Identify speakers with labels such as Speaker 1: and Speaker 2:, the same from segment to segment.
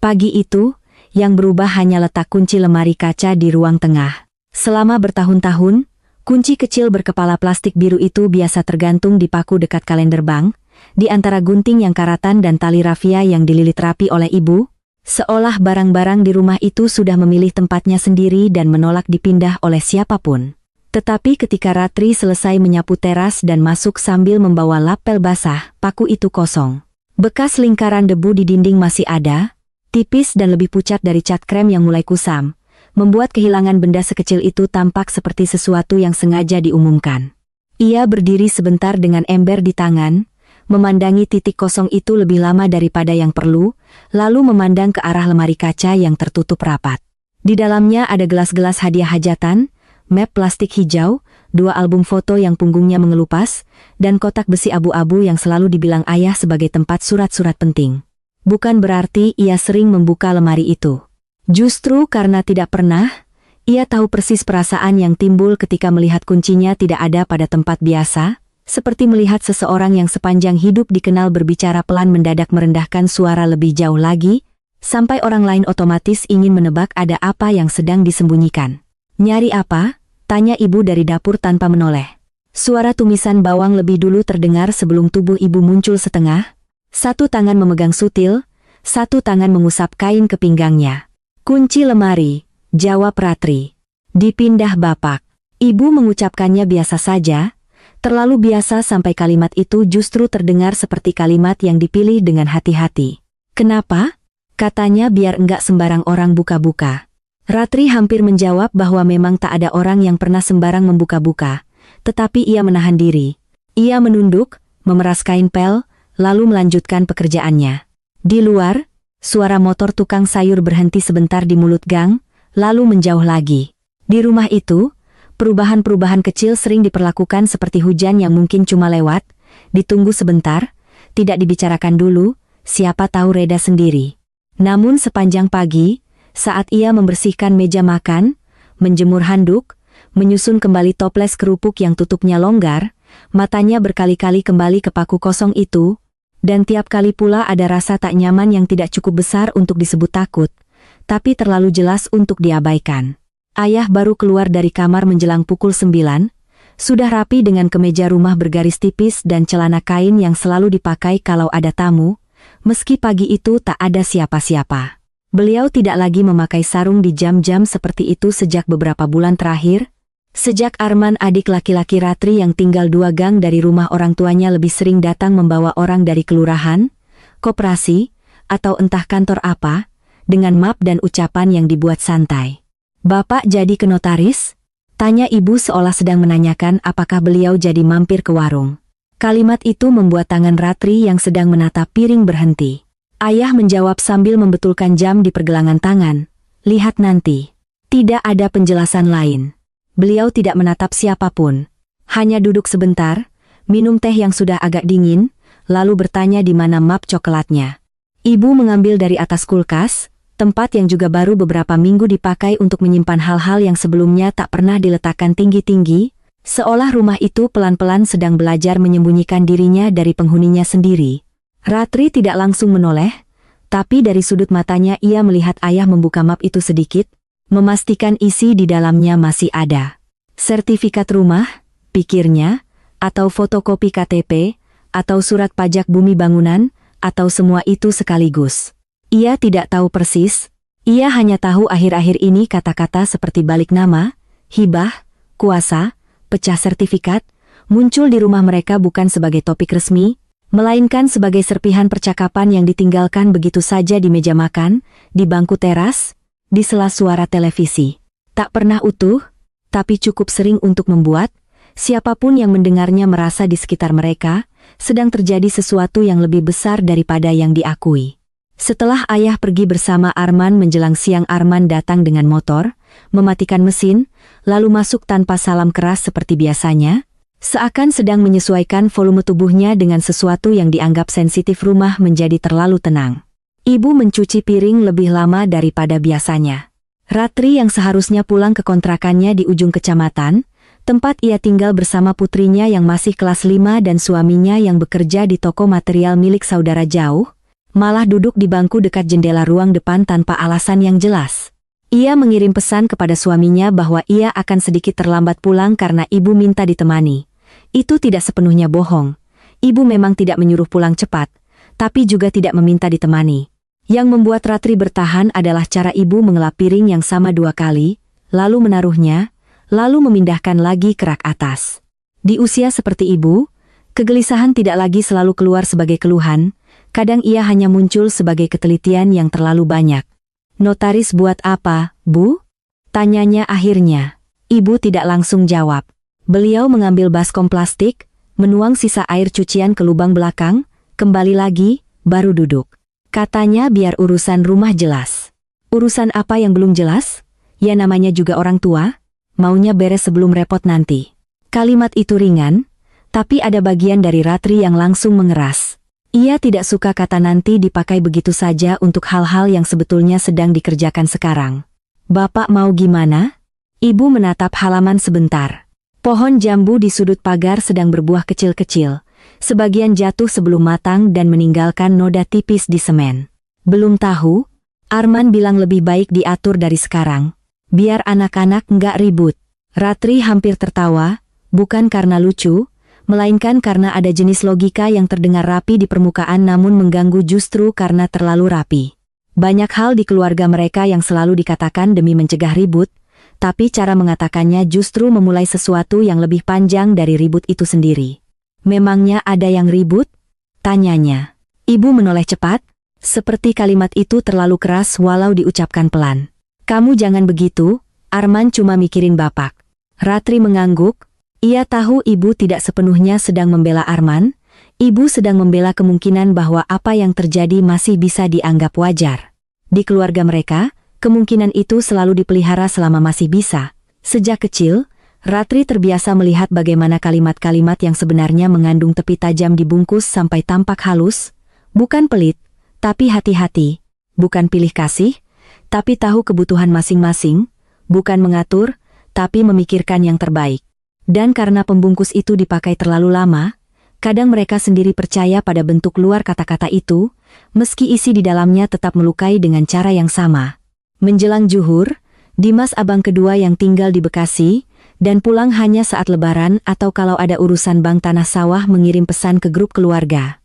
Speaker 1: Pagi itu, yang berubah hanya letak kunci lemari kaca di ruang tengah. Selama bertahun-tahun, kunci kecil berkepala plastik biru itu biasa tergantung di paku dekat kalender bank, di antara gunting yang karatan dan tali rafia yang dililit rapi oleh ibu, seolah barang-barang di rumah itu sudah memilih tempatnya sendiri dan menolak dipindah oleh siapapun. Tetapi ketika Ratri selesai menyapu teras dan masuk sambil membawa lapel basah, paku itu kosong. Bekas lingkaran debu di dinding masih ada, tipis dan lebih pucat dari cat krem yang mulai kusam, membuat kehilangan benda sekecil itu tampak seperti sesuatu yang sengaja diumumkan. Ia berdiri sebentar dengan ember di tangan, memandangi titik kosong itu lebih lama daripada yang perlu, lalu memandang ke arah lemari kaca yang tertutup rapat. Di dalamnya ada gelas-gelas hadiah hajatan, map plastik hijau, 2 album foto yang punggungnya mengelupas, dan kotak besi abu-abu yang selalu dibilang ayah sebagai tempat surat-surat penting. Bukan berarti ia sering membuka lemari itu. Justru karena tidak pernah, ia tahu persis perasaan yang timbul ketika melihat kuncinya tidak ada pada tempat biasa, seperti melihat seseorang yang sepanjang hidup dikenal berbicara pelan mendadak merendahkan suara lebih jauh lagi, sampai orang lain otomatis ingin menebak ada apa yang sedang disembunyikan. "Nyari apa?" tanya ibu dari dapur tanpa menoleh. Suara tumisan bawang lebih dulu terdengar sebelum tubuh ibu muncul setengah. Satu tangan memegang sutil, satu tangan mengusap kain ke pinggangnya. "Kunci lemari," jawab Ratri. "Dipindah Bapak." Ibu mengucapkannya biasa saja, terlalu biasa sampai kalimat itu justru terdengar seperti kalimat yang dipilih dengan hati-hati. "Kenapa?" katanya biar enggak sembarang orang buka-buka. Ratri hampir menjawab bahwa memang tak ada orang yang pernah sembarang membuka-buka, tetapi ia menahan diri. Ia menunduk, memeras kain pel, lalu melanjutkan pekerjaannya. Di luar, suara motor tukang sayur berhenti sebentar di mulut gang, lalu menjauh lagi. Di rumah itu, perubahan-perubahan kecil sering diperlakukan seperti hujan yang mungkin cuma lewat, ditunggu sebentar, tidak dibicarakan dulu, siapa tahu reda sendiri. Namun sepanjang pagi, saat ia membersihkan meja makan, menjemur handuk, menyusun kembali toples kerupuk yang tutupnya longgar, matanya berkali-kali kembali ke paku kosong itu, dan tiap kali pula ada rasa tak nyaman yang tidak cukup besar untuk disebut takut, tapi terlalu jelas untuk diabaikan. Ayah baru keluar dari kamar menjelang pukul 9, sudah rapi dengan kemeja rumah bergaris tipis dan celana kain yang selalu dipakai kalau ada tamu, meski pagi itu tak ada siapa-siapa. Beliau tidak lagi memakai sarung di jam-jam seperti itu sejak beberapa bulan terakhir. Sejak Arman, adik laki-laki Ratri yang tinggal 2 gang dari rumah orang tuanya, lebih sering datang membawa orang dari kelurahan, koperasi, atau entah kantor apa, dengan map dan ucapan yang dibuat santai. "Bapak jadi ke notaris?" tanya ibu seolah sedang menanyakan apakah beliau jadi mampir ke warung. Kalimat itu membuat tangan Ratri yang sedang menata piring berhenti. Ayah menjawab sambil membetulkan jam di pergelangan tangan. "Lihat nanti." Tidak ada penjelasan lain. Beliau tidak menatap siapapun. Hanya duduk sebentar, minum teh yang sudah agak dingin, lalu bertanya di mana map coklatnya. Ibu mengambil dari atas kulkas, tempat yang juga baru beberapa minggu dipakai untuk menyimpan hal-hal yang sebelumnya tak pernah diletakkan tinggi-tinggi, seolah rumah itu pelan-pelan sedang belajar menyembunyikan dirinya dari penghuninya sendiri. Ratri tidak langsung menoleh, tapi dari sudut matanya ia melihat ayah membuka map itu sedikit, memastikan isi di dalamnya masih ada. Sertifikat rumah, pikirnya, atau fotokopi KTP, atau surat pajak bumi bangunan, atau semua itu sekaligus. Ia tidak tahu persis, ia hanya tahu akhir-akhir ini kata-kata seperti balik nama, hibah, kuasa, pecah sertifikat, muncul di rumah mereka bukan sebagai topik resmi, melainkan sebagai serpihan percakapan yang ditinggalkan begitu saja di meja makan, di bangku teras, di sela suara televisi. Tak pernah utuh, tapi cukup sering untuk membuat siapapun yang mendengarnya merasa di sekitar mereka sedang terjadi sesuatu yang lebih besar daripada yang diakui. Setelah ayah pergi bersama Arman menjelang siang, Arman datang dengan motor, mematikan mesin, lalu masuk tanpa salam keras seperti biasanya, seakan sedang menyesuaikan volume tubuhnya dengan sesuatu yang dianggap sensitif. Rumah menjadi terlalu tenang. Ibu mencuci piring lebih lama daripada biasanya. Ratri yang seharusnya pulang ke kontrakannya di ujung kecamatan, tempat ia tinggal bersama putrinya yang masih kelas 5 dan suaminya yang bekerja di toko material milik saudara jauh, malah duduk di bangku dekat jendela ruang depan tanpa alasan yang jelas. Ia mengirim pesan kepada suaminya bahwa ia akan sedikit terlambat pulang karena ibu minta ditemani. Itu tidak sepenuhnya bohong. Ibu memang tidak menyuruh pulang cepat, tapi juga tidak meminta ditemani. Yang membuat Ratri bertahan adalah cara ibu mengelap piring yang sama 2 kali, lalu menaruhnya, lalu memindahkan lagi ke rak atas. Di usia seperti ibu, kegelisahan tidak lagi selalu keluar sebagai keluhan, kadang ia hanya muncul sebagai ketelitian yang terlalu banyak. "Notaris buat apa, Bu?" tanyanya akhirnya. Ibu tidak langsung jawab. Beliau mengambil baskom plastik, menuang sisa air cucian ke lubang belakang, kembali lagi, baru duduk. Katanya biar urusan rumah jelas. Urusan apa yang belum jelas? Ya namanya juga orang tua, maunya beres sebelum repot nanti. Kalimat itu ringan, tapi ada bagian dari Ratri yang langsung mengeras. Ia tidak suka kata nanti dipakai begitu saja untuk hal-hal yang sebetulnya sedang dikerjakan sekarang. "Bapak mau gimana?" Ibu menatap halaman sebentar. Pohon jambu di sudut pagar sedang berbuah kecil-kecil. Sebagian jatuh sebelum matang dan meninggalkan noda tipis di semen. "Belum tahu, Arman bilang lebih baik diatur dari sekarang. Biar anak-anak nggak ribut." Ratri hampir tertawa, bukan karena lucu, melainkan karena ada jenis logika yang terdengar rapi di permukaan namun mengganggu justru karena terlalu rapi. Banyak hal di keluarga mereka yang selalu dikatakan demi mencegah ribut, tapi cara mengatakannya justru memulai sesuatu yang lebih panjang dari ribut itu sendiri. "Memangnya ada yang ribut?" tanyanya. Ibu menoleh cepat, seperti kalimat itu terlalu keras walau diucapkan pelan. "Kamu jangan begitu, Arman cuma mikirin Bapak." Ratri mengangguk. Ia tahu ibu tidak sepenuhnya sedang membela Arman, ibu sedang membela kemungkinan bahwa apa yang terjadi masih bisa dianggap wajar. Di keluarga mereka, kemungkinan itu selalu dipelihara selama masih bisa. Sejak kecil, Ratri terbiasa melihat bagaimana kalimat-kalimat yang sebenarnya mengandung tepi tajam dibungkus sampai tampak halus, bukan pelit, tapi hati-hati, bukan pilih kasih, tapi tahu kebutuhan masing-masing, bukan mengatur, tapi memikirkan yang terbaik. Dan karena pembungkus itu dipakai terlalu lama, kadang mereka sendiri percaya pada bentuk luar kata-kata itu, meski isi di dalamnya tetap melukai dengan cara yang sama. Menjelang zuhur, Dimas abang kedua yang tinggal di Bekasi, dan pulang hanya saat lebaran atau kalau ada urusan bank tanah sawah mengirim pesan ke grup keluarga.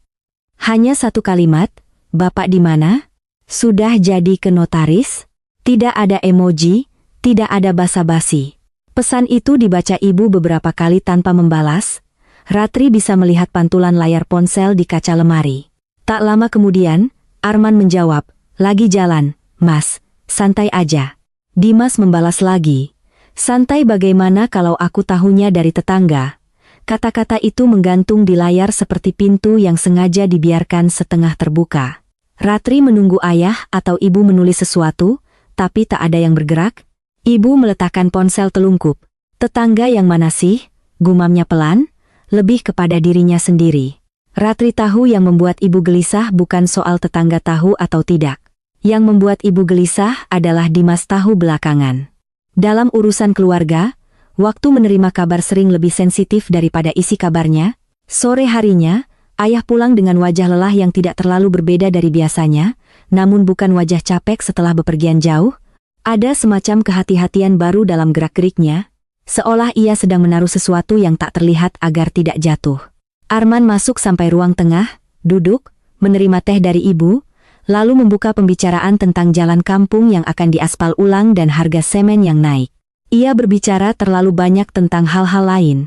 Speaker 1: Hanya satu kalimat, "Bapak di mana? Sudah jadi ke notaris?" Tidak ada emoji, tidak ada basa-basi. Pesan itu dibaca ibu beberapa kali tanpa membalas. Ratri bisa melihat pantulan layar ponsel di kaca lemari. Tak lama kemudian, Arman menjawab, "Lagi jalan, Mas, santai aja." Dimas membalas lagi, "Santai bagaimana kalau aku tahunya dari tetangga?" Kata-kata itu menggantung di layar seperti pintu yang sengaja dibiarkan setengah terbuka. Ratri menunggu ayah atau ibu menulis sesuatu, tapi tak ada yang bergerak. Ibu meletakkan ponsel telungkup. "Tetangga yang mana sih?" gumamnya pelan, lebih kepada dirinya sendiri. Ratri tahu yang membuat ibu gelisah bukan soal tetangga tahu atau tidak. Yang membuat ibu gelisah adalah Dimas tahu belakangan. Dalam urusan keluarga, waktu menerima kabar sering lebih sensitif daripada isi kabarnya. Sore harinya, ayah pulang dengan wajah lelah yang tidak terlalu berbeda dari biasanya, namun bukan wajah capek setelah bepergian jauh. Ada semacam kehati-hatian baru dalam gerak-geriknya, seolah ia sedang menaruh sesuatu yang tak terlihat agar tidak jatuh. Arman masuk sampai ruang tengah, duduk, menerima teh dari ibu, lalu membuka pembicaraan tentang jalan kampung yang akan diaspal ulang dan harga semen yang naik. Ia berbicara terlalu banyak tentang hal-hal lain.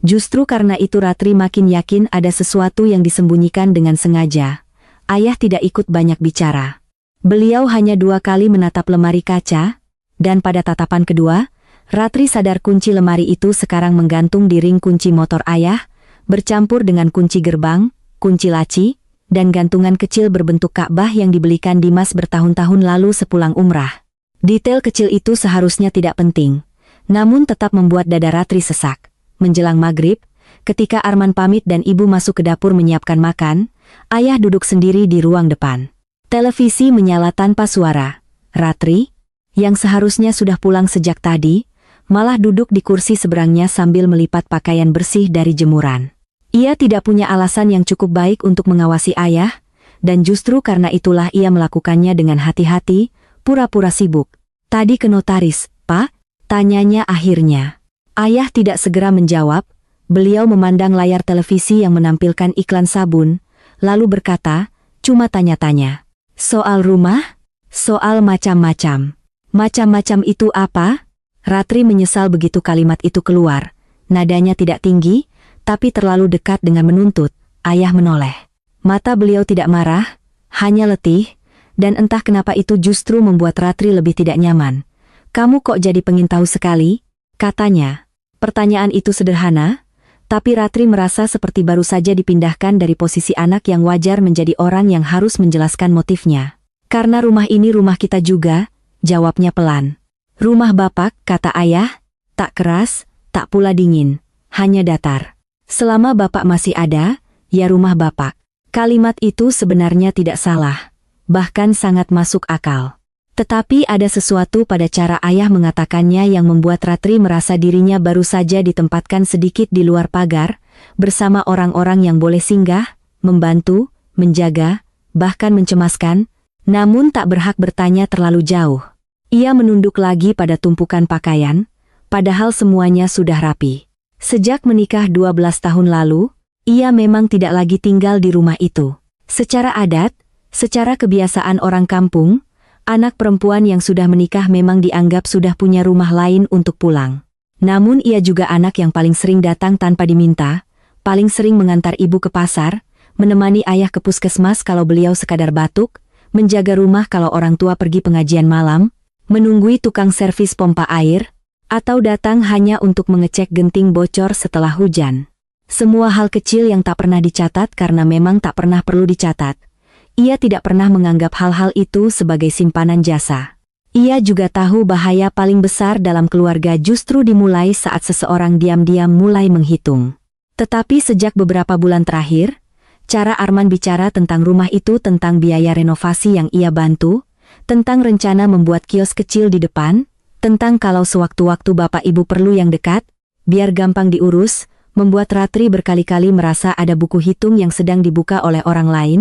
Speaker 1: Justru karena itu Ratri makin yakin ada sesuatu yang disembunyikan dengan sengaja. Ayah tidak ikut banyak bicara. Beliau hanya 2 kali menatap lemari kaca, dan pada tatapan kedua, Ratri sadar kunci lemari itu sekarang menggantung di ring kunci motor ayah, bercampur dengan kunci gerbang, kunci laci, dan gantungan kecil berbentuk Ka'bah yang dibelikan Dimas bertahun-tahun lalu sepulang umrah. Detail kecil itu seharusnya tidak penting, namun tetap membuat dada Ratri sesak. Menjelang maghrib, ketika Arman pamit dan ibu masuk ke dapur menyiapkan makan, ayah duduk sendiri di ruang depan. Televisi menyala tanpa suara. Ratri, yang seharusnya sudah pulang sejak tadi, malah duduk di kursi seberangnya sambil melipat pakaian bersih dari jemuran. Ia tidak punya alasan yang cukup baik untuk mengawasi ayah, dan justru karena itulah ia melakukannya dengan hati-hati, pura-pura sibuk. "Tadi ke notaris, Pak?" tanyanya akhirnya. Ayah tidak segera menjawab, beliau memandang layar televisi yang menampilkan iklan sabun, lalu berkata, "Cuma tanya-tanya. Soal rumah? Soal macam-macam." "Macam-macam itu apa?" Ratri menyesal begitu kalimat itu keluar. Nadanya tidak tinggi, tapi terlalu dekat dengan menuntut. Ayah menoleh. Mata beliau tidak marah, hanya letih, dan entah kenapa itu justru membuat Ratri lebih tidak nyaman. "Kamu kok jadi pengen tahu sekali?" katanya. Pertanyaan itu sederhana, tapi Ratri merasa seperti baru saja dipindahkan dari posisi anak yang wajar menjadi orang yang harus menjelaskan motifnya. "Karena rumah ini rumah kita juga," jawabnya pelan. "Rumah Bapak," kata ayah, tak keras, tak pula dingin, hanya datar. "Selama Bapak masih ada, ya rumah Bapak." Kalimat itu sebenarnya tidak salah, bahkan sangat masuk akal. Tetapi ada sesuatu pada cara ayah mengatakannya yang membuat Ratri merasa dirinya baru saja ditempatkan sedikit di luar pagar, bersama orang-orang yang boleh singgah, membantu, menjaga, bahkan mencemaskan, namun tak berhak bertanya terlalu jauh. Ia menunduk lagi pada tumpukan pakaian, padahal semuanya sudah rapi. Sejak menikah 12 tahun lalu, ia memang tidak lagi tinggal di rumah itu. Secara adat, secara kebiasaan orang kampung, anak perempuan yang sudah menikah memang dianggap sudah punya rumah lain untuk pulang. Namun ia juga anak yang paling sering datang tanpa diminta, paling sering mengantar ibu ke pasar, menemani ayah ke puskesmas kalau beliau sekadar batuk, menjaga rumah kalau orang tua pergi pengajian malam, menunggui tukang servis pompa air, atau datang hanya untuk mengecek genting bocor setelah hujan. Semua hal kecil yang tak pernah dicatat karena memang tak pernah perlu dicatat. Ia tidak pernah menganggap hal-hal itu sebagai simpanan jasa. Ia juga tahu bahaya paling besar dalam keluarga justru dimulai saat seseorang diam-diam mulai menghitung. Tetapi sejak beberapa bulan terakhir, cara Arman bicara tentang rumah itu, tentang biaya renovasi yang ia bantu, tentang rencana membuat kios kecil di depan, tentang kalau sewaktu-waktu bapak ibu perlu yang dekat, biar gampang diurus, membuat Ratri berkali-kali merasa ada buku hitung yang sedang dibuka oleh orang lain,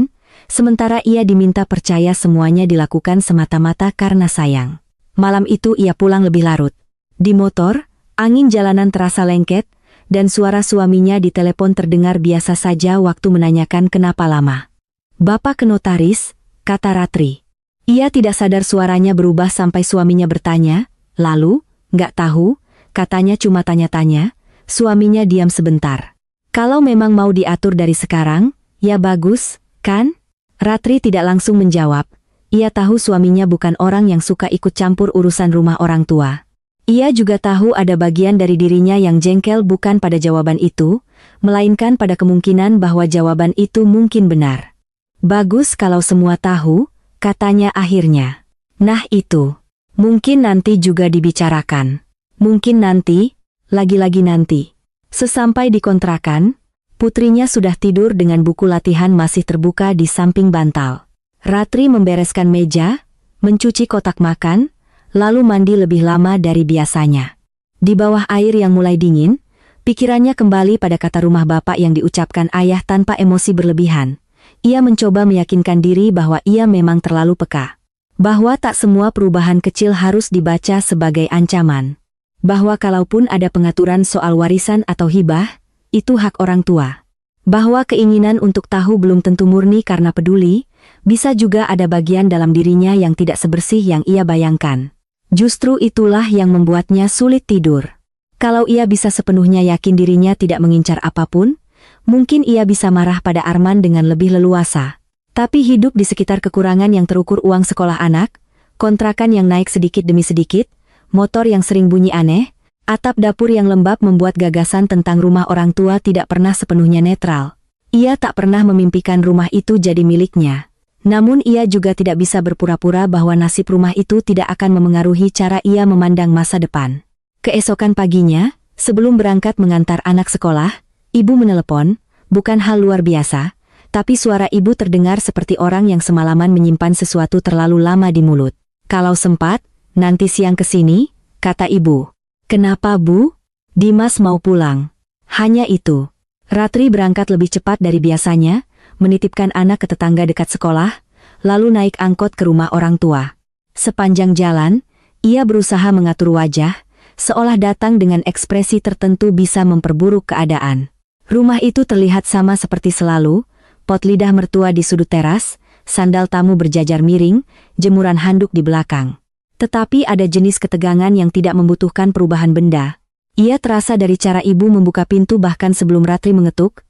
Speaker 1: sementara ia diminta percaya semuanya dilakukan semata-mata karena sayang. Malam itu ia pulang lebih larut. Di motor, angin jalanan terasa lengket, dan suara suaminya di telepon terdengar biasa saja waktu menanyakan kenapa lama. "Bapak ke notaris," kata Ratri. Ia tidak sadar suaranya berubah sampai suaminya bertanya, lalu, "Nggak tahu," katanya cuma tanya-tanya. Suaminya diam sebentar. "Kalau memang mau diatur dari sekarang, ya bagus, kan?" Ratri tidak langsung menjawab. Ia tahu suaminya bukan orang yang suka ikut campur urusan rumah orang tua. Ia juga tahu ada bagian dari dirinya yang jengkel bukan pada jawaban itu, melainkan pada kemungkinan bahwa jawaban itu mungkin benar. "Bagus kalau semua tahu," katanya akhirnya. "Nah itu. Mungkin nanti juga dibicarakan. Mungkin nanti, lagi-lagi nanti." Sesampai di kontrakan, putrinya sudah tidur dengan buku latihan masih terbuka di samping bantal. Ratri membereskan meja, mencuci kotak makan, lalu mandi lebih lama dari biasanya. Di bawah air yang mulai dingin, pikirannya kembali pada kata rumah bapak yang diucapkan ayah tanpa emosi berlebihan. Ia mencoba meyakinkan diri bahwa ia memang terlalu peka. Bahwa tak semua perubahan kecil harus dibaca sebagai ancaman. Bahwa kalaupun ada pengaturan soal warisan atau hibah, itu hak orang tua. Bahwa keinginan untuk tahu belum tentu murni karena peduli, bisa juga ada bagian dalam dirinya yang tidak sebersih yang ia bayangkan. Justru itulah yang membuatnya sulit tidur. Kalau ia bisa sepenuhnya yakin dirinya tidak mengincar apapun, mungkin ia bisa marah pada Arman dengan lebih leluasa. Tapi hidup di sekitar kekurangan yang terukur uang sekolah anak, kontrakan yang naik sedikit demi sedikit, motor yang sering bunyi aneh, atap dapur yang lembab membuat gagasan tentang rumah orang tua tidak pernah sepenuhnya netral. Ia tak pernah memimpikan rumah itu jadi miliknya. Namun ia juga tidak bisa berpura-pura bahwa nasib rumah itu tidak akan memengaruhi cara ia memandang masa depan. Keesokan paginya, sebelum berangkat mengantar anak sekolah, ibu menelepon, bukan hal luar biasa, tapi suara ibu terdengar seperti orang yang semalaman menyimpan sesuatu terlalu lama di mulut. "Kalau sempat, nanti siang kesini," kata ibu. "Kenapa, Bu?" "Dimas mau pulang." Hanya itu. Ratri berangkat lebih cepat dari biasanya, menitipkan anak ke tetangga dekat sekolah, lalu naik angkot ke rumah orang tua. Sepanjang jalan, ia berusaha mengatur wajah, seolah datang dengan ekspresi tertentu bisa memperburuk keadaan. Rumah itu terlihat sama seperti selalu, pot lidah mertua di sudut teras, sandal tamu berjajar miring, jemuran handuk di belakang. Tetapi ada jenis ketegangan yang tidak membutuhkan perubahan benda. Ia terasa dari cara ibu membuka pintu bahkan sebelum Ratri mengetuk,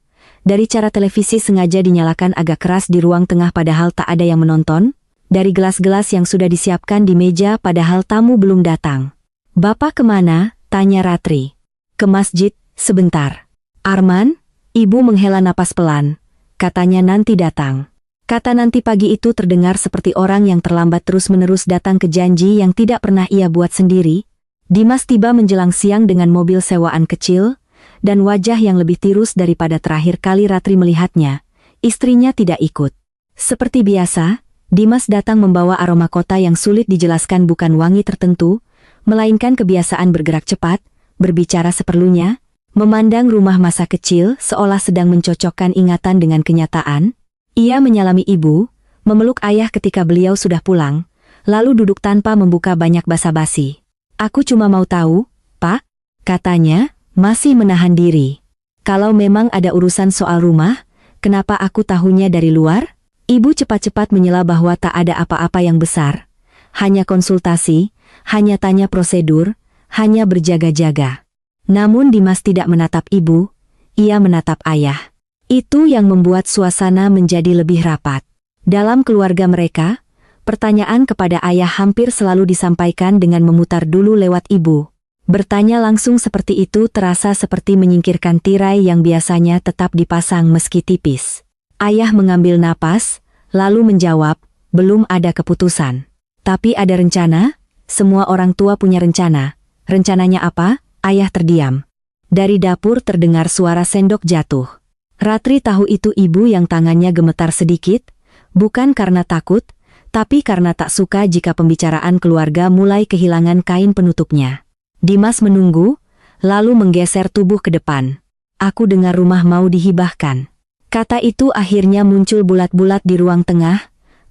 Speaker 1: dari cara televisi sengaja dinyalakan agak keras di ruang tengah padahal tak ada yang menonton, dari gelas-gelas yang sudah disiapkan di meja padahal tamu belum datang. "Bapak kemana?" tanya Ratri. "Ke masjid, sebentar." "Arman?" Ibu menghela napas pelan. "Katanya nanti datang." Kata nanti pagi itu terdengar seperti orang yang terlambat terus-menerus datang ke janji yang tidak pernah ia buat sendiri. Dimas tiba menjelang siang dengan mobil sewaan kecil, dan wajah yang lebih tirus daripada terakhir kali Ratri melihatnya. Istrinya tidak ikut. Seperti biasa, Dimas datang membawa aroma kota yang sulit dijelaskan, bukan wangi tertentu, melainkan kebiasaan bergerak cepat, berbicara seperlunya, memandang rumah masa kecil seolah sedang mencocokkan ingatan dengan kenyataan. Ia menyalami ibu, memeluk ayah ketika beliau sudah pulang, lalu duduk tanpa membuka banyak basa-basi. "Aku cuma mau tahu, Pak," katanya, masih menahan diri. "Kalau memang ada urusan soal rumah, kenapa aku tahunya dari luar?" Ibu cepat-cepat menyela bahwa tak ada apa-apa yang besar. Hanya konsultasi, hanya tanya prosedur, hanya berjaga-jaga. Namun Dimas tidak menatap ibu, ia menatap ayah. Itu yang membuat suasana menjadi lebih rapat. Dalam keluarga mereka, pertanyaan kepada ayah hampir selalu disampaikan dengan memutar dulu lewat ibu. Bertanya langsung seperti itu terasa seperti menyingkirkan tirai yang biasanya tetap dipasang meski tipis. Ayah mengambil napas, lalu menjawab, "Belum ada keputusan. Tapi ada rencana, semua orang tua punya rencana." "Rencananya apa?" Ayah terdiam. Dari dapur terdengar suara sendok jatuh. Ratri tahu itu ibu yang tangannya gemetar sedikit, bukan karena takut, tapi karena tak suka jika pembicaraan keluarga mulai kehilangan kain penutupnya. Dimas menunggu, lalu menggeser tubuh ke depan. "Aku dengar rumah mau dihibahkan." Kata itu akhirnya muncul bulat-bulat di ruang tengah,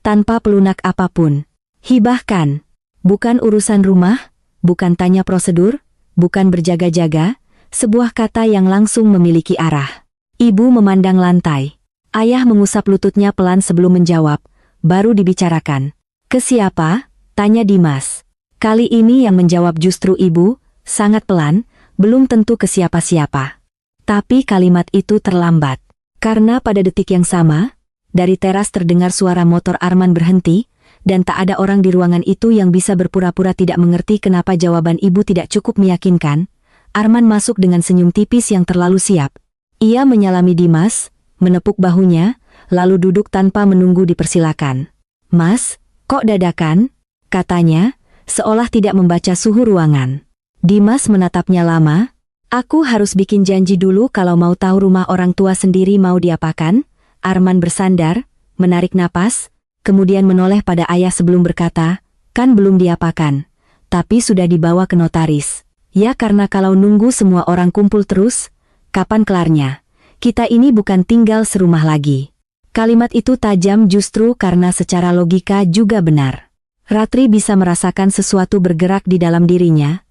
Speaker 1: tanpa pelunak apapun. Hibahkan. Bukan urusan rumah, bukan tanya prosedur, bukan berjaga-jaga, sebuah kata yang langsung memiliki arah. Ibu memandang lantai. Ayah mengusap lututnya pelan sebelum menjawab, "Baru dibicarakan." "Ke siapa?" tanya Dimas. Kali ini yang menjawab justru ibu, sangat pelan, belum tentu ke siapa-siapa. Tapi kalimat itu terlambat. Karena pada detik yang sama, dari teras terdengar suara motor Arman berhenti, dan tak ada orang di ruangan itu yang bisa berpura-pura tidak mengerti kenapa jawaban ibu tidak cukup meyakinkan. Arman masuk dengan senyum tipis yang terlalu siap. Ia menyalami Dimas, menepuk bahunya, lalu duduk tanpa menunggu dipersilakan. "Mas, kok dadakan?" katanya, seolah tidak membaca suhu ruangan. Dimas menatapnya lama. "Aku harus bikin janji dulu kalau mau tahu rumah orang tua sendiri mau diapakan." Arman bersandar, menarik napas, kemudian menoleh pada ayah sebelum berkata, "Kan belum diapakan, tapi sudah dibawa ke notaris." "Ya karena kalau nunggu semua orang kumpul terus, kapan kelarnya? Kita ini bukan tinggal serumah lagi." Kalimat itu tajam justru karena secara logika juga benar. Ratri bisa merasakan sesuatu bergerak di dalam dirinya,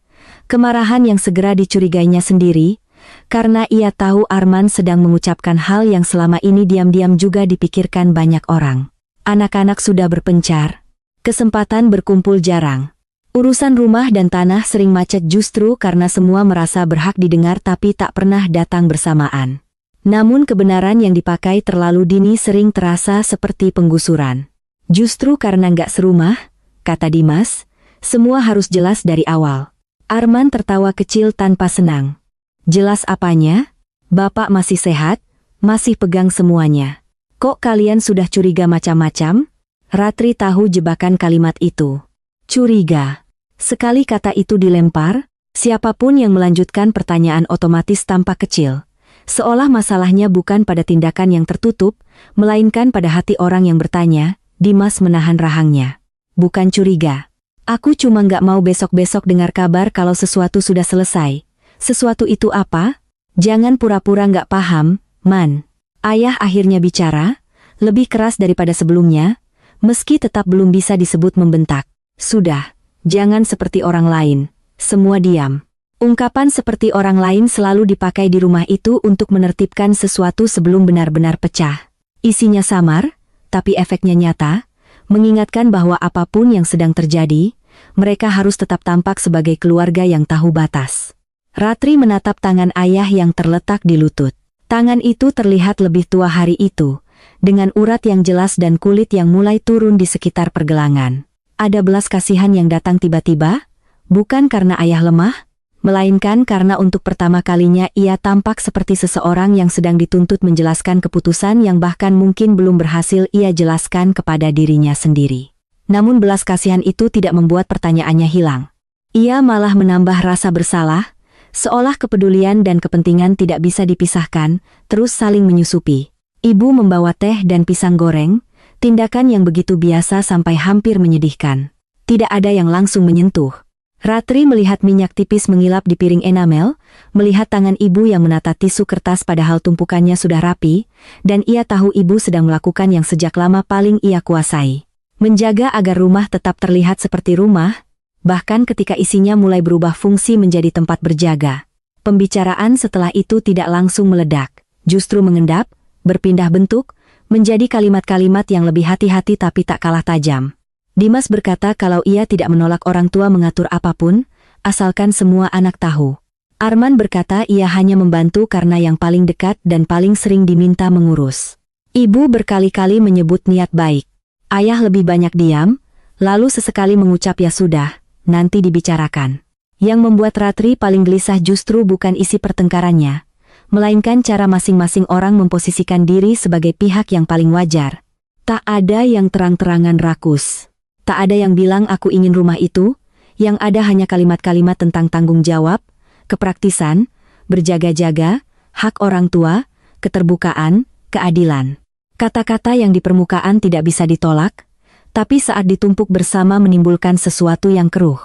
Speaker 1: kemarahan yang segera dicurigainya sendiri, karena ia tahu Arman sedang mengucapkan hal yang selama ini diam-diam juga dipikirkan banyak orang. Anak-anak sudah berpencar. Kesempatan berkumpul jarang. Urusan rumah dan tanah sering macet justru karena semua merasa berhak didengar tapi tak pernah datang bersamaan. Namun kebenaran yang dipakai terlalu dini sering terasa seperti penggusuran. "Justru karena nggak serumah," kata Dimas, "semua harus jelas dari awal." Arman tertawa kecil tanpa senang. "Jelas apanya? Bapak masih sehat, masih pegang semuanya. Kok kalian sudah curiga macam-macam?" Ratri tahu jebakan kalimat itu. Curiga. Sekali kata itu dilempar, siapapun yang melanjutkan pertanyaan otomatis tampak kecil. Seolah masalahnya bukan pada tindakan yang tertutup, melainkan pada hati orang yang bertanya. Dimas menahan rahangnya. "Bukan curiga. Aku cuma nggak mau besok-besok dengar kabar kalau sesuatu sudah selesai." "Sesuatu itu apa? Jangan pura-pura nggak paham, Man." Ayah akhirnya bicara, lebih keras daripada sebelumnya, meski tetap belum bisa disebut membentak. Sudah, jangan seperti orang lain, semua diam. Ungkapan seperti orang lain selalu dipakai di rumah itu untuk menertibkan sesuatu sebelum benar-benar pecah. Isinya samar, tapi efeknya nyata, mengingatkan bahwa apapun yang sedang terjadi, mereka harus tetap tampak sebagai keluarga yang tahu batas. Ratri menatap tangan ayah yang terletak di lutut. Tangan itu terlihat lebih tua hari itu, dengan urat yang jelas dan kulit yang mulai turun di sekitar pergelangan. Ada belas kasihan yang datang tiba-tiba, bukan karena ayah lemah, melainkan karena untuk pertama kalinya ia tampak seperti seseorang yang sedang dituntut menjelaskan keputusan yang bahkan mungkin belum berhasil ia jelaskan kepada dirinya sendiri. Namun belas kasihan itu tidak membuat pertanyaannya hilang. Ia malah menambah rasa bersalah, seolah kepedulian dan kepentingan tidak bisa dipisahkan, terus saling menyusupi. Ibu membawa teh dan pisang goreng, tindakan yang begitu biasa sampai hampir menyedihkan. Tidak ada yang langsung menyentuh. Ratri melihat minyak tipis mengilap di piring enamel, melihat tangan ibu yang menata tisu kertas padahal tumpukannya sudah rapi, dan ia tahu ibu sedang melakukan yang sejak lama paling ia kuasai. Menjaga agar rumah tetap terlihat seperti rumah, bahkan ketika isinya mulai berubah fungsi menjadi tempat berjaga. Pembicaraan setelah itu tidak langsung meledak, justru mengendap, berpindah bentuk, menjadi kalimat-kalimat yang lebih hati-hati tapi tak kalah tajam. Dimas berkata kalau ia tidak menolak orang tua mengatur apapun, asalkan semua anak tahu. Arman berkata ia hanya membantu karena yang paling dekat dan paling sering diminta mengurus. Ibu berkali-kali menyebut niat baik. Ayah lebih banyak diam, lalu sesekali mengucap ya sudah, nanti dibicarakan. Yang membuat Ratri paling gelisah justru bukan isi pertengkarannya, melainkan cara masing-masing orang memposisikan diri sebagai pihak yang paling wajar. Tak ada yang terang-terangan rakus. Tak ada yang bilang aku ingin rumah itu, yang ada hanya kalimat-kalimat tentang tanggung jawab, kepraktisan, berjaga-jaga, hak orang tua, keterbukaan, keadilan. Kata-kata yang di permukaan tidak bisa ditolak, tapi saat ditumpuk bersama menimbulkan sesuatu yang keruh.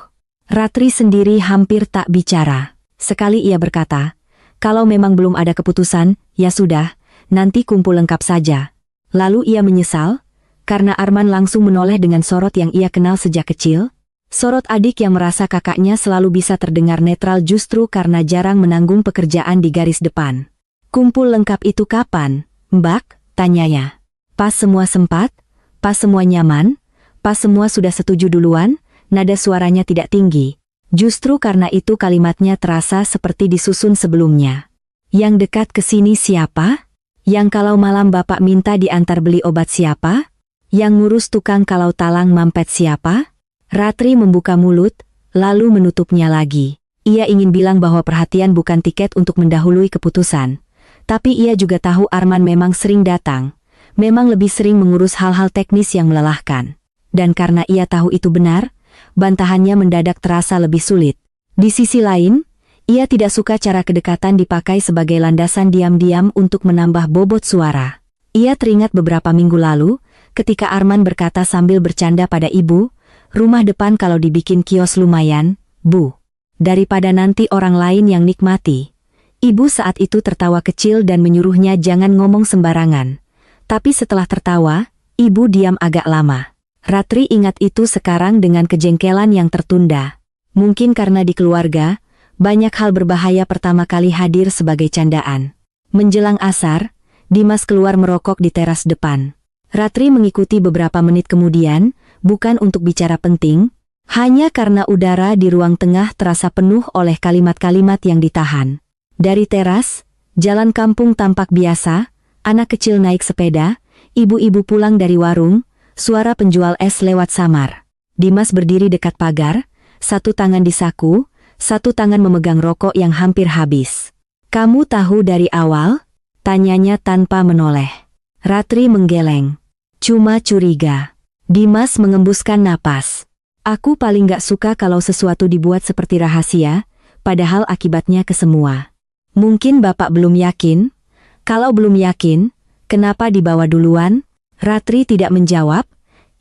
Speaker 1: Ratri sendiri hampir tak bicara. Sekali ia berkata, kalau memang belum ada keputusan, ya sudah, nanti kumpul lengkap saja. Lalu ia menyesal, karena Arman langsung menoleh dengan sorot yang ia kenal sejak kecil. Sorot adik yang merasa kakaknya selalu bisa terdengar netral justru karena jarang menanggung pekerjaan di garis depan. Kumpul lengkap itu kapan, Mbak? Tanyanya. Pas semua sempat, pas semua nyaman, pas semua sudah setuju duluan, nada suaranya tidak tinggi. Justru karena itu kalimatnya terasa seperti disusun sebelumnya. Yang dekat ke sini siapa? Yang kalau malam bapak minta diantar beli obat siapa? Yang ngurus tukang kalau talang mampet siapa? Ratri membuka mulut, lalu menutupnya lagi. Ia ingin bilang bahwa perhatian bukan tiket untuk mendahului keputusan. Tapi ia juga tahu Arman memang sering datang, memang lebih sering mengurus hal-hal teknis yang melelahkan. Dan karena ia tahu itu benar, bantahannya mendadak terasa lebih sulit. Di sisi lain, ia tidak suka cara kedekatan dipakai sebagai landasan diam-diam untuk menambah bobot suara. Ia teringat beberapa minggu lalu, ketika Arman berkata sambil bercanda pada ibu, rumah depan kalau dibikin kios lumayan, Bu. Daripada nanti orang lain yang nikmati. Ibu saat itu tertawa kecil dan menyuruhnya jangan ngomong sembarangan. Tapi setelah tertawa, ibu diam agak lama. Ratri ingat itu sekarang dengan kejengkelan yang tertunda. Mungkin karena di keluarga, banyak hal berbahaya pertama kali hadir sebagai candaan. Menjelang asar, Dimas keluar merokok di teras depan. Ratri mengikuti beberapa menit kemudian, bukan untuk bicara penting, hanya karena udara di ruang tengah terasa penuh oleh kalimat-kalimat yang ditahan. Dari teras, jalan kampung tampak biasa, anak kecil naik sepeda, ibu-ibu pulang dari warung, suara penjual es lewat samar. Dimas berdiri dekat pagar, satu tangan di saku, satu tangan memegang rokok yang hampir habis. Kamu tahu dari awal? Tanyanya tanpa menoleh. Ratri menggeleng. Cuma curiga. Dimas mengembuskan napas. Aku paling gak suka kalau sesuatu dibuat seperti rahasia, padahal akibatnya ke semua. Mungkin Bapak belum yakin? Kalau belum yakin, kenapa dibawa duluan? Ratri tidak menjawab.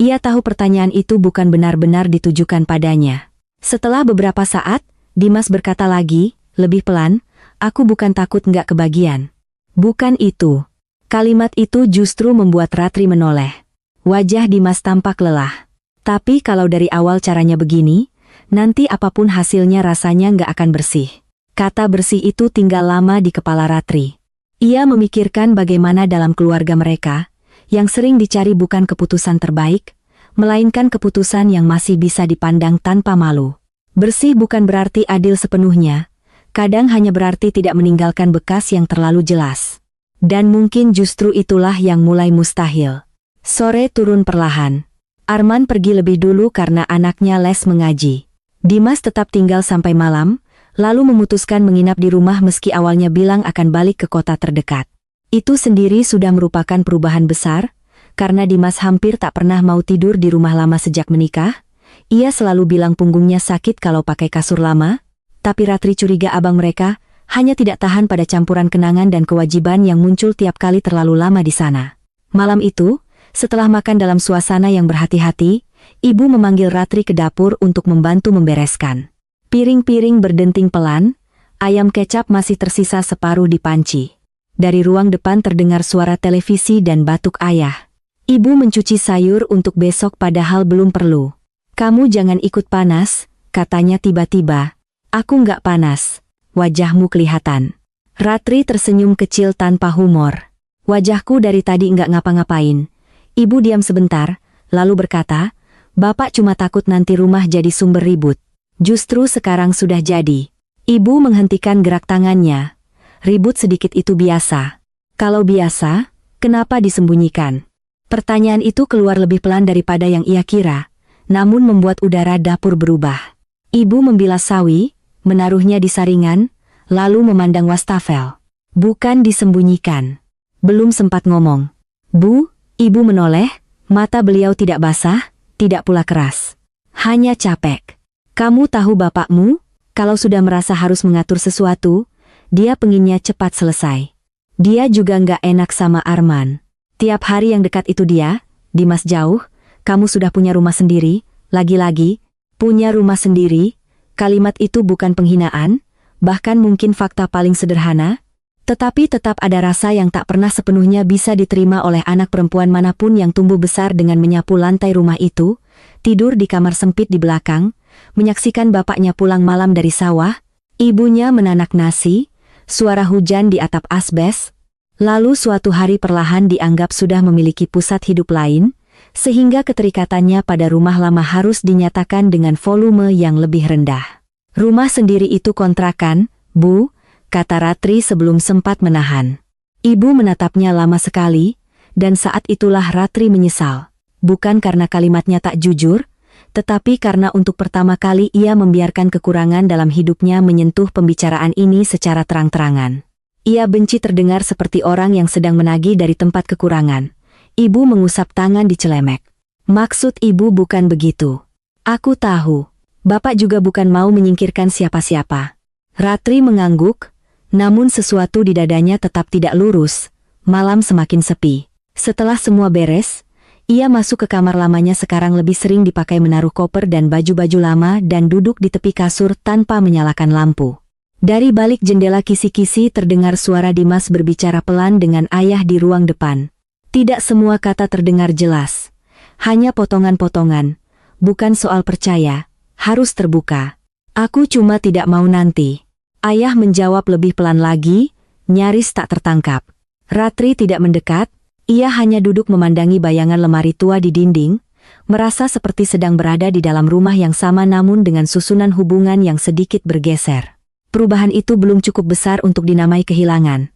Speaker 1: Ia tahu pertanyaan itu bukan benar-benar ditujukan padanya. Setelah beberapa saat, Dimas berkata lagi, lebih pelan, aku bukan takut nggak kebagian. Bukan itu. Kalimat itu justru membuat Ratri menoleh. Wajah Dimas tampak lelah. Tapi kalau dari awal caranya begini, nanti apapun hasilnya rasanya nggak akan bersih. Kata bersih itu tinggal lama di kepala Ratri. Ia memikirkan bagaimana dalam keluarga mereka, yang sering dicari bukan keputusan terbaik, melainkan keputusan yang masih bisa dipandang tanpa malu. Bersih bukan berarti adil sepenuhnya, kadang hanya berarti tidak meninggalkan bekas yang terlalu jelas. Dan mungkin justru itulah yang mulai mustahil. Sore turun perlahan. Arman pergi lebih dulu karena anaknya les mengaji. Dimas tetap tinggal sampai malam, lalu memutuskan menginap di rumah meski awalnya bilang akan balik ke kota terdekat. Itu sendiri sudah merupakan perubahan besar, karena Dimas hampir tak pernah mau tidur di rumah lama sejak menikah. Ia selalu bilang punggungnya sakit kalau pakai kasur lama, tapi Ratri curiga abang mereka hanya tidak tahan pada campuran kenangan dan kewajiban yang muncul tiap kali terlalu lama di sana. Malam itu, setelah makan dalam suasana yang berhati-hati, ibu memanggil Ratri ke dapur untuk membantu membereskan. Piring-piring berdenting pelan, ayam kecap masih tersisa separuh di panci. Dari ruang depan terdengar suara televisi dan batuk ayah. Ibu mencuci sayur untuk besok padahal belum perlu. Kamu jangan ikut panas, katanya tiba-tiba. Aku nggak panas. Wajahmu kelihatan. Ratri tersenyum kecil tanpa humor. Wajahku dari tadi nggak ngapa-ngapain. Ibu diam sebentar, lalu berkata, Bapak cuma takut nanti rumah jadi sumber ribut. Justru sekarang sudah jadi. Ibu menghentikan gerak tangannya. Ribut sedikit itu biasa. Kalau biasa, kenapa disembunyikan? Pertanyaan itu keluar lebih pelan daripada yang ia kira, namun membuat udara dapur berubah. Ibu membilas sawi, menaruhnya di saringan, lalu memandang wastafel. Bukan disembunyikan. Belum sempat ngomong. Bu, ibu menoleh, mata beliau tidak basah, tidak pula keras. Hanya capek. Kamu tahu bapakmu, kalau sudah merasa harus mengatur sesuatu, dia pengennya cepat selesai. Dia juga nggak enak sama Arman. Tiap hari yang dekat itu dia, Dimas jauh, kamu sudah punya rumah sendiri, lagi-lagi, punya rumah sendiri, kalimat itu bukan penghinaan, bahkan mungkin fakta paling sederhana, tetapi tetap ada rasa yang tak pernah sepenuhnya bisa diterima oleh anak perempuan manapun yang tumbuh besar dengan menyapu lantai rumah itu, tidur di kamar sempit di belakang, menyaksikan bapaknya pulang malam dari sawah, ibunya menanak nasi, suara hujan di atap asbes, lalu suatu hari perlahan dianggap sudah memiliki pusat hidup lain, sehingga keterikatannya pada rumah lama harus dinyatakan dengan volume yang lebih rendah. Rumah sendiri itu kontrakan, Bu, kata Ratri sebelum sempat menahan. Ibu menatapnya lama sekali, dan saat itulah Ratri menyesal. Bukan karena kalimatnya tak jujur, tetapi karena untuk pertama kali ia membiarkan kekurangan dalam hidupnya menyentuh pembicaraan ini secara terang-terangan. Ia benci terdengar seperti orang yang sedang menagih dari tempat kekurangan. Ibu mengusap tangan di celemek. Maksud ibu bukan begitu. Aku tahu. Bapak juga bukan mau menyingkirkan siapa-siapa. Ratri mengangguk, namun sesuatu di dadanya tetap tidak lurus. Malam semakin sepi. Setelah semua beres, ia masuk ke kamar lamanya sekarang lebih sering dipakai menaruh koper dan baju-baju lama dan duduk di tepi kasur tanpa menyalakan lampu. Dari balik jendela kisi-kisi terdengar suara Dimas berbicara pelan dengan ayah di ruang depan. Tidak semua kata terdengar jelas. Hanya potongan-potongan. Bukan soal percaya, harus terbuka. Aku cuma tidak mau nanti. Ayah menjawab lebih pelan lagi, nyaris tak tertangkap. Ratri tidak mendekat. Ia hanya duduk memandangi bayangan lemari tua di dinding, merasa seperti sedang berada di dalam rumah yang sama namun dengan susunan hubungan yang sedikit bergeser. Perubahan itu belum cukup besar untuk dinamai kehilangan,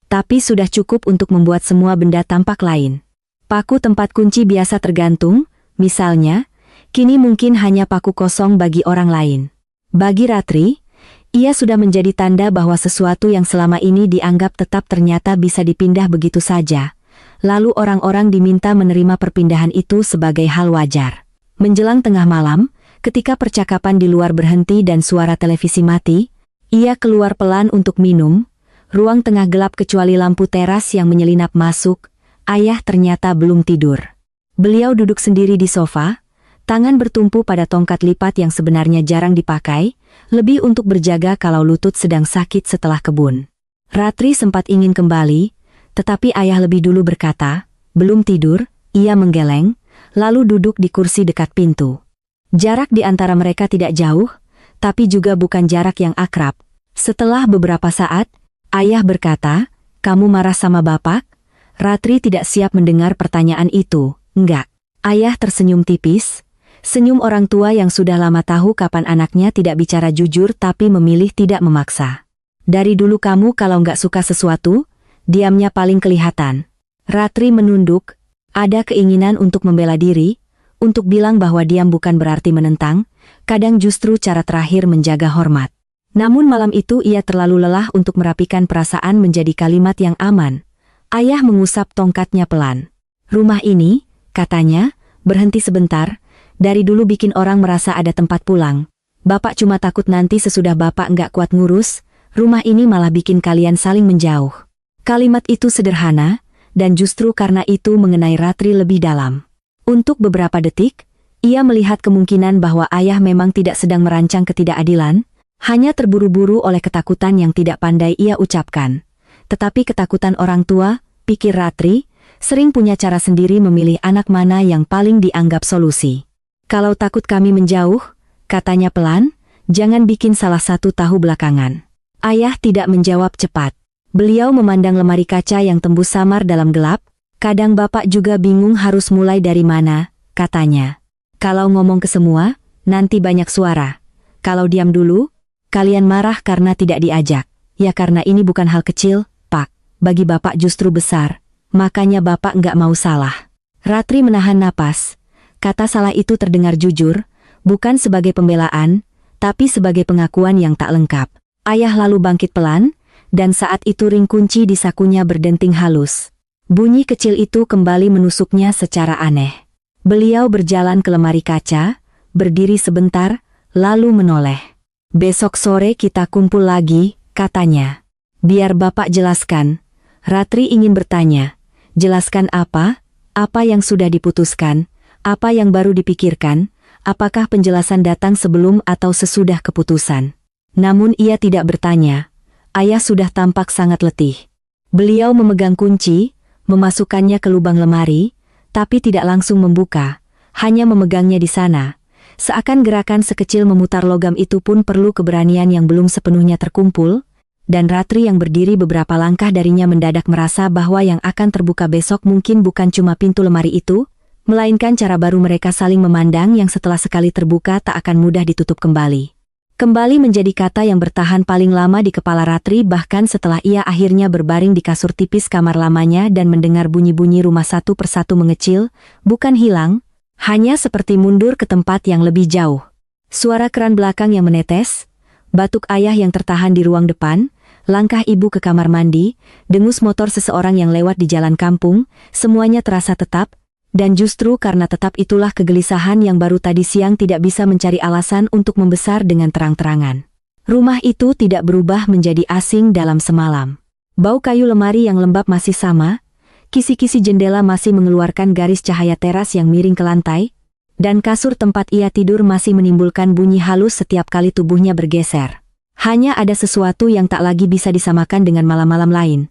Speaker 1: tapi sudah cukup untuk membuat semua benda tampak lain. Paku tempat kunci biasa tergantung, misalnya, kini mungkin hanya paku kosong bagi orang lain. Bagi Ratri, ia sudah menjadi tanda bahwa sesuatu yang selama ini dianggap tetap ternyata bisa dipindah begitu saja. Lalu orang-orang diminta menerima perpindahan itu sebagai hal wajar. Menjelang tengah malam, ketika percakapan di luar berhenti dan suara televisi mati, ia keluar pelan untuk minum. Ruang tengah gelap kecuali lampu teras yang menyelinap masuk. Ayah ternyata belum tidur. Beliau duduk sendiri di sofa, tangan bertumpu pada tongkat lipat yang sebenarnya jarang dipakai, lebih untuk berjaga kalau lutut sedang sakit setelah kebun. Ratri sempat ingin kembali, Tetapi ayah lebih dulu berkata, "Belum tidur." Ia menggeleng, lalu duduk di kursi dekat pintu. Jarak di antara mereka tidak jauh, tapi juga bukan jarak yang akrab. Setelah beberapa saat, ayah berkata, "Kamu marah sama bapak?" Ratri tidak siap mendengar pertanyaan itu. "Enggak." Ayah tersenyum tipis, senyum orang tua yang sudah lama tahu kapan anaknya tidak bicara jujur tapi memilih tidak memaksa. "Dari dulu kamu kalau nggak suka sesuatu, diamnya paling kelihatan." Ratri menunduk, ada keinginan untuk membela diri, untuk bilang bahwa diam bukan berarti menentang, kadang justru cara terakhir menjaga hormat. Namun malam itu ia terlalu lelah untuk merapikan perasaan menjadi kalimat yang aman. Ayah mengusap tongkatnya pelan. "Rumah ini," katanya, "berhenti sebentar, dari dulu bikin orang merasa ada tempat pulang. Bapak cuma takut nanti sesudah bapak nggak kuat ngurus, rumah ini malah bikin kalian saling menjauh." Kalimat itu sederhana, dan justru karena itu mengenai Ratri lebih dalam. Untuk beberapa detik, ia melihat kemungkinan bahwa ayah memang tidak sedang merancang ketidakadilan, hanya terburu-buru oleh ketakutan yang tidak pandai ia ucapkan. Tetapi ketakutan orang tua, pikir Ratri, sering punya cara sendiri memilih anak mana yang paling dianggap solusi. "Kalau takut kami menjauh," katanya pelan, "jangan bikin salah satu tahu belakangan." Ayah tidak menjawab cepat. Beliau memandang lemari kaca yang tembus samar dalam gelap. "Kadang bapak juga bingung harus mulai dari mana," katanya. "Kalau ngomong ke semua, nanti banyak suara. Kalau diam dulu, kalian marah karena tidak diajak. Ya karena ini bukan hal kecil, Pak. Bagi bapak justru besar. Makanya bapak nggak mau salah." Ratri menahan napas. Kata salah itu terdengar jujur, bukan sebagai pembelaan, tapi sebagai pengakuan yang tak lengkap. Ayah lalu bangkit pelan, dan saat itu ring kunci di sakunya berdenting halus. Bunyi kecil itu kembali menusuknya secara aneh. Beliau berjalan ke lemari kaca, berdiri sebentar, lalu menoleh. "Besok sore kita kumpul lagi," katanya. "Biar bapak jelaskan." Ratri ingin bertanya. Jelaskan apa? Apa yang sudah diputuskan? Apa yang baru dipikirkan? Apakah penjelasan datang sebelum atau sesudah keputusan? Namun ia tidak bertanya. Ayah sudah tampak sangat letih. Beliau memegang kunci, memasukkannya ke lubang lemari, tapi tidak langsung membuka, hanya memegangnya di sana. Seakan gerakan sekecil memutar logam itu pun perlu keberanian yang belum sepenuhnya terkumpul, dan Ratri yang berdiri beberapa langkah darinya mendadak merasa bahwa yang akan terbuka besok mungkin bukan cuma pintu lemari itu, melainkan cara baru mereka saling memandang yang setelah sekali terbuka tak akan mudah ditutup kembali. Kembali menjadi kata yang bertahan paling lama di kepala Ratri bahkan setelah ia akhirnya berbaring di kasur tipis kamar lamanya dan mendengar bunyi-bunyi rumah satu persatu mengecil, bukan hilang, hanya seperti mundur ke tempat yang lebih jauh. Suara keran belakang yang menetes, batuk ayah yang tertahan di ruang depan, langkah ibu ke kamar mandi, dengus motor seseorang yang lewat di jalan kampung, semuanya terasa tetap. Dan justru karena tetap itulah kegelisahan yang baru tadi siang tidak bisa mencari alasan untuk membesar dengan terang-terangan. Rumah itu tidak berubah menjadi asing dalam semalam. Bau kayu lemari yang lembab masih sama, kisi-kisi jendela masih mengeluarkan garis cahaya teras yang miring ke lantai, dan kasur tempat ia tidur masih menimbulkan bunyi halus setiap kali tubuhnya bergeser. Hanya ada sesuatu yang tak lagi bisa disamakan dengan malam-malam lain.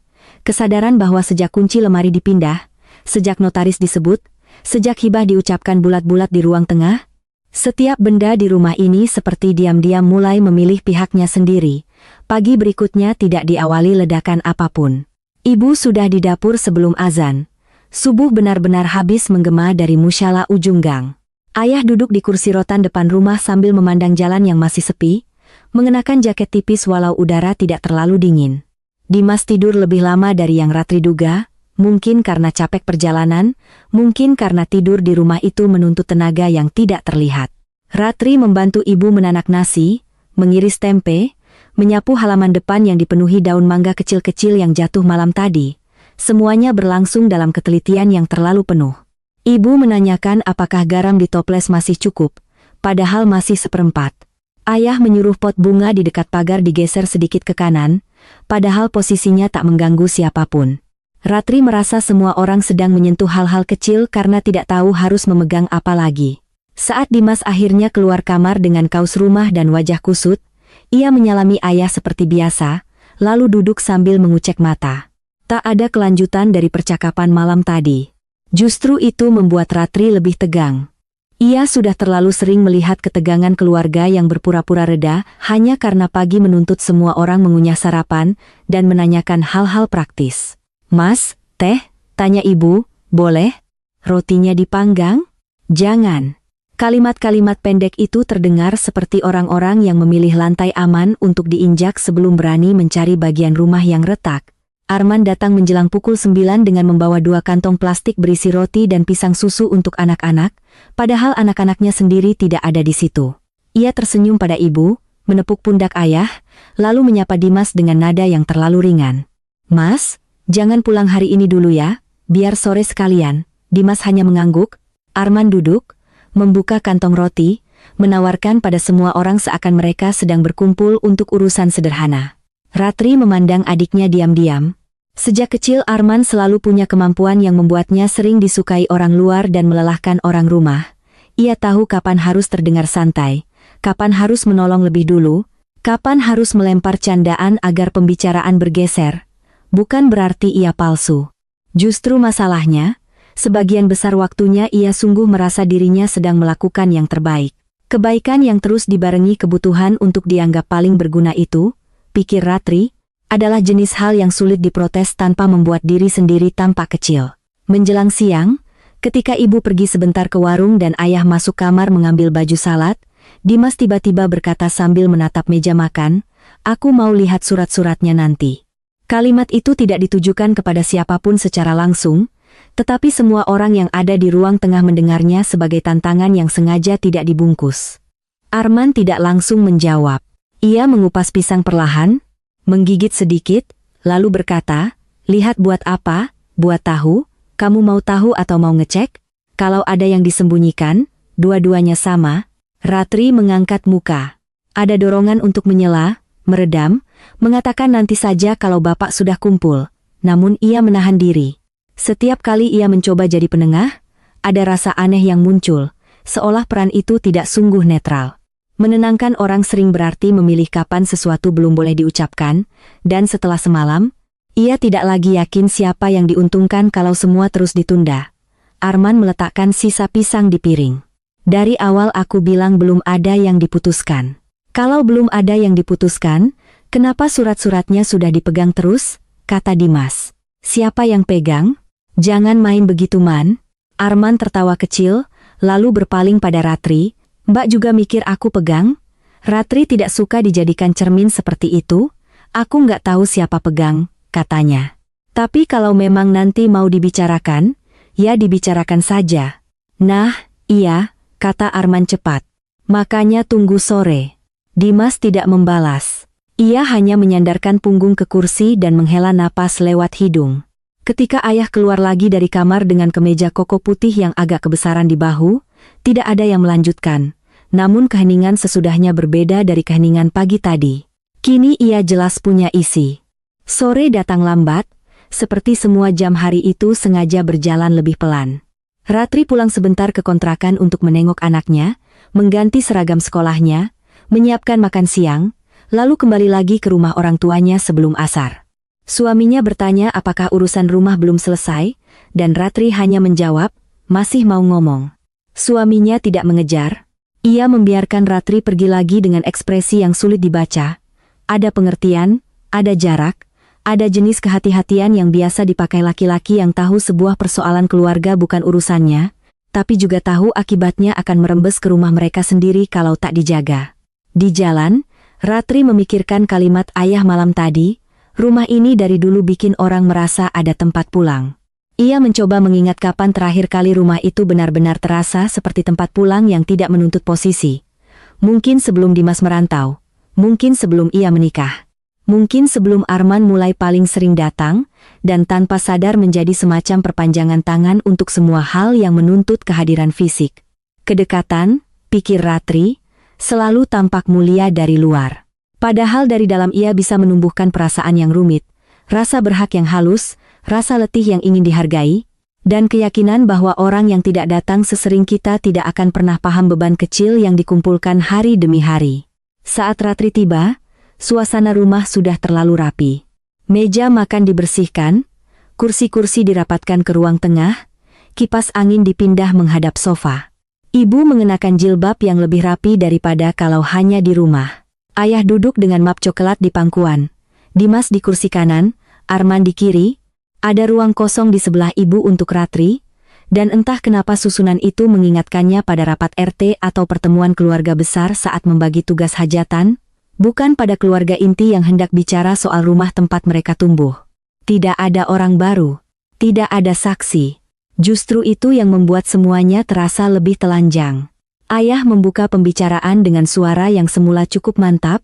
Speaker 1: Kesadaran bahwa sejak kunci lemari dipindah, sejak notaris disebut, sejak hibah diucapkan bulat-bulat di ruang tengah, setiap benda di rumah ini seperti diam-diam mulai memilih pihaknya sendiri. Pagi berikutnya tidak diawali ledakan apapun. Ibu sudah di dapur sebelum azan. Subuh benar-benar habis menggema dari musyala ujung gang. Ayah duduk di kursi rotan depan rumah sambil memandang jalan yang masih sepi, mengenakan jaket tipis walau udara tidak terlalu dingin. Dimas tidur lebih lama dari yang Ratri duga. Mungkin karena capek perjalanan, mungkin karena tidur di rumah itu menuntut tenaga yang tidak terlihat. Ratri membantu ibu menanak nasi, mengiris tempe, menyapu halaman depan yang dipenuhi daun mangga kecil-kecil yang jatuh malam tadi. Semuanya berlangsung dalam ketelitian yang terlalu penuh. Ibu menanyakan apakah garam di toples masih cukup, padahal masih seperempat. Ayah menyuruh pot bunga di dekat pagar digeser sedikit ke kanan, padahal posisinya tak mengganggu siapapun. Ratri merasa semua orang sedang menyentuh hal-hal kecil karena tidak tahu harus memegang apa lagi. Saat Dimas akhirnya keluar kamar dengan kaos rumah dan wajah kusut, ia menyalami ayah seperti biasa, lalu duduk sambil mengucek mata. Tak ada kelanjutan dari percakapan malam tadi. Justru itu membuat Ratri lebih tegang. Ia sudah terlalu sering melihat ketegangan keluarga yang berpura-pura reda hanya karena pagi menuntut semua orang mengunyah sarapan dan menanyakan hal-hal praktis. "Mas, teh?" tanya ibu. "Boleh? Rotinya dipanggang?" "Jangan." Kalimat-kalimat pendek itu terdengar seperti orang-orang yang memilih lantai aman untuk diinjak sebelum berani mencari bagian rumah yang retak. Arman datang menjelang pukul 9 dengan membawa 2 kantong plastik berisi roti dan pisang susu untuk anak-anak, padahal anak-anaknya sendiri tidak ada di situ. Ia tersenyum pada ibu, menepuk pundak ayah, lalu menyapa Dimas dengan nada yang terlalu ringan. "Mas, jangan pulang hari ini dulu ya, biar sore sekalian." Dimas hanya mengangguk. Arman duduk, membuka kantong roti, menawarkan pada semua orang seakan mereka sedang berkumpul untuk urusan sederhana. Ratri memandang adiknya diam-diam. Sejak kecil Arman selalu punya kemampuan yang membuatnya sering disukai orang luar dan melelahkan orang rumah. Ia tahu kapan harus terdengar santai, kapan harus menolong lebih dulu, kapan harus melempar candaan agar pembicaraan bergeser. Bukan berarti ia palsu. Justru masalahnya, sebagian besar waktunya ia sungguh merasa dirinya sedang melakukan yang terbaik. Kebaikan yang terus dibarengi kebutuhan untuk dianggap paling berguna itu, pikir Ratri, adalah jenis hal yang sulit diprotes tanpa membuat diri sendiri tampak kecil. Menjelang siang, ketika ibu pergi sebentar ke warung dan ayah masuk kamar mengambil baju salat, Dimas tiba-tiba berkata sambil menatap meja makan, "Aku mau lihat surat-suratnya nanti." Kalimat itu tidak ditujukan kepada siapapun secara langsung, tetapi semua orang yang ada di ruang tengah mendengarnya sebagai tantangan yang sengaja tidak dibungkus. Arman tidak langsung menjawab. Ia mengupas pisang perlahan, menggigit sedikit, lalu berkata, "Lihat buat apa? Buat tahu? Kamu mau tahu atau mau ngecek? Kalau ada yang disembunyikan, dua-duanya sama." Ratri mengangkat muka. Ada dorongan untuk menyela, meredam, mengatakan nanti saja kalau bapak sudah kumpul. Namun ia menahan diri. Setiap kali ia mencoba jadi penengah, ada rasa aneh yang muncul, seolah peran itu tidak sungguh netral. Menenangkan orang sering berarti memilih kapan sesuatu belum boleh diucapkan, dan setelah semalam, ia tidak lagi yakin siapa yang diuntungkan kalau semua terus ditunda. Arman meletakkan sisa pisang di piring. "Dari awal aku bilang belum ada yang diputuskan. Kalau belum ada yang diputuskan, kenapa surat-suratnya sudah dipegang terus?" kata Dimas. "Siapa yang pegang? Jangan main begitu man." Arman tertawa kecil, lalu berpaling pada Ratri. "Mbak juga mikir aku pegang?" Ratri tidak suka dijadikan cermin seperti itu. "Aku nggak tahu siapa pegang," katanya. "Tapi kalau memang nanti mau dibicarakan, ya dibicarakan saja." "Nah, iya," kata Arman cepat. "Makanya tunggu sore." Dimas tidak membalas. Ia hanya menyandarkan punggung ke kursi dan menghela napas lewat hidung. Ketika ayah keluar lagi dari kamar dengan kemeja koko putih yang agak kebesaran di bahu, tidak ada yang melanjutkan. Namun keheningan sesudahnya berbeda dari keheningan pagi tadi. Kini ia jelas punya isi. Sore datang lambat, seperti semua jam hari itu sengaja berjalan lebih pelan. Ratri pulang sebentar ke kontrakan untuk menengok anaknya, mengganti seragam sekolahnya, menyiapkan makan siang, lalu kembali lagi ke rumah orang tuanya sebelum asar. Suaminya bertanya apakah urusan rumah belum selesai, dan Ratri hanya menjawab, "Masih mau ngomong." Suaminya tidak mengejar. Ia membiarkan Ratri pergi lagi dengan ekspresi yang sulit dibaca. Ada pengertian, ada jarak, ada jenis kehati-hatian yang biasa dipakai laki-laki yang tahu sebuah persoalan keluarga bukan urusannya, tapi juga tahu akibatnya akan merembes ke rumah mereka sendiri kalau tak dijaga. Di jalan, Ratri memikirkan kalimat ayah malam tadi, "Rumah ini dari dulu bikin orang merasa ada tempat pulang." Ia mencoba mengingat kapan terakhir kali rumah itu benar-benar terasa seperti tempat pulang yang tidak menuntut posisi. Mungkin sebelum Dimas merantau, mungkin sebelum ia menikah, mungkin sebelum Arman mulai paling sering datang, dan tanpa sadar menjadi semacam perpanjangan tangan untuk semua hal yang menuntut kehadiran fisik. Kedekatan, pikir Ratri, selalu tampak mulia dari luar. Padahal dari dalam ia bisa menumbuhkan perasaan yang rumit, rasa berhak yang halus, rasa letih yang ingin dihargai, dan keyakinan bahwa orang yang tidak datang sesering kita tidak akan pernah paham beban kecil yang dikumpulkan hari demi hari. Saat Ratri tiba, suasana rumah sudah terlalu rapi. Meja makan dibersihkan, Kursi-kursi dirapatkan ke ruang tengah, kipas angin dipindah menghadap sofa. Ibu mengenakan jilbab yang lebih rapi daripada kalau hanya di rumah. Ayah duduk dengan map coklat di pangkuan. Dimas di kursi kanan, Arman di kiri. Ada ruang kosong di sebelah ibu untuk Ratri, dan entah kenapa susunan itu mengingatkannya pada rapat RT atau pertemuan keluarga besar saat membagi tugas hajatan, bukan pada keluarga inti yang hendak bicara soal rumah tempat mereka tumbuh. Tidak ada orang baru, tidak ada saksi. Justru itu yang membuat semuanya terasa lebih telanjang. Ayah membuka pembicaraan dengan suara yang semula cukup mantap,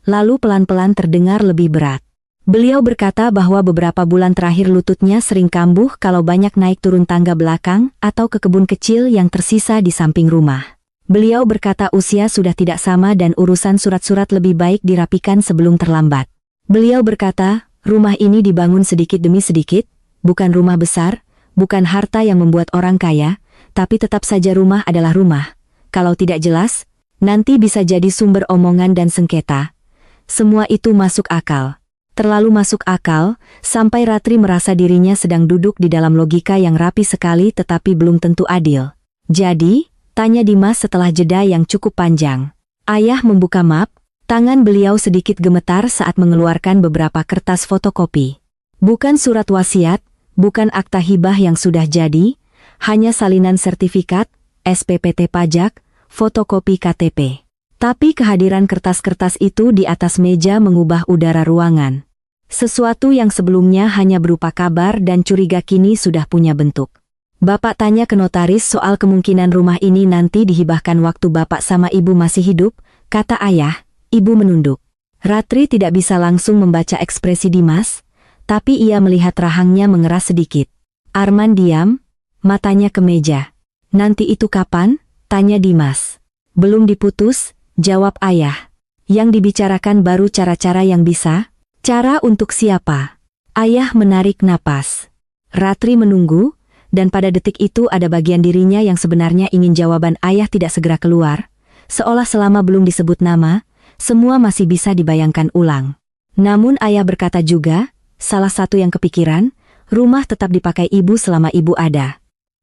Speaker 1: lalu pelan-pelan terdengar lebih berat. Beliau berkata bahwa beberapa bulan terakhir lututnya sering kambuh kalau banyak naik turun tangga belakang atau ke kebun kecil yang tersisa di samping rumah. Beliau berkata usia sudah tidak sama dan urusan surat-surat lebih baik dirapikan sebelum terlambat. Beliau berkata, rumah ini dibangun sedikit demi sedikit, bukan rumah besar, bukan harta yang membuat orang kaya, tapi tetap saja rumah adalah rumah. Kalau tidak jelas, nanti bisa jadi sumber omongan dan sengketa. Semua itu masuk akal. Terlalu masuk akal, sampai Ratri merasa dirinya sedang duduk di dalam logika yang rapi sekali tetapi belum tentu adil. Jadi, tanya Dimas setelah jeda yang cukup panjang. Ayah membuka map, tangan beliau sedikit gemetar saat mengeluarkan beberapa kertas fotokopi. Bukan surat wasiat, bukan akta hibah yang sudah jadi, hanya salinan sertifikat, SPPT pajak, fotokopi KTP. Tapi kehadiran kertas-kertas itu di atas meja mengubah udara ruangan. Sesuatu yang sebelumnya hanya berupa kabar dan curiga kini sudah punya bentuk. Bapak tanya ke notaris soal kemungkinan rumah ini nanti dihibahkan waktu bapak sama ibu masih hidup, kata ayah. Ibu menunduk. Ratri tidak bisa langsung membaca ekspresi Dimas, tapi ia melihat rahangnya mengeras sedikit. Arman diam, matanya ke meja. Nanti itu kapan? Tanya Dimas. Belum diputus, jawab ayah. Yang dibicarakan baru cara-cara yang bisa. Cara untuk siapa? Ayah menarik napas. Ratri menunggu, dan pada detik itu ada bagian dirinya yang sebenarnya ingin jawaban ayah tidak segera keluar. Seolah selama belum disebut nama, semua masih bisa dibayangkan ulang. Namun ayah berkata juga, salah satu yang kepikiran, rumah tetap dipakai ibu selama ibu ada.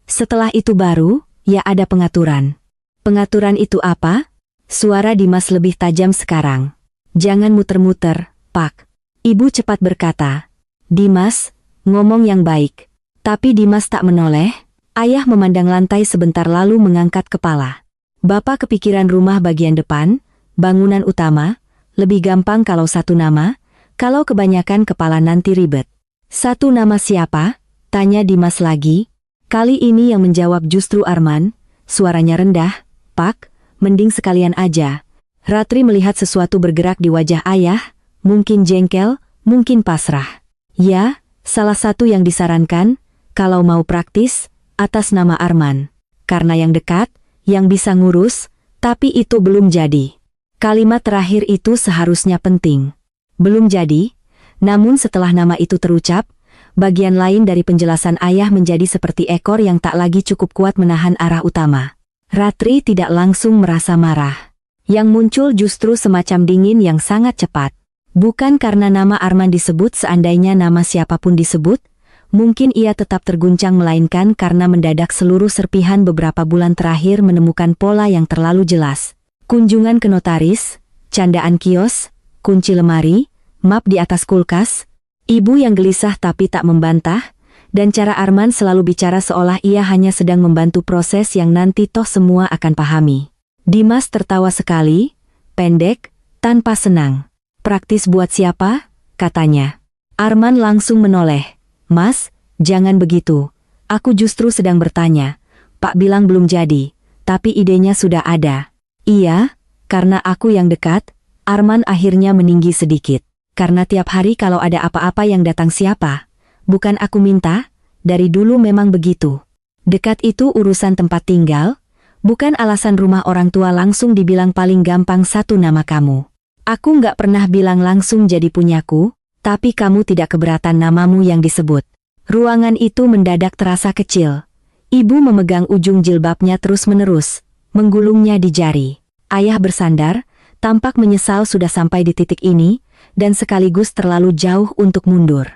Speaker 1: Setelah itu baru, ya ada pengaturan. Pengaturan itu apa? Suara Dimas lebih tajam sekarang. Jangan muter-muter, Pak. Ibu cepat berkata. Dimas, ngomong yang baik. Tapi Dimas tak menoleh, ayah memandang lantai sebentar lalu mengangkat kepala. Bapak kepikiran rumah bagian depan, bangunan utama, lebih gampang kalau satu nama, kalau kebanyakan kepala nanti ribet. Satu nama siapa? Tanya Dimas lagi. Kali ini yang menjawab justru Arman, suaranya rendah. Pak, mending sekalian aja. Ratri melihat sesuatu bergerak di wajah ayah, mungkin jengkel, mungkin pasrah. Ya, salah satu yang disarankan, kalau mau praktis, atas nama Arman. Karena yang dekat, yang bisa ngurus, tapi itu belum jadi. Kalimat terakhir itu seharusnya penting. Belum jadi, namun setelah nama itu terucap, bagian lain dari penjelasan ayah menjadi seperti ekor yang tak lagi cukup kuat menahan arah utama. Ratri tidak langsung merasa marah. Yang muncul justru semacam dingin yang sangat cepat. Bukan karena nama Arman disebut, seandainya nama siapapun disebut, mungkin ia tetap terguncang, melainkan karena mendadak seluruh serpihan beberapa bulan terakhir menemukan pola yang terlalu jelas. Kunjungan ke notaris, candaan kios, kunci lemari, map di atas kulkas, ibu yang gelisah tapi tak membantah, dan cara Arman selalu bicara seolah ia hanya sedang membantu proses yang nanti toh semua akan pahami. Dimas tertawa sekali, pendek, tanpa senang. Praktis buat siapa? Katanya. Arman langsung menoleh. Mas, jangan begitu. Aku justru sedang bertanya. Pak bilang belum jadi, tapi idenya sudah ada. Iya, karena aku yang dekat. Arman akhirnya meninggi sedikit. Karena tiap hari kalau ada apa-apa yang datang siapa? Bukan aku minta, dari dulu memang begitu. Dekat itu urusan tempat tinggal, bukan alasan rumah orang tua langsung dibilang paling gampang satu nama kamu. Aku nggak pernah bilang langsung jadi punyaku, tapi kamu tidak keberatan namamu yang disebut. Ruangan itu mendadak terasa kecil. Ibu memegang ujung jilbabnya terus-menerus, menggulungnya di jari. Ayah bersandar, tampak menyesal sudah sampai di titik ini, dan sekaligus terlalu jauh untuk mundur.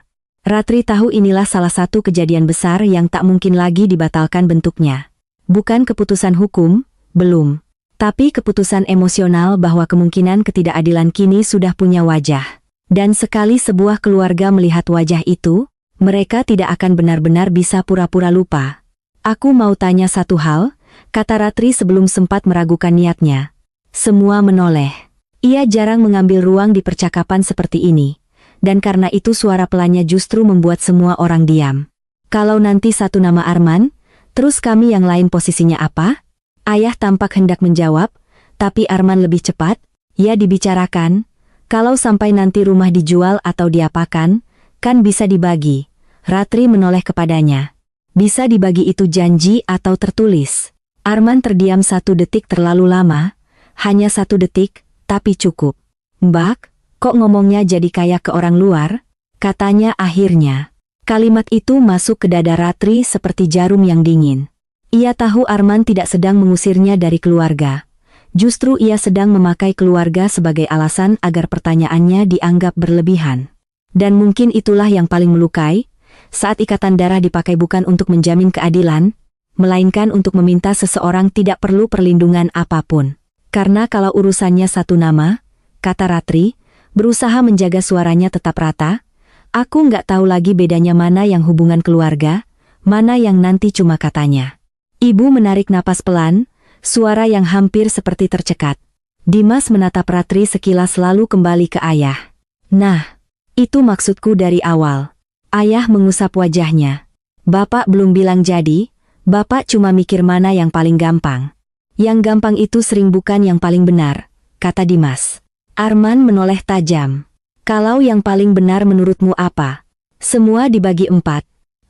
Speaker 1: Ratri tahu inilah salah satu kejadian besar yang tak mungkin lagi dibatalkan bentuknya. Bukan keputusan hukum, belum. Tapi keputusan emosional bahwa kemungkinan ketidakadilan kini sudah punya wajah. Dan sekali sebuah keluarga melihat wajah itu, mereka tidak akan benar-benar bisa pura-pura lupa. Aku mau tanya satu hal, kata Ratri sebelum sempat meragukan niatnya. Semua menoleh. Ia jarang mengambil ruang di percakapan seperti ini. Dan karena itu suara pelannya justru membuat semua orang diam. Kalau nanti satu nama Arman, terus kami yang lain posisinya apa? Ayah tampak hendak menjawab, tapi Arman lebih cepat, ya dibicarakan. Kalau sampai nanti rumah dijual atau diapakan, kan bisa dibagi. Ratri menoleh kepadanya. Bisa dibagi itu janji atau tertulis. Arman terdiam 1 detik terlalu lama, hanya 1 detik, tapi cukup. Mbak, kok ngomongnya jadi kayak ke orang luar? Katanya akhirnya. Kalimat itu masuk ke dada Ratri seperti jarum yang dingin. Ia tahu Arman tidak sedang mengusirnya dari keluarga. Justru ia sedang memakai keluarga sebagai alasan agar pertanyaannya dianggap berlebihan. Dan mungkin itulah yang paling melukai, saat ikatan darah dipakai bukan untuk menjamin keadilan, melainkan untuk meminta seseorang tidak perlu perlindungan apapun. Karena kalau urusannya satu nama, kata Ratri, berusaha menjaga suaranya tetap rata, aku nggak tahu lagi bedanya mana yang hubungan keluarga, mana yang nanti cuma katanya. Ibu menarik napas pelan, suara yang hampir seperti tercekat. Dimas menatap Ratri sekilas lalu kembali ke ayah. Nah, itu maksudku dari awal. Ayah mengusap wajahnya. Bapak belum bilang jadi, Bapak cuma mikir mana yang paling gampang. Yang gampang itu sering bukan yang paling benar, kata Dimas. Arman menoleh tajam. Kalau yang paling benar menurutmu apa? Semua dibagi 4.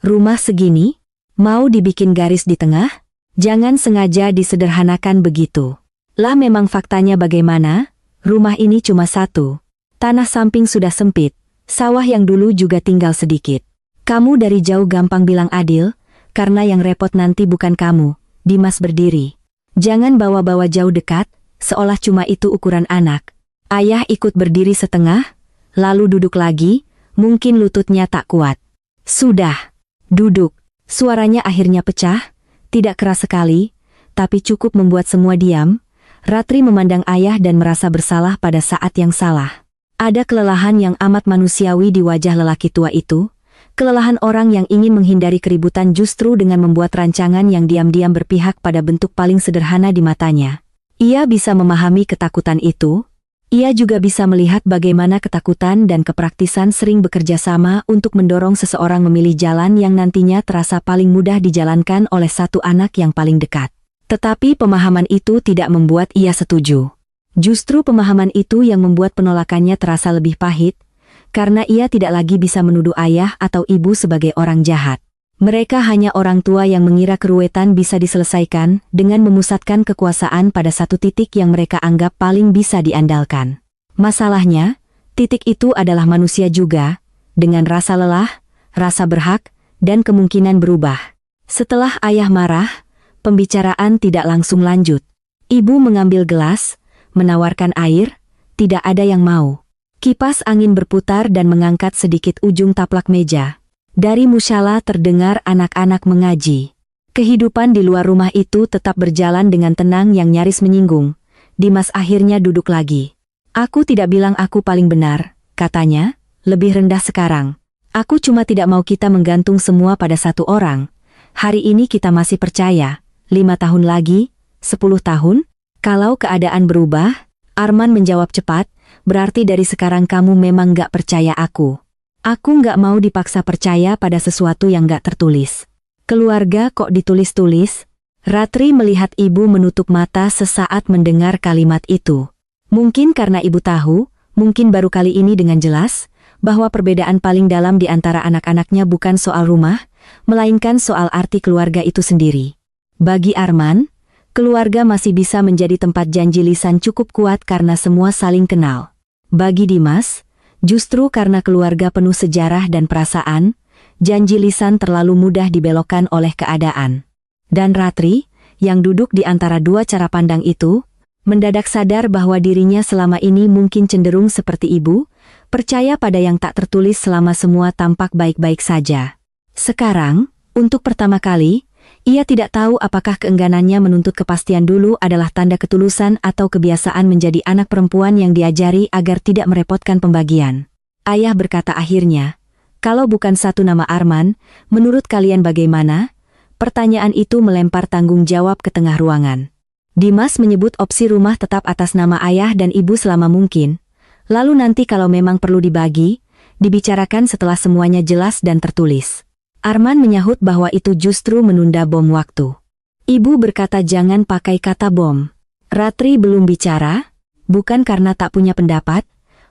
Speaker 1: Rumah segini? Mau dibikin garis di tengah? Jangan sengaja disederhanakan begitu. Lah memang faktanya bagaimana? Rumah ini cuma 1. Tanah samping sudah sempit. Sawah yang dulu juga tinggal sedikit. Kamu dari jauh gampang bilang adil, karena yang repot nanti bukan kamu. Dimas berdiri. Jangan bawa-bawa jauh dekat, seolah cuma itu ukuran anak. Ayah ikut berdiri setengah, lalu duduk lagi, mungkin lututnya tak kuat. Sudah. Duduk. Suaranya akhirnya pecah, tidak keras sekali, tapi cukup membuat semua diam. Ratri memandang ayah dan merasa bersalah pada saat yang salah. Ada kelelahan yang amat manusiawi di wajah lelaki tua itu, kelelahan orang yang ingin menghindari keributan justru dengan membuat rancangan yang diam-diam berpihak pada bentuk paling sederhana di matanya. Ia bisa memahami ketakutan itu. Ia juga bisa melihat bagaimana ketakutan dan kepraktisan sering bekerja sama untuk mendorong seseorang memilih jalan yang nantinya terasa paling mudah dijalankan oleh satu anak yang paling dekat. Tetapi pemahaman itu tidak membuat ia setuju. Justru pemahaman itu yang membuat penolakannya terasa lebih pahit, karena ia tidak lagi bisa menuduh ayah atau ibu sebagai orang jahat. Mereka hanya orang tua yang mengira keruwetan bisa diselesaikan dengan memusatkan kekuasaan pada satu titik yang mereka anggap paling bisa diandalkan. Masalahnya, titik itu adalah manusia juga, dengan rasa lelah, rasa berhak, dan kemungkinan berubah. Setelah ayah marah, pembicaraan tidak langsung lanjut. Ibu mengambil gelas, menawarkan air, tidak ada yang mau. Kipas angin berputar dan mengangkat sedikit ujung taplak meja. Dari musyalah terdengar anak-anak mengaji. Kehidupan di luar rumah itu tetap berjalan dengan tenang yang nyaris menyinggung. Dimas akhirnya duduk lagi. Aku tidak bilang aku paling benar, katanya, lebih rendah sekarang. Aku cuma tidak mau kita menggantung semua pada satu orang. Hari ini kita masih percaya, 5 tahun lagi, 10 tahun, kalau keadaan berubah, Arman menjawab cepat, berarti dari sekarang kamu memang gak percaya aku. Aku nggak mau dipaksa percaya pada sesuatu yang nggak tertulis. Keluarga kok ditulis-tulis? Ratri melihat ibu menutup mata sesaat mendengar kalimat itu. Mungkin karena ibu tahu, mungkin baru kali ini dengan jelas, bahwa perbedaan paling dalam di antara anak-anaknya bukan soal rumah, melainkan soal arti keluarga itu sendiri. Bagi Arman, keluarga masih bisa menjadi tempat janji lisan cukup kuat karena semua saling kenal. Bagi Dimas, justru karena keluarga penuh sejarah dan perasaan, janji lisan terlalu mudah dibelokkan oleh keadaan. Dan Ratri, yang duduk di antara dua cara pandang itu, mendadak sadar bahwa dirinya selama ini mungkin cenderung seperti ibu, Percaya pada yang tak tertulis selama semua tampak baik-baik saja. Sekarang, untuk pertama kali, ia tidak tahu apakah keengganannya menuntut kepastian dulu adalah tanda ketulusan atau kebiasaan menjadi anak perempuan yang diajari agar tidak merepotkan pembagian. Ayah berkata akhirnya, "Kalau bukan satu nama Arman, menurut kalian bagaimana?" Pertanyaan itu melempar tanggung jawab ke tengah ruangan. Dimas menyebut opsi rumah tetap atas nama ayah dan ibu selama mungkin. Lalu nanti kalau memang perlu dibagi, dibicarakan setelah semuanya jelas dan tertulis. Arman menyahut bahwa itu justru menunda bom waktu. Ibu berkata jangan pakai kata bom. Ratri belum bicara, bukan karena tak punya pendapat,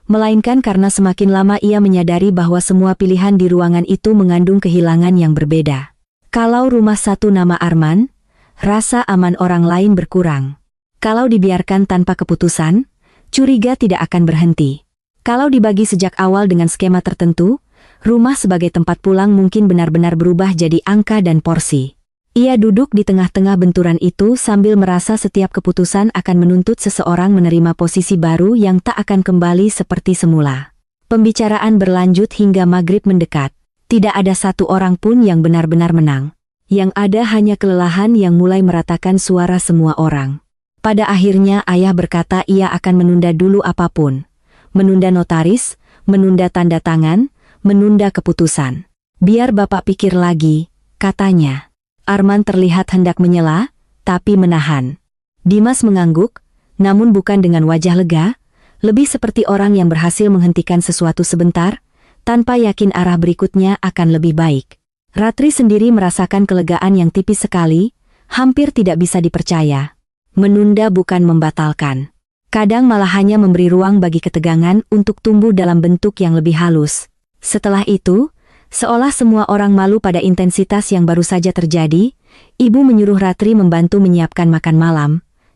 Speaker 1: melainkan karena semakin lama ia menyadari bahwa semua pilihan di ruangan itu mengandung kehilangan yang berbeda. Kalau rumah satu nama Arman, rasa aman orang lain berkurang. Kalau dibiarkan tanpa keputusan, curiga tidak akan berhenti. Kalau dibagi sejak awal dengan skema tertentu, rumah sebagai tempat pulang mungkin benar-benar berubah jadi angka dan porsi. Ia duduk di tengah-tengah benturan itu sambil merasa setiap keputusan akan menuntut seseorang menerima posisi baru yang tak akan kembali seperti semula. Pembicaraan berlanjut hingga maghrib mendekat. Tidak ada satu orang pun yang benar-benar menang. Yang ada hanya kelelahan yang mulai meratakan suara semua orang. Pada akhirnya ayah berkata ia akan menunda dulu apapun. Menunda notaris, menunda tanda tangan, menunda keputusan. Biar bapak pikir lagi, katanya. Arman terlihat hendak menyela, tapi menahan. Dimas mengangguk, namun bukan dengan wajah lega, lebih seperti orang yang berhasil menghentikan sesuatu sebentar, tanpa yakin arah berikutnya akan lebih baik. Ratri sendiri merasakan kelegaan yang tipis sekali, hampir tidak bisa dipercaya. Menunda bukan membatalkan. Kadang malah hanya memberi ruang bagi ketegangan untuk tumbuh dalam bentuk yang lebih halus. Setelah itu, seolah semua orang malu pada intensitas yang baru saja terjadi, ibu menyuruh Ratri membantu menyiapkan makan malam.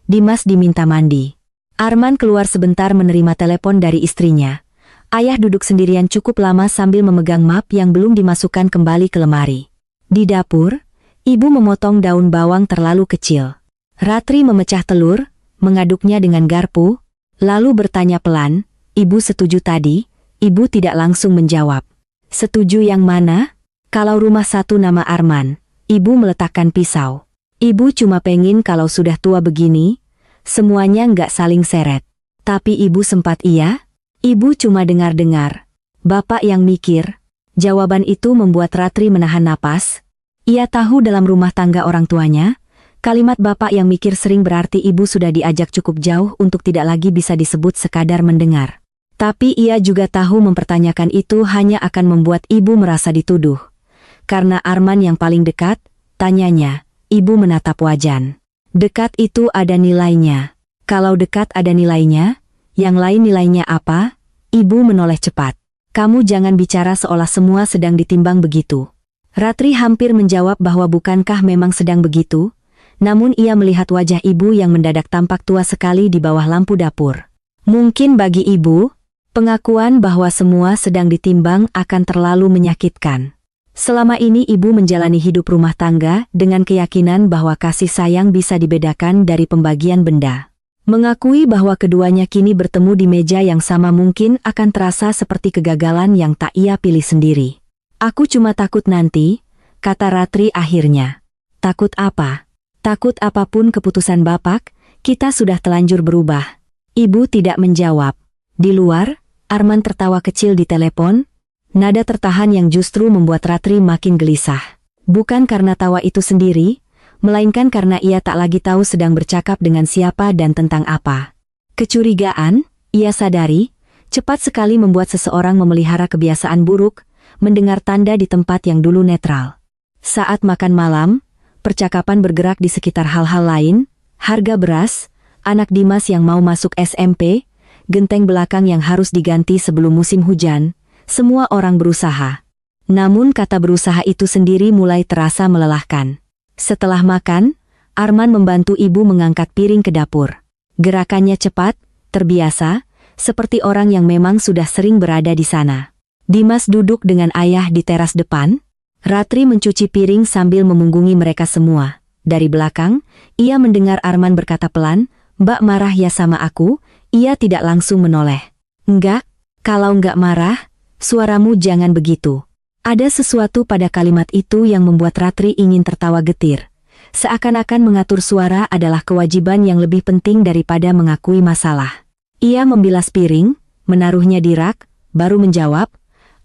Speaker 1: Dimas diminta mandi. Arman keluar sebentar menerima telepon dari istrinya. Ayah duduk sendirian cukup lama sambil memegang map yang belum dimasukkan kembali ke lemari. Di dapur, ibu memotong daun bawang terlalu kecil. Ratri memecah telur, mengaduknya dengan garpu, lalu bertanya pelan, "Ibu setuju tadi?" Ibu tidak langsung menjawab. "Setuju yang mana?" "Kalau rumah satu nama Arman." Ibu meletakkan pisau. "Ibu cuma pengen kalau sudah tua begini, semuanya nggak saling seret." "Tapi ibu sempat iya?" "Ibu cuma dengar-dengar." "Bapak yang mikir." Jawaban itu membuat Ratri menahan napas. Ia tahu dalam rumah tangga orang tuanya, kalimat bapak yang mikir sering berarti ibu sudah diajak cukup jauh untuk tidak lagi bisa disebut sekadar mendengar. Tapi ia juga tahu mempertanyakan itu hanya akan membuat ibu merasa dituduh. Karena Arman yang paling dekat, tanyanya, ibu menatap Wajan. "Dekat itu ada nilainya." "Kalau dekat ada nilainya, yang lain nilainya apa?" Ibu menoleh cepat. "Kamu jangan bicara seolah semua sedang ditimbang begitu." Ratri hampir menjawab bahwa bukankah memang sedang begitu, namun ia melihat wajah ibu yang mendadak tampak tua sekali di bawah lampu dapur. Mungkin bagi ibu, pengakuan bahwa semua sedang ditimbang akan terlalu menyakitkan. Selama ini ibu menjalani hidup rumah tangga dengan keyakinan bahwa kasih sayang bisa dibedakan dari pembagian benda. Mengakui bahwa keduanya kini bertemu di meja yang sama mungkin akan terasa seperti kegagalan yang tak ia pilih sendiri. "Aku cuma takut nanti," kata Ratri akhirnya. "Takut apa?" "Takut apapun keputusan bapak, kita sudah telanjur berubah." Ibu tidak menjawab. Di luar, Arman tertawa kecil di telepon, nada tertahan yang justru membuat Ratri makin gelisah. Bukan karena tawa itu sendiri, melainkan karena ia tak lagi tahu sedang bercakap dengan siapa dan tentang apa. Kecurigaan, ia sadari, cepat sekali membuat seseorang memelihara kebiasaan buruk, mendengar tanda di tempat yang dulu netral. Saat makan malam, percakapan bergerak di sekitar hal-hal lain, harga beras, anak Dimas yang mau masuk SMP, genteng belakang yang harus diganti sebelum musim hujan, semua orang berusaha. Namun kata berusaha itu sendiri mulai terasa melelahkan. Setelah makan, Arman membantu ibu mengangkat piring ke dapur. Gerakannya cepat, terbiasa, seperti orang yang memang sudah sering berada di sana. Dimas duduk dengan ayah di teras depan. Ratri mencuci piring sambil memunggungi mereka semua. Dari belakang, ia mendengar Arman berkata pelan, "Mbak marah ya sama aku?" Ia tidak langsung menoleh. "Enggak," Kalau nggak marah, suaramu jangan begitu. Ada sesuatu pada kalimat itu yang membuat Ratri ingin tertawa getir. Seakan-akan mengatur suara adalah kewajiban yang lebih penting daripada mengakui masalah. Ia membilas piring, menaruhnya di rak, baru menjawab,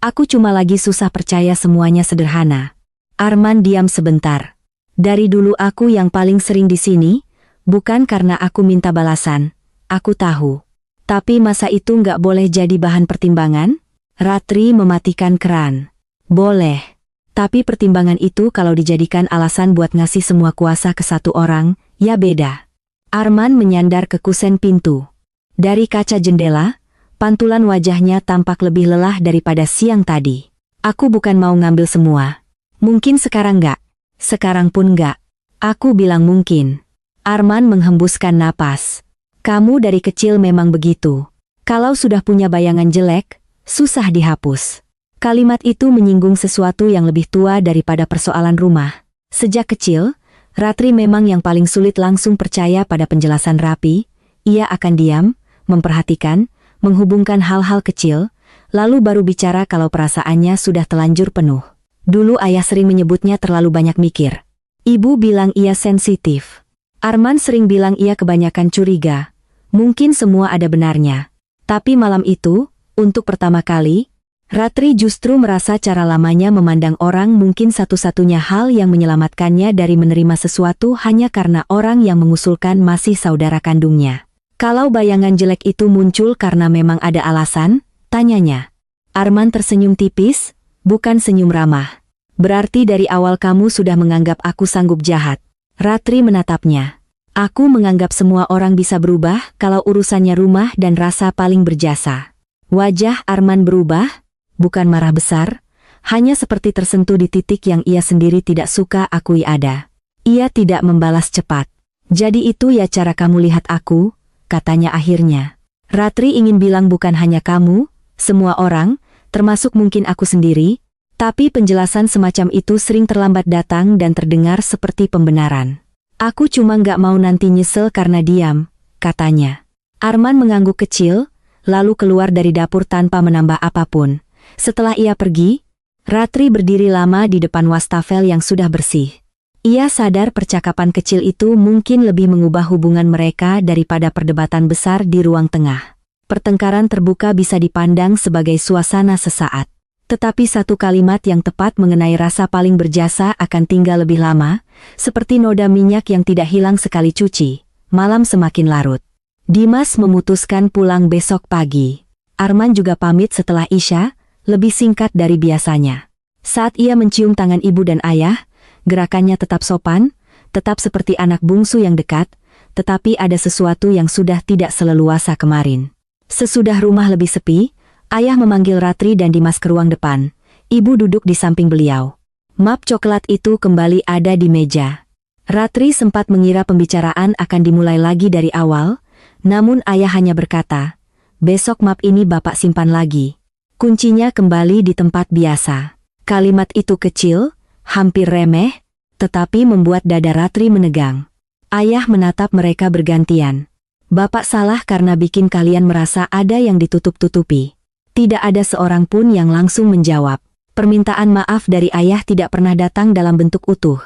Speaker 1: "Aku cuma lagi susah percaya semuanya sederhana." Arman diam sebentar. "Dari dulu aku yang paling sering di sini, bukan karena aku minta balasan, aku tahu. Tapi masa itu nggak boleh jadi bahan pertimbangan?" Ratri mematikan keran. "Boleh. Tapi pertimbangan itu kalau dijadikan alasan buat ngasih semua kuasa ke satu orang, ya beda." Arman menyandar ke kusen pintu. Dari kaca jendela, pantulan wajahnya tampak lebih lelah daripada siang tadi. "Aku bukan mau ngambil semua. Mungkin sekarang nggak. Sekarang pun nggak. Aku bilang mungkin." Arman menghembuskan napas. "Kamu dari kecil memang begitu. Kalau sudah punya bayangan jelek, susah dihapus." Kalimat itu menyinggung sesuatu yang lebih tua daripada persoalan rumah. Sejak kecil, Ratri memang yang paling sulit langsung percaya pada penjelasan rapi. Ia akan diam, memperhatikan, menghubungkan hal-hal kecil, lalu baru bicara kalau perasaannya sudah telanjur penuh. Dulu ayah sering menyebutnya terlalu banyak mikir. Ibu bilang ia sensitif. Arman sering bilang ia kebanyakan curiga. Mungkin semua ada benarnya. Tapi malam itu, untuk pertama kali, Ratri justru merasa cara lamanya memandang orang mungkin satu-satunya hal yang menyelamatkannya dari menerima sesuatu hanya karena orang yang mengusulkan masih saudara kandungnya. "Kalau bayangan jelek itu muncul karena memang ada alasan?" tanyanya. Arman tersenyum tipis, bukan senyum ramah. "Berarti dari awal kamu sudah menganggap aku sanggup jahat." Ratri menatapnya. "Aku menganggap semua orang bisa berubah kalau urusannya rumah dan rasa paling berjasa." Wajah Arman berubah. Bukan marah besar, hanya seperti tersentuh di titik yang ia sendiri tidak suka akui ada. Ia tidak membalas cepat. "Jadi itu ya cara kamu lihat aku?" katanya akhirnya. Ratri ingin bilang bukan hanya kamu, semua orang, termasuk mungkin aku sendiri, tapi penjelasan semacam itu sering terlambat datang dan terdengar seperti pembenaran. "Aku cuma nggak mau nanti nyesel karena diam," katanya. Arman mengangguk kecil, lalu keluar dari dapur tanpa menambah apapun. Setelah ia pergi, Ratri berdiri lama di depan wastafel yang sudah bersih. Ia sadar percakapan kecil itu mungkin lebih mengubah hubungan mereka daripada perdebatan besar di ruang tengah. Pertengkaran terbuka bisa dipandang sebagai suasana sesaat. Tetapi satu kalimat yang tepat mengenai rasa paling berjasa akan tinggal lebih lama, seperti noda minyak yang tidak hilang sekali cuci. Malam semakin larut. Dimas memutuskan pulang besok pagi. Arman juga pamit setelah Isya, lebih singkat dari biasanya. Saat ia mencium tangan ibu dan ayah, gerakannya tetap sopan, tetap seperti anak bungsu yang dekat, tetapi ada sesuatu yang sudah tidak seleluasa kemarin. Sesudah rumah lebih sepi, ayah memanggil Ratri dan Dimas ke ruang depan. Ibu duduk di samping beliau. Map coklat itu kembali ada di meja. Ratri sempat mengira pembicaraan akan dimulai lagi dari awal, namun ayah hanya berkata, "Besok map ini bapak simpan lagi." Kuncinya kembali di tempat biasa. Kalimat itu kecil, hampir remeh, tetapi membuat dada Ratri menegang. Ayah menatap mereka bergantian. "Bapak salah karena bikin kalian merasa ada yang ditutup-tutupi." Tidak ada seorang pun yang langsung menjawab. Permintaan maaf dari ayah tidak pernah datang dalam bentuk utuh.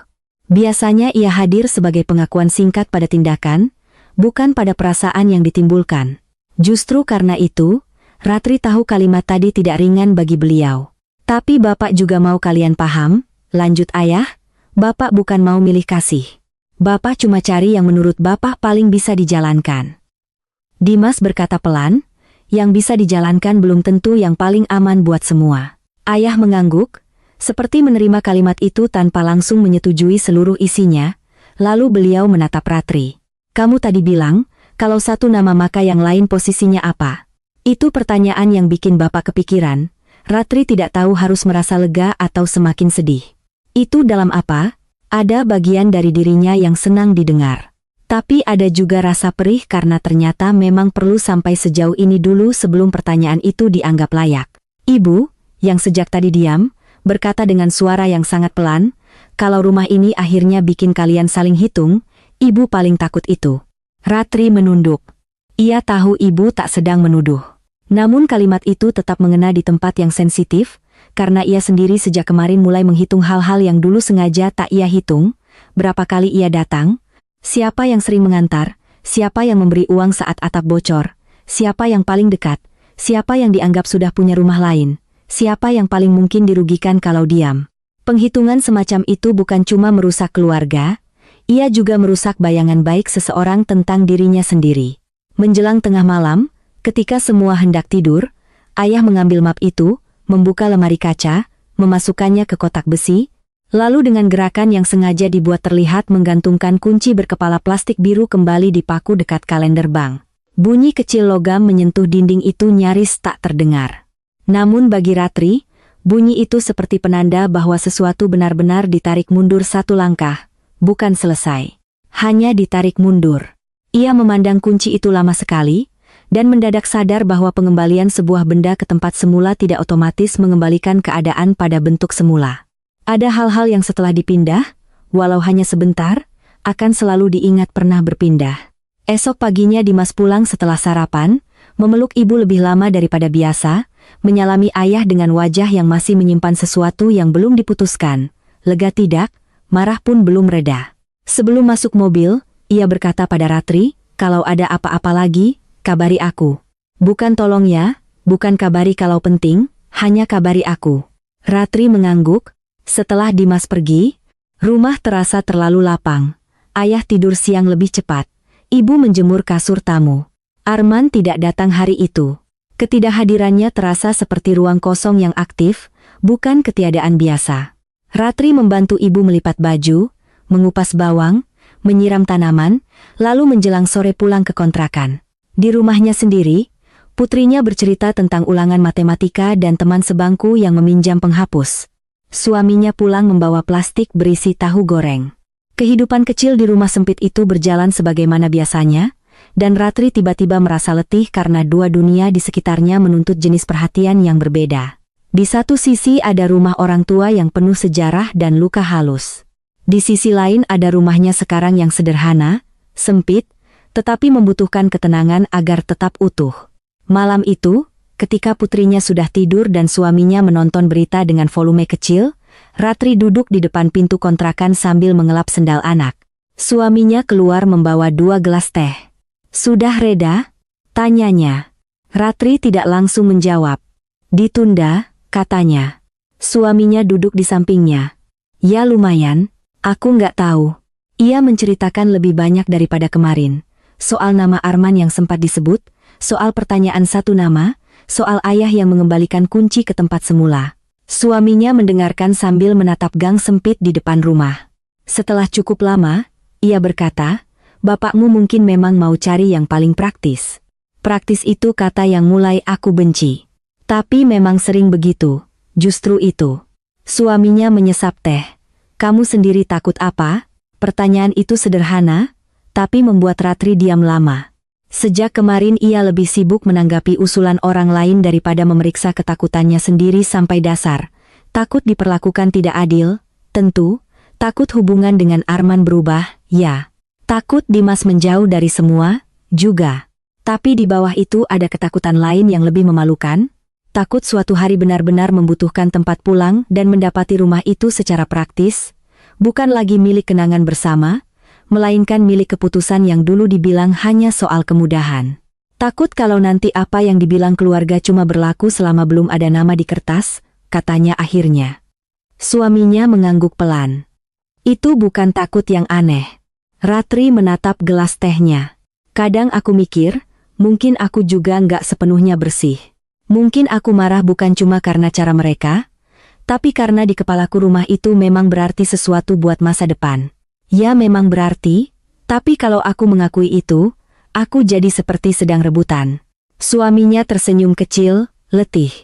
Speaker 1: Biasanya ia hadir sebagai pengakuan singkat pada tindakan, bukan pada perasaan yang ditimbulkan. Justru karena itu, Ratri tahu kalimat tadi tidak ringan bagi beliau. "Tapi bapak juga mau kalian paham," lanjut ayah, "bapak bukan mau milih kasih. Bapak cuma cari yang menurut bapak paling bisa dijalankan." Dimas berkata pelan, "Yang bisa dijalankan belum tentu yang paling aman buat semua." Ayah mengangguk, seperti menerima kalimat itu tanpa langsung menyetujui seluruh isinya, lalu beliau menatap Ratri. "Kamu tadi bilang, kalau satu nama maka yang lain posisinya apa?" Itu pertanyaan yang bikin bapak kepikiran. Ratri tidak tahu harus merasa lega atau semakin sedih. Itu dalam apa? Ada bagian dari dirinya yang senang didengar. Tapi ada juga rasa perih karena ternyata memang perlu sampai sejauh ini dulu sebelum pertanyaan itu dianggap layak. Ibu, yang sejak tadi diam, berkata dengan suara yang sangat pelan, "Kalau rumah ini akhirnya bikin kalian saling hitung, ibu paling takut itu." Ratri menunduk. Ia tahu ibu tak sedang menuduh. Namun kalimat itu tetap mengena di tempat yang sensitif, karena ia sendiri sejak kemarin mulai menghitung hal-hal yang dulu sengaja tak ia hitung. Berapa kali ia datang, siapa yang sering mengantar, siapa yang memberi uang saat atap bocor, siapa yang paling dekat, siapa yang dianggap sudah punya rumah lain, siapa yang paling mungkin dirugikan kalau diam. Penghitungan semacam itu bukan cuma merusak keluarga, ia juga merusak bayangan baik seseorang tentang dirinya sendiri. Menjelang tengah malam, ketika semua hendak tidur, ayah mengambil map itu, membuka lemari kaca, memasukkannya ke kotak besi, lalu dengan gerakan yang sengaja dibuat terlihat menggantungkan kunci berkepala plastik biru kembali di paku dekat kalender bank. Bunyi kecil logam menyentuh dinding itu nyaris tak terdengar. Namun bagi Ratri, bunyi itu seperti penanda bahwa sesuatu benar-benar ditarik mundur satu langkah, bukan selesai. Hanya ditarik mundur. Ia memandang kunci itu lama sekali, dan mendadak sadar bahwa pengembalian sebuah benda ke tempat semula tidak otomatis mengembalikan keadaan pada bentuk semula. Ada hal-hal yang setelah dipindah, walau hanya sebentar, akan selalu diingat pernah berpindah. Esok paginya Dimas pulang setelah sarapan, memeluk ibu lebih lama daripada biasa, menyalami ayah dengan wajah yang masih menyimpan sesuatu yang belum diputuskan. Lega tidak, marah pun belum reda. Sebelum masuk mobil, ia berkata pada Ratri, "Kalau ada apa-apa lagi, kabari aku. Bukan tolong ya, bukan kabari kalau penting, hanya kabari aku." Ratri mengangguk. Setelah Dimas pergi, rumah terasa terlalu lapang. Ayah tidur siang lebih cepat. Ibu menjemur kasur tamu. Arman tidak datang hari itu. Ketidakhadirannya terasa seperti ruang kosong yang aktif, bukan ketiadaan biasa. Ratri membantu ibu melipat baju, mengupas bawang, menyiram tanaman, lalu menjelang sore pulang ke kontrakan. Di rumahnya sendiri, putrinya bercerita tentang ulangan matematika dan teman sebangku yang meminjam penghapus. Suaminya pulang membawa plastik berisi tahu goreng. Kehidupan kecil di rumah sempit itu berjalan sebagaimana biasanya, dan Ratri tiba-tiba merasa letih karena dua dunia di sekitarnya menuntut jenis perhatian yang berbeda. Di satu sisi ada rumah orang tua yang penuh sejarah dan luka halus. Di sisi lain ada rumahnya sekarang yang sederhana, sempit, tetapi membutuhkan ketenangan agar tetap utuh. Malam itu, ketika putrinya sudah tidur dan suaminya menonton berita dengan volume kecil, Ratri duduk di depan pintu kontrakan sambil mengelap sendal anak. Suaminya keluar membawa 2 gelas teh. "Sudah reda?" tanyanya. Ratri tidak langsung menjawab. "Ditunda," katanya. Suaminya duduk di sampingnya. "Ya lumayan, aku nggak tahu." Ia menceritakan lebih banyak daripada kemarin. Soal nama Arman yang sempat disebut, soal pertanyaan satu nama, soal ayah yang mengembalikan kunci ke tempat semula. Suaminya mendengarkan sambil menatap gang sempit di depan rumah. Setelah cukup lama, ia berkata, "Bapakmu mungkin memang mau cari yang paling praktis." Praktis itu kata yang mulai aku benci. Tapi memang sering begitu, justru itu. Suaminya menyesap teh. "Kamu sendiri takut apa?" Pertanyaan itu sederhana, tapi membuat Ratri diam lama. Sejak kemarin ia lebih sibuk menanggapi usulan orang lain daripada memeriksa ketakutannya sendiri sampai dasar. Takut diperlakukan tidak adil, tentu. Takut hubungan dengan Arman berubah, ya. Takut Dimas menjauh dari semua, juga. Tapi di bawah itu ada ketakutan lain yang lebih memalukan. Takut suatu hari benar-benar membutuhkan tempat pulang dan mendapati rumah itu secara praktis, bukan lagi milik kenangan bersama, melainkan milik keputusan yang dulu dibilang hanya soal kemudahan. Takut kalau nanti apa yang dibilang keluarga cuma berlaku selama belum ada nama di kertas, katanya akhirnya. Suaminya mengangguk pelan. Itu bukan takut yang aneh. Ratri menatap gelas tehnya. Kadang aku mikir, mungkin aku juga nggak sepenuhnya bersih. Mungkin aku marah bukan cuma karena cara mereka, tapi karena di kepalaku rumah itu memang berarti sesuatu buat masa depan. Ya memang berarti, tapi kalau aku mengakui itu, aku jadi seperti sedang rebutan. Suaminya tersenyum kecil, letih.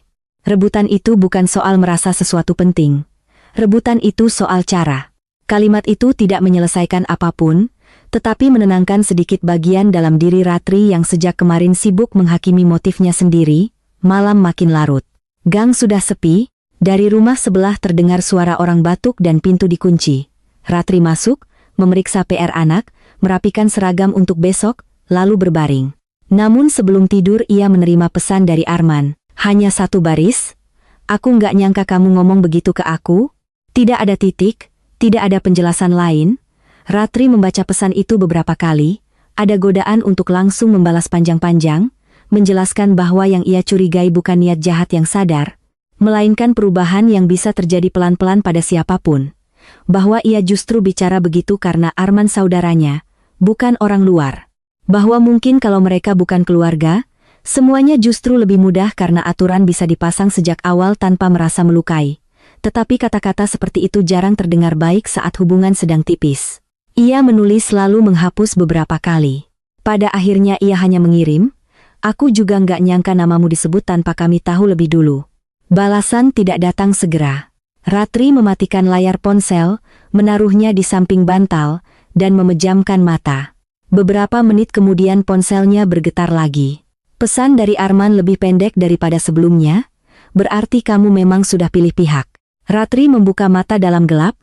Speaker 1: Rebutan itu bukan soal merasa sesuatu penting. Rebutan itu soal cara. Kalimat itu tidak menyelesaikan apapun, tetapi menenangkan sedikit bagian dalam diri Ratri yang sejak kemarin sibuk menghakimi motifnya sendiri. Malam makin larut. Gang sudah sepi, dari rumah sebelah terdengar suara orang batuk dan pintu dikunci. Ratri masuk, memeriksa PR anak, merapikan seragam untuk besok, lalu berbaring. Namun sebelum tidur ia menerima pesan dari Arman. Hanya satu baris. Aku nggak nyangka kamu ngomong begitu ke aku. Tidak ada titik, tidak ada penjelasan lain. Ratri membaca pesan itu beberapa kali. Ada godaan untuk langsung membalas panjang-panjang, menjelaskan bahwa yang ia curigai bukan niat jahat yang sadar, melainkan perubahan yang bisa terjadi pelan-pelan pada siapapun. Bahwa ia justru bicara begitu karena Arman saudaranya, bukan orang luar. Bahwa mungkin kalau mereka bukan keluarga, semuanya justru lebih mudah karena aturan bisa dipasang sejak awal tanpa merasa melukai. Tetapi kata-kata seperti itu jarang terdengar baik saat hubungan sedang tipis. Ia menulis lalu menghapus beberapa kali. Pada akhirnya ia hanya mengirim, aku juga nggak nyangka namamu disebut tanpa kami tahu lebih dulu. Balasan tidak datang segera. Ratri mematikan layar ponsel, menaruhnya di samping bantal, dan memejamkan mata. Beberapa menit kemudian ponselnya bergetar lagi. Pesan dari Arman lebih pendek daripada sebelumnya, berarti kamu memang sudah pilih pihak. Ratri membuka mata dalam gelap,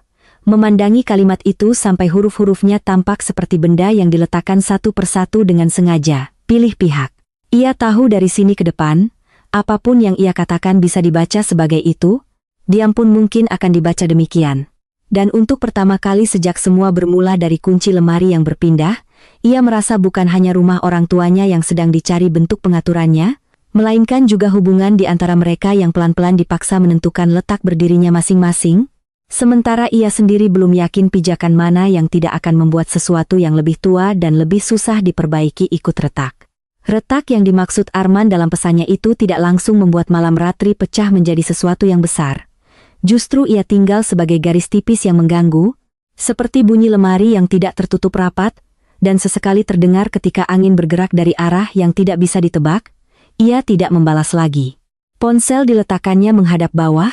Speaker 1: memandangi kalimat itu sampai huruf-hurufnya tampak seperti benda yang diletakkan satu persatu dengan sengaja. Pilih pihak. Ia tahu dari sini ke depan, apapun yang ia katakan bisa dibaca sebagai itu, diam pun mungkin akan dibaca demikian. Dan untuk pertama kali sejak semua bermula dari kunci lemari yang berpindah, ia merasa bukan hanya rumah orang tuanya yang sedang dicari bentuk pengaturannya, melainkan juga hubungan di antara mereka yang pelan-pelan dipaksa menentukan letak berdirinya masing-masing. Sementara ia sendiri belum yakin pijakan mana yang tidak akan membuat sesuatu yang lebih tua dan lebih susah diperbaiki ikut retak. Retak yang dimaksud Arman dalam pesannya itu tidak langsung membuat malam Ratri pecah menjadi sesuatu yang besar. Justru ia tinggal sebagai garis tipis yang mengganggu, seperti bunyi lemari yang tidak tertutup rapat, dan sesekali terdengar ketika angin bergerak dari arah yang tidak bisa ditebak. Ia tidak membalas lagi. Ponsel diletakkannya menghadap bawah,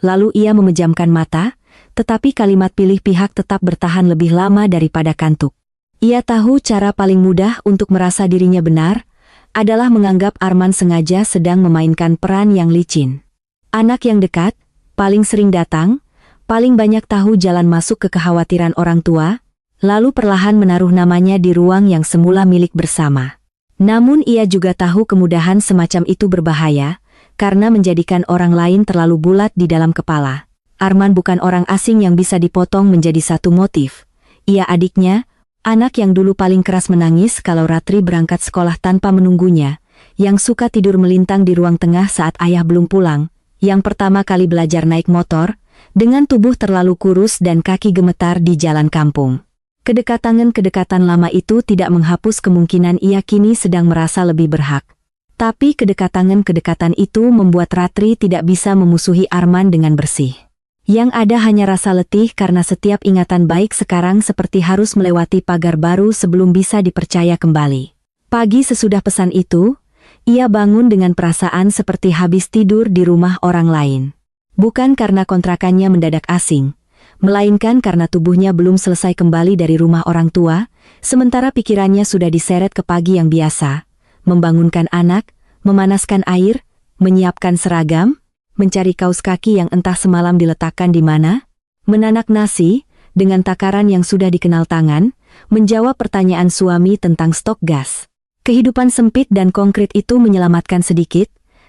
Speaker 1: lalu ia memejamkan mata, tetapi kalimat pilih pihak tetap bertahan lebih lama daripada kantuk. Ia tahu cara paling mudah untuk merasa dirinya benar, adalah menganggap Arman sengaja sedang memainkan peran yang licin. Anak yang dekat, paling sering datang, paling banyak tahu jalan masuk ke kekhawatiran orang tua, lalu perlahan menaruh namanya di ruang yang semula milik bersama. Namun ia juga tahu kemudahan semacam itu berbahaya, karena menjadikan orang lain terlalu bulat di dalam kepala. Arman bukan orang asing yang bisa dipotong menjadi satu motif. Ia adiknya, anak yang dulu paling keras menangis kalau Ratri berangkat sekolah tanpa menunggunya, yang suka tidur melintang di ruang tengah saat ayah belum pulang, yang pertama kali belajar naik motor, dengan tubuh terlalu kurus dan kaki gemetar di jalan kampung. Kedekatan lama itu tidak menghapus kemungkinan ia kini sedang merasa lebih berhak. Tapi kedekatan itu membuat Ratri tidak bisa memusuhi Arman dengan bersih. Yang ada hanya rasa letih karena setiap ingatan baik sekarang seperti harus melewati pagar baru sebelum bisa dipercaya kembali. Pagi sesudah pesan itu, ia bangun dengan perasaan seperti habis tidur di rumah orang lain. Bukan karena kontrakannya mendadak asing, melainkan karena tubuhnya belum selesai kembali dari rumah orang tua, sementara pikirannya sudah diseret ke pagi yang biasa, membangunkan anak, memanaskan air, menyiapkan seragam, mencari kaos kaki yang entah semalam diletakkan di mana, menanak nasi, dengan takaran yang sudah dikenal tangan, menjawab pertanyaan suami tentang stok gas. Kehidupan sempit dan konkret itu menyelamatkan sedikit,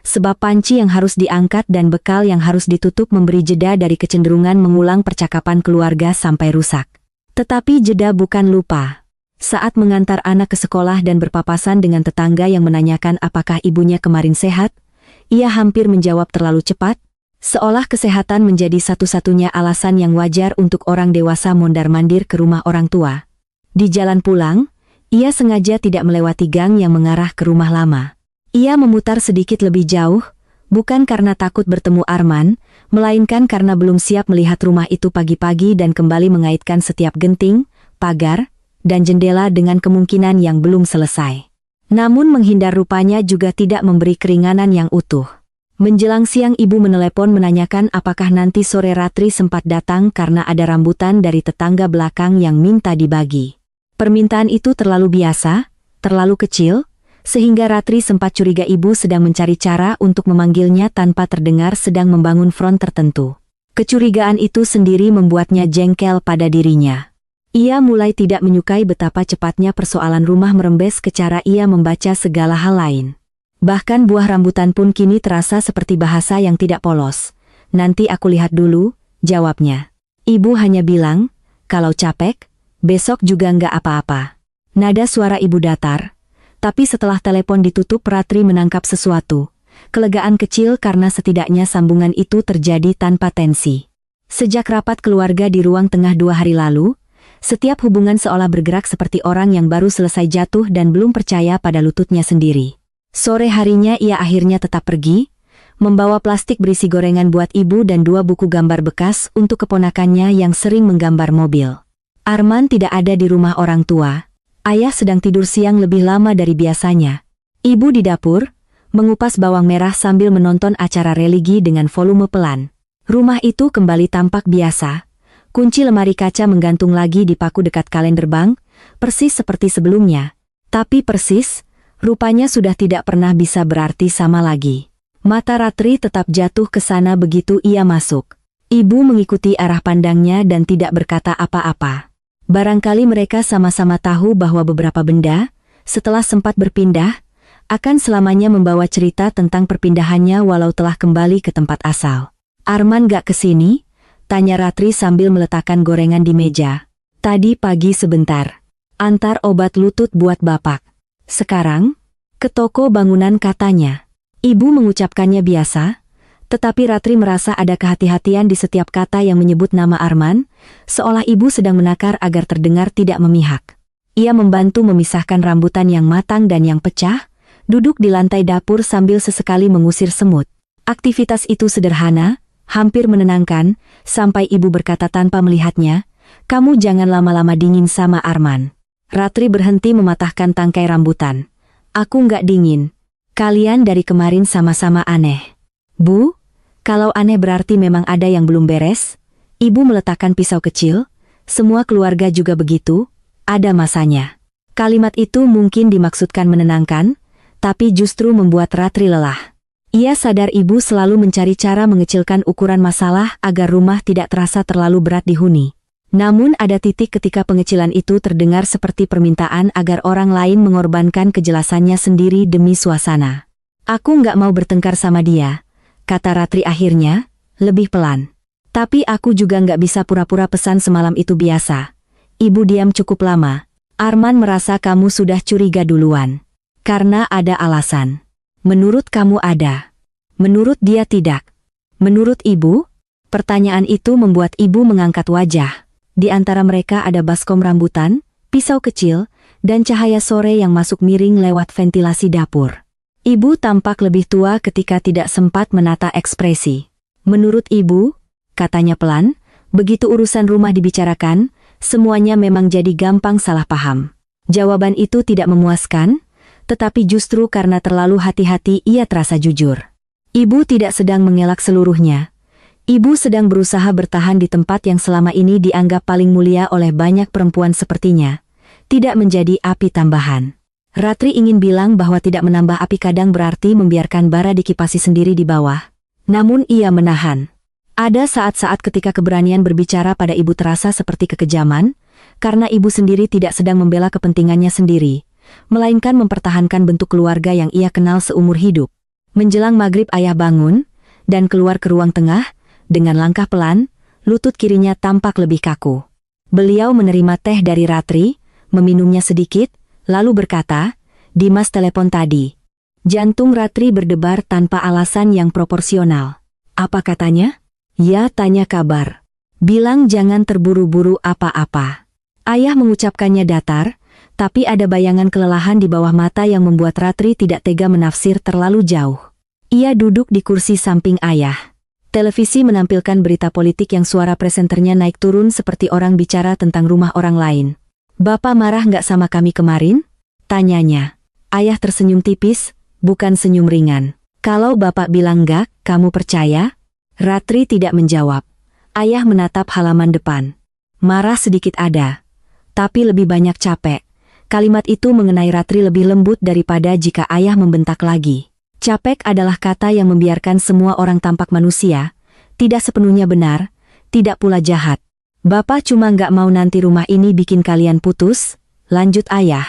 Speaker 1: sebab panci yang harus diangkat dan bekal yang harus ditutup memberi jeda dari kecenderungan mengulang percakapan keluarga sampai rusak. Tetapi jeda bukan lupa. Saat mengantar anak ke sekolah dan berpapasan dengan tetangga yang menanyakan apakah ibunya kemarin sehat, ia hampir menjawab terlalu cepat, seolah kesehatan menjadi satu-satunya alasan yang wajar untuk orang dewasa mondar-mandir ke rumah orang tua. Di jalan pulang, ia sengaja tidak melewati gang yang mengarah ke rumah lama. Ia memutar sedikit lebih jauh, bukan karena takut bertemu Arman, melainkan karena belum siap melihat rumah itu pagi-pagi dan kembali mengaitkan setiap genting, pagar, dan jendela dengan kemungkinan yang belum selesai. Namun menghindar rupanya juga tidak memberi keringanan yang utuh. Menjelang siang ibu menelepon menanyakan apakah nanti sore Ratri sempat datang karena ada rambutan dari tetangga belakang yang minta dibagi. Permintaan itu terlalu biasa, terlalu kecil, sehingga Ratri sempat curiga ibu sedang mencari cara untuk memanggilnya tanpa terdengar sedang membangun front tertentu. Kecurigaan itu sendiri membuatnya jengkel pada dirinya. Ia mulai tidak menyukai betapa cepatnya persoalan rumah merembes ke cara ia membaca segala hal lain. Bahkan buah rambutan pun kini terasa seperti bahasa yang tidak polos. Nanti aku lihat dulu, jawabnya. Ibu hanya bilang, kalau capek, besok juga nggak apa-apa. Nada suara ibu datar. Tapi setelah telepon ditutup Ratri menangkap sesuatu. Kelegaan kecil karena setidaknya sambungan itu terjadi tanpa tensi. Sejak rapat keluarga di ruang tengah 2 hari lalu, setiap hubungan seolah bergerak seperti orang yang baru selesai jatuh dan belum percaya pada lututnya sendiri. Sore harinya ia akhirnya tetap pergi, membawa plastik berisi gorengan buat ibu dan 2 buku gambar bekas untuk keponakannya yang sering menggambar mobil. Arman tidak ada di rumah orang tua. Ayah sedang tidur siang lebih lama dari biasanya. Ibu di dapur, mengupas bawang merah sambil menonton acara religi dengan volume pelan. Rumah itu kembali tampak biasa. Kunci lemari kaca menggantung lagi di paku dekat kalender bank, persis seperti sebelumnya. Tapi persis, rupanya sudah tidak pernah bisa berarti sama lagi. Mata Ratri tetap jatuh ke sana begitu ia masuk. Ibu mengikuti arah pandangnya dan tidak berkata apa-apa. Barangkali mereka sama-sama tahu bahwa beberapa benda, setelah sempat berpindah, akan selamanya membawa cerita tentang perpindahannya walau telah kembali ke tempat asal. Arman gak kesini? Tanya Ratri sambil meletakkan gorengan di meja. Tadi pagi sebentar. Antar obat lutut buat bapak. Sekarang? Ke toko bangunan katanya. Ibu mengucapkannya biasa, tetapi Ratri merasa ada kehati-hatian di setiap kata yang menyebut nama Arman, seolah ibu sedang menakar agar terdengar tidak memihak. Ia membantu memisahkan rambutan yang matang dan yang pecah, duduk di lantai dapur sambil sesekali mengusir semut. Aktivitas itu sederhana, hampir menenangkan, sampai ibu berkata tanpa melihatnya, "Kamu jangan lama-lama dingin sama Arman." Ratri berhenti mematahkan tangkai rambutan. "Aku nggak dingin. Kalian dari kemarin sama-sama aneh." "Bu, kalau aneh berarti memang ada yang belum beres." Ibu meletakkan pisau kecil. "Semua keluarga juga begitu, ada masanya." Kalimat itu mungkin dimaksudkan menenangkan, tapi justru membuat Ratri lelah. Ia sadar ibu selalu mencari cara mengecilkan ukuran masalah agar rumah tidak terasa terlalu berat dihuni. Namun ada titik ketika pengecilan itu terdengar seperti permintaan agar orang lain mengorbankan kejelasannya sendiri demi suasana. "Aku nggak mau bertengkar sama dia," kata Ratri akhirnya, lebih pelan. "Tapi aku juga nggak bisa pura-pura pesan semalam itu biasa." Ibu diam cukup lama. "Arman merasa kamu sudah curiga duluan. Karena ada alasan. Menurut kamu ada. Menurut dia tidak. Menurut ibu?" Pertanyaan itu membuat ibu mengangkat wajah. Di antara mereka ada baskom rambutan, pisau kecil, dan cahaya sore yang masuk miring lewat ventilasi dapur. Ibu tampak lebih tua ketika tidak sempat menata ekspresi. "Menurut ibu," katanya pelan, "begitu urusan rumah dibicarakan, semuanya memang jadi gampang salah paham." Jawaban itu tidak memuaskan, tetapi justru karena terlalu hati-hati ia terasa jujur. Ibu tidak sedang mengelak seluruhnya. Ibu sedang berusaha bertahan di tempat yang selama ini dianggap paling mulia oleh banyak perempuan sepertinya. Tidak menjadi api tambahan. Ratri ingin bilang bahwa tidak menambah api kadang berarti membiarkan bara dikipasi sendiri di bawah. Namun ia menahan. Ada saat-saat ketika keberanian berbicara pada ibu terasa seperti kekejaman, karena ibu sendiri tidak sedang membela kepentingannya sendiri, melainkan mempertahankan bentuk keluarga yang ia kenal seumur hidup. Menjelang maghrib ayah bangun, dan keluar ke ruang tengah, dengan langkah pelan, lutut kirinya tampak lebih kaku. Beliau menerima teh dari Ratri, meminumnya sedikit, lalu berkata, "Dimas telepon tadi." Jantung Ratri berdebar tanpa alasan yang proporsional. "Apa katanya?" "Ya, tanya kabar. Bilang jangan terburu-buru apa-apa." Ayah mengucapkannya datar, tapi ada bayangan kelelahan di bawah mata yang membuat Ratri tidak tega menafsir terlalu jauh. Ia duduk di kursi samping ayah. Televisi menampilkan berita politik yang suara presenternya naik turun seperti orang bicara tentang rumah orang lain. "Bapak marah nggak sama kami kemarin?" tanyanya. Ayah tersenyum tipis, bukan senyum ringan. "Kalau bapak bilang nggak, kamu percaya?" Ratri tidak menjawab. Ayah menatap halaman depan. "Marah sedikit ada, tapi lebih banyak capek." Kalimat itu mengenai Ratri lebih lembut daripada jika ayah membentak lagi. Capek adalah kata yang membiarkan semua orang tampak manusia, tidak sepenuhnya benar, tidak pula jahat. Bapak cuma nggak mau nanti rumah ini bikin kalian putus, lanjut ayah.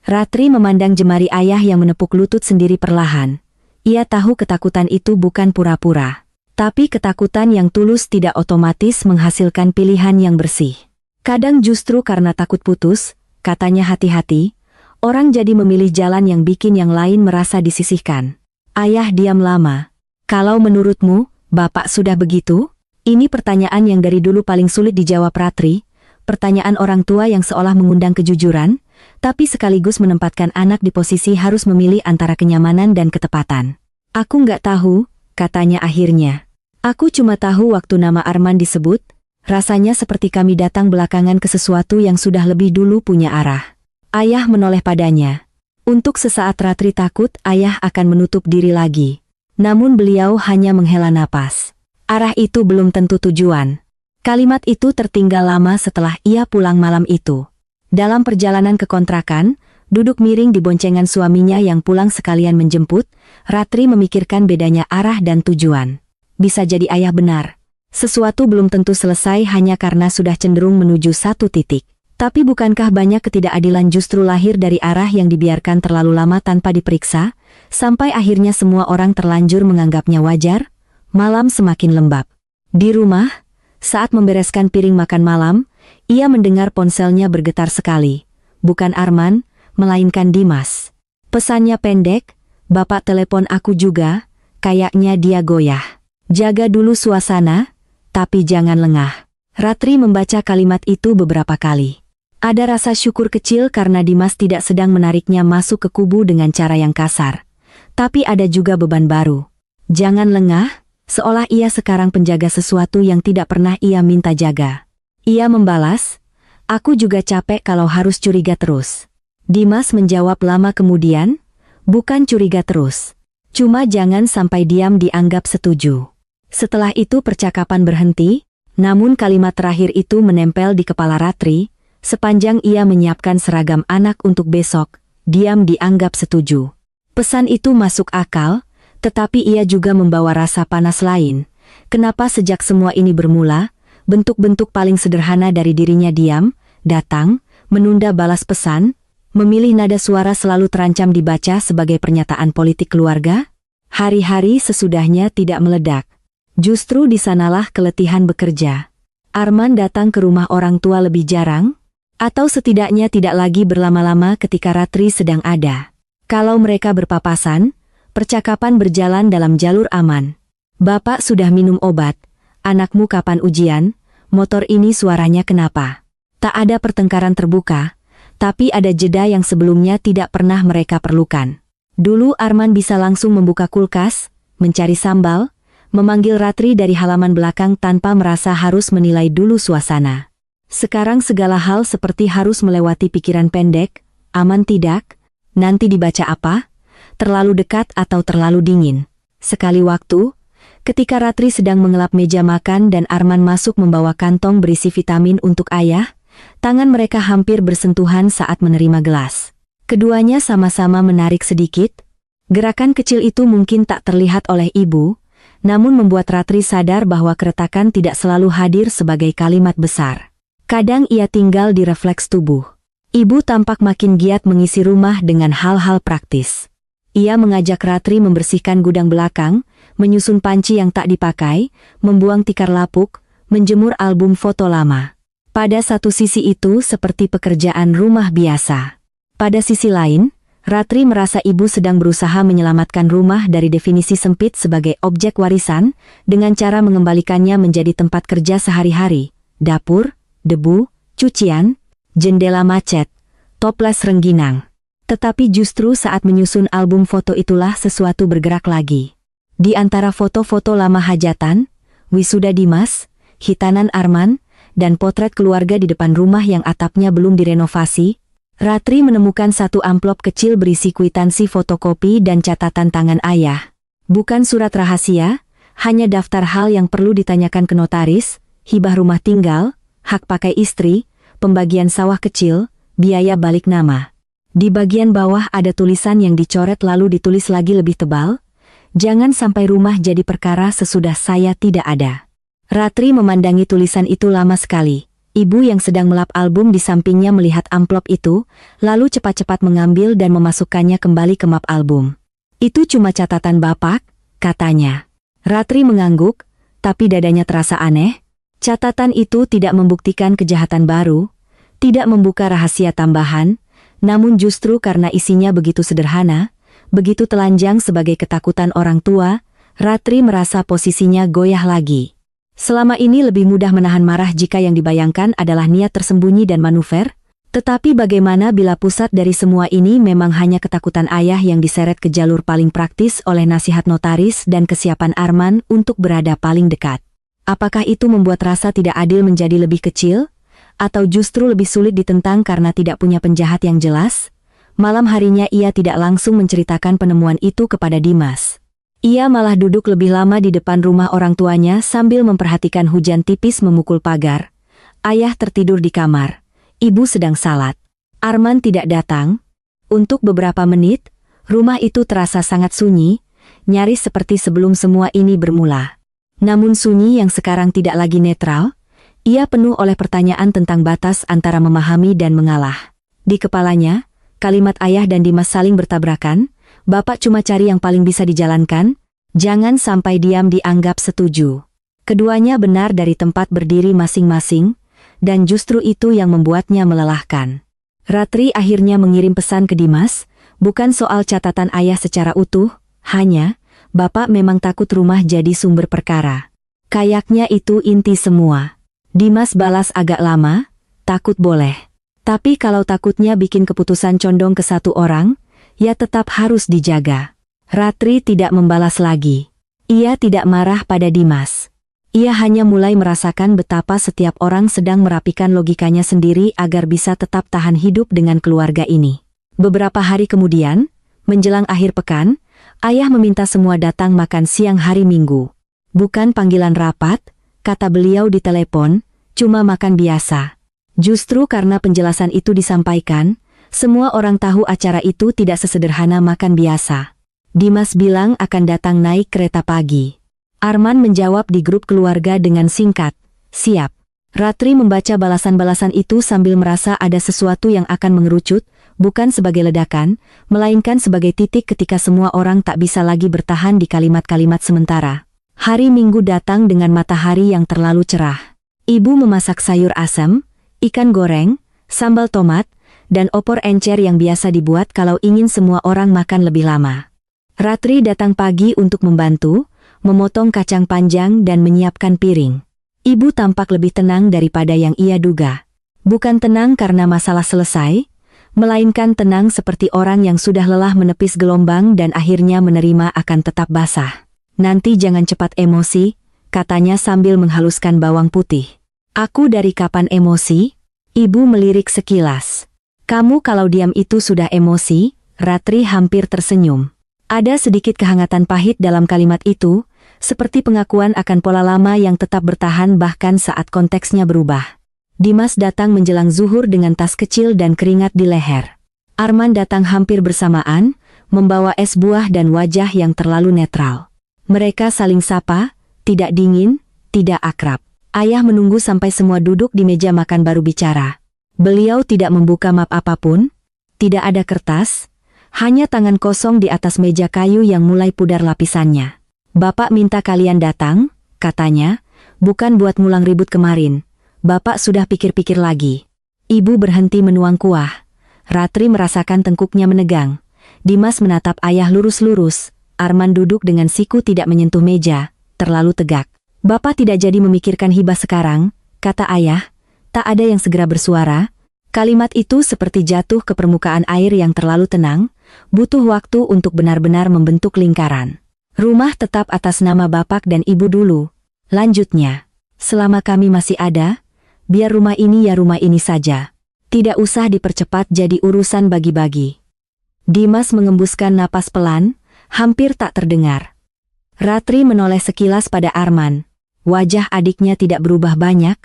Speaker 1: Ratri memandang jemari ayah yang menepuk lutut sendiri perlahan. Ia tahu ketakutan itu bukan pura-pura. Tapi ketakutan yang tulus tidak otomatis menghasilkan pilihan yang bersih. Kadang justru karena takut putus, katanya hati-hati, orang jadi memilih jalan yang bikin yang lain merasa disisihkan. Ayah diam lama. Kalau menurutmu, Bapak sudah begitu? Ini pertanyaan yang dari dulu paling sulit dijawab Ratri, pertanyaan orang tua yang seolah mengundang kejujuran, tapi sekaligus menempatkan anak di posisi harus memilih antara kenyamanan dan ketepatan. Aku nggak tahu, katanya akhirnya. Aku cuma tahu waktu nama Arman disebut, rasanya seperti kami datang belakangan ke sesuatu yang sudah lebih dulu punya arah. Ayah menoleh padanya. Untuk sesaat Ratri takut ayah akan menutup diri lagi. Namun beliau hanya menghela napas. Arah itu belum tentu tujuan. Kalimat itu tertinggal lama setelah ia pulang malam itu. Dalam perjalanan ke kontrakan, duduk miring di boncengan suaminya yang pulang sekalian menjemput, Ratri memikirkan bedanya arah dan tujuan. Bisa jadi ayah benar. Sesuatu belum tentu selesai hanya karena sudah cenderung menuju satu titik. Tapi bukankah banyak ketidakadilan justru lahir dari arah yang dibiarkan terlalu lama tanpa diperiksa, sampai akhirnya semua orang terlanjur menganggapnya wajar? Malam semakin lembab. Di rumah, saat membereskan piring makan malam, ia mendengar ponselnya bergetar sekali. Bukan Arman, melainkan Dimas. Pesannya pendek, "Bapak telepon aku juga, kayaknya dia goyah. Jaga dulu suasana, tapi jangan lengah." Ratri membaca kalimat itu beberapa kali. Ada rasa syukur kecil karena Dimas tidak sedang menariknya masuk ke kubu dengan cara yang kasar. Tapi ada juga beban baru. Jangan lengah, seolah ia sekarang penjaga sesuatu yang tidak pernah ia minta jaga. Ia membalas, "Aku juga capek kalau harus curiga terus." Dimas menjawab lama kemudian, "Bukan curiga terus. Cuma jangan sampai diam dianggap setuju." Setelah itu percakapan berhenti, namun kalimat terakhir itu menempel di kepala Ratri, sepanjang ia menyiapkan seragam anak untuk besok, diam dianggap setuju. Pesan itu masuk akal, tetapi ia juga membawa rasa panas lain. Kenapa sejak semua ini bermula, bentuk-bentuk paling sederhana dari dirinya diam, datang, menunda balas pesan, memilih nada suara selalu terancam dibaca sebagai pernyataan politik keluarga? Hari-hari sesudahnya tidak meledak. Justru di sanalah keletihan bekerja. Arman datang ke rumah orang tua lebih jarang, atau setidaknya tidak lagi berlama-lama ketika Ratri sedang ada. Kalau mereka berpapasan, percakapan berjalan dalam jalur aman. "Bapak sudah minum obat, anakmu kapan ujian, motor ini suaranya kenapa?" Tak ada pertengkaran terbuka, tapi ada jeda yang sebelumnya tidak pernah mereka perlukan. Dulu Arman bisa langsung membuka kulkas, mencari sambal, memanggil Ratri dari halaman belakang tanpa merasa harus menilai dulu suasana. Sekarang segala hal seperti harus melewati pikiran pendek, aman tidak, nanti dibaca apa? Terlalu dekat atau terlalu dingin. Sekali waktu, ketika Ratri sedang mengelap meja makan dan Arman masuk membawa kantong berisi vitamin untuk ayah, tangan mereka hampir bersentuhan saat menerima gelas. Keduanya sama-sama menarik sedikit. Gerakan kecil itu mungkin tak terlihat oleh ibu, namun membuat Ratri sadar bahwa keretakan tidak selalu hadir sebagai kalimat besar. Kadang ia tinggal di refleks tubuh. Ibu tampak makin giat mengisi rumah dengan hal-hal praktis. Ia mengajak Ratri membersihkan gudang belakang, menyusun panci yang tak dipakai, membuang tikar lapuk, menjemur album foto lama. Pada satu sisi itu seperti pekerjaan rumah biasa. Pada sisi lain, Ratri merasa ibu sedang berusaha menyelamatkan rumah dari definisi sempit sebagai objek warisan, dengan cara mengembalikannya menjadi tempat kerja sehari-hari, dapur, debu, cucian, jendela macet, toples rengginang. Tetapi justru saat menyusun album foto itulah sesuatu bergerak lagi. Di antara foto-foto lama hajatan, wisuda Dimas, hitanan Arman, dan potret keluarga di depan rumah yang atapnya belum direnovasi, Ratri menemukan satu amplop kecil berisi kwitansi fotokopi dan catatan tangan ayah. Bukan surat rahasia, hanya daftar hal yang perlu ditanyakan ke notaris, hibah rumah tinggal, hak pakai istri, pembagian sawah kecil, biaya balik nama. Di bagian bawah ada tulisan yang dicoret lalu ditulis lagi lebih tebal, "Jangan sampai rumah jadi perkara sesudah saya tidak ada." Ratri memandangi tulisan itu lama sekali. Ibu yang sedang melap album di sampingnya melihat amplop itu, lalu cepat-cepat mengambil dan memasukkannya kembali ke map album. Itu cuma catatan Bapak, katanya. Ratri mengangguk, tapi dadanya terasa aneh. Catatan itu tidak membuktikan kejahatan baru, tidak membuka rahasia tambahan, namun justru karena isinya begitu sederhana, begitu telanjang sebagai ketakutan orang tua, Ratri merasa posisinya goyah lagi. Selama ini lebih mudah menahan marah jika yang dibayangkan adalah niat tersembunyi dan manuver, tetapi bagaimana bila pusat dari semua ini memang hanya ketakutan ayah yang diseret ke jalur paling praktis oleh nasihat notaris dan kesiapan Arman untuk berada paling dekat. Apakah itu membuat rasa tidak adil menjadi lebih kecil? Atau justru lebih sulit ditentang karena tidak punya penjahat yang jelas? Malam harinya ia tidak langsung menceritakan penemuan itu kepada Dimas. Ia malah duduk lebih lama di depan rumah orang tuanya sambil memperhatikan hujan tipis memukul pagar. Ayah tertidur di kamar. Ibu sedang salat. Arman tidak datang. Untuk beberapa menit, rumah itu terasa sangat sunyi, nyaris seperti sebelum semua ini bermula. Namun sunyi yang sekarang tidak lagi netral, ia penuh oleh pertanyaan tentang batas antara memahami dan mengalah. Di kepalanya, kalimat ayah dan Dimas saling bertabrakan. Bapak cuma cari yang paling bisa dijalankan, jangan sampai diam dianggap setuju. Keduanya benar dari tempat berdiri masing-masing, dan justru itu yang membuatnya melelahkan. Ratri akhirnya mengirim pesan ke Dimas, bukan soal catatan ayah secara utuh, hanya, Bapak memang takut rumah jadi sumber perkara. Kayaknya itu inti semua. Dimas balas agak lama, takut boleh. Tapi kalau takutnya bikin keputusan condong ke satu orang, ya tetap harus dijaga. Ratri tidak membalas lagi. Ia tidak marah pada Dimas. Ia hanya mulai merasakan betapa setiap orang sedang merapikan logikanya sendiri agar bisa tetap tahan hidup dengan keluarga ini. Beberapa hari kemudian, menjelang akhir pekan, ayah meminta semua datang makan siang hari Minggu. Bukan panggilan rapat, kata beliau di telepon, cuma makan biasa. Justru karena penjelasan itu disampaikan, semua orang tahu acara itu tidak sesederhana makan biasa. Dimas bilang akan datang naik kereta pagi. Arman menjawab di grup keluarga dengan singkat, siap. Ratri membaca balasan-balasan itu sambil merasa ada sesuatu yang akan mengerucut, bukan sebagai ledakan, melainkan sebagai titik ketika semua orang tak bisa lagi bertahan di kalimat-kalimat sementara. Hari Minggu datang dengan matahari yang terlalu cerah. Ibu memasak sayur asam, ikan goreng, sambal tomat, dan opor encer yang biasa dibuat kalau ingin semua orang makan lebih lama. Ratri datang pagi untuk membantu, memotong kacang panjang dan menyiapkan piring. Ibu tampak lebih tenang daripada yang ia duga. Bukan tenang karena masalah selesai, melainkan tenang seperti orang yang sudah lelah menepis gelombang dan akhirnya menerima akan tetap basah. Nanti jangan cepat emosi, katanya sambil menghaluskan bawang putih. Aku dari kapan emosi? Ibu melirik sekilas. Kamu kalau diam itu sudah emosi, Ratri hampir tersenyum. Ada sedikit kehangatan pahit dalam kalimat itu, seperti pengakuan akan pola lama yang tetap bertahan bahkan saat konteksnya berubah. Dimas datang menjelang zuhur dengan tas kecil dan keringat di leher. Arman datang hampir bersamaan, membawa es buah dan wajah yang terlalu netral. Mereka saling sapa, tidak dingin, tidak akrab. Ayah menunggu sampai semua duduk di meja makan baru bicara. Beliau tidak membuka map apapun, tidak ada kertas, hanya tangan kosong di atas meja kayu yang mulai pudar lapisannya. Bapak minta kalian datang, katanya, bukan buat ngulang ribut kemarin. Bapak sudah pikir-pikir lagi. Ibu berhenti menuang kuah. Ratri merasakan tengkuknya menegang. Dimas menatap ayah lurus-lurus. Arman duduk dengan siku tidak menyentuh meja, terlalu tegak. Bapak tidak jadi memikirkan hibah sekarang, kata ayah. Tak ada yang segera bersuara. Kalimat itu seperti jatuh ke permukaan air yang terlalu tenang, butuh waktu untuk benar-benar membentuk lingkaran. Rumah tetap atas nama Bapak dan Ibu dulu. Lanjutnya, selama kami masih ada, biar rumah ini ya rumah ini saja. Tidak usah dipercepat jadi urusan bagi-bagi. Dimas mengembuskan napas pelan, hampir tak terdengar. Ratri menoleh sekilas pada Arman. Wajah adiknya tidak berubah banyak,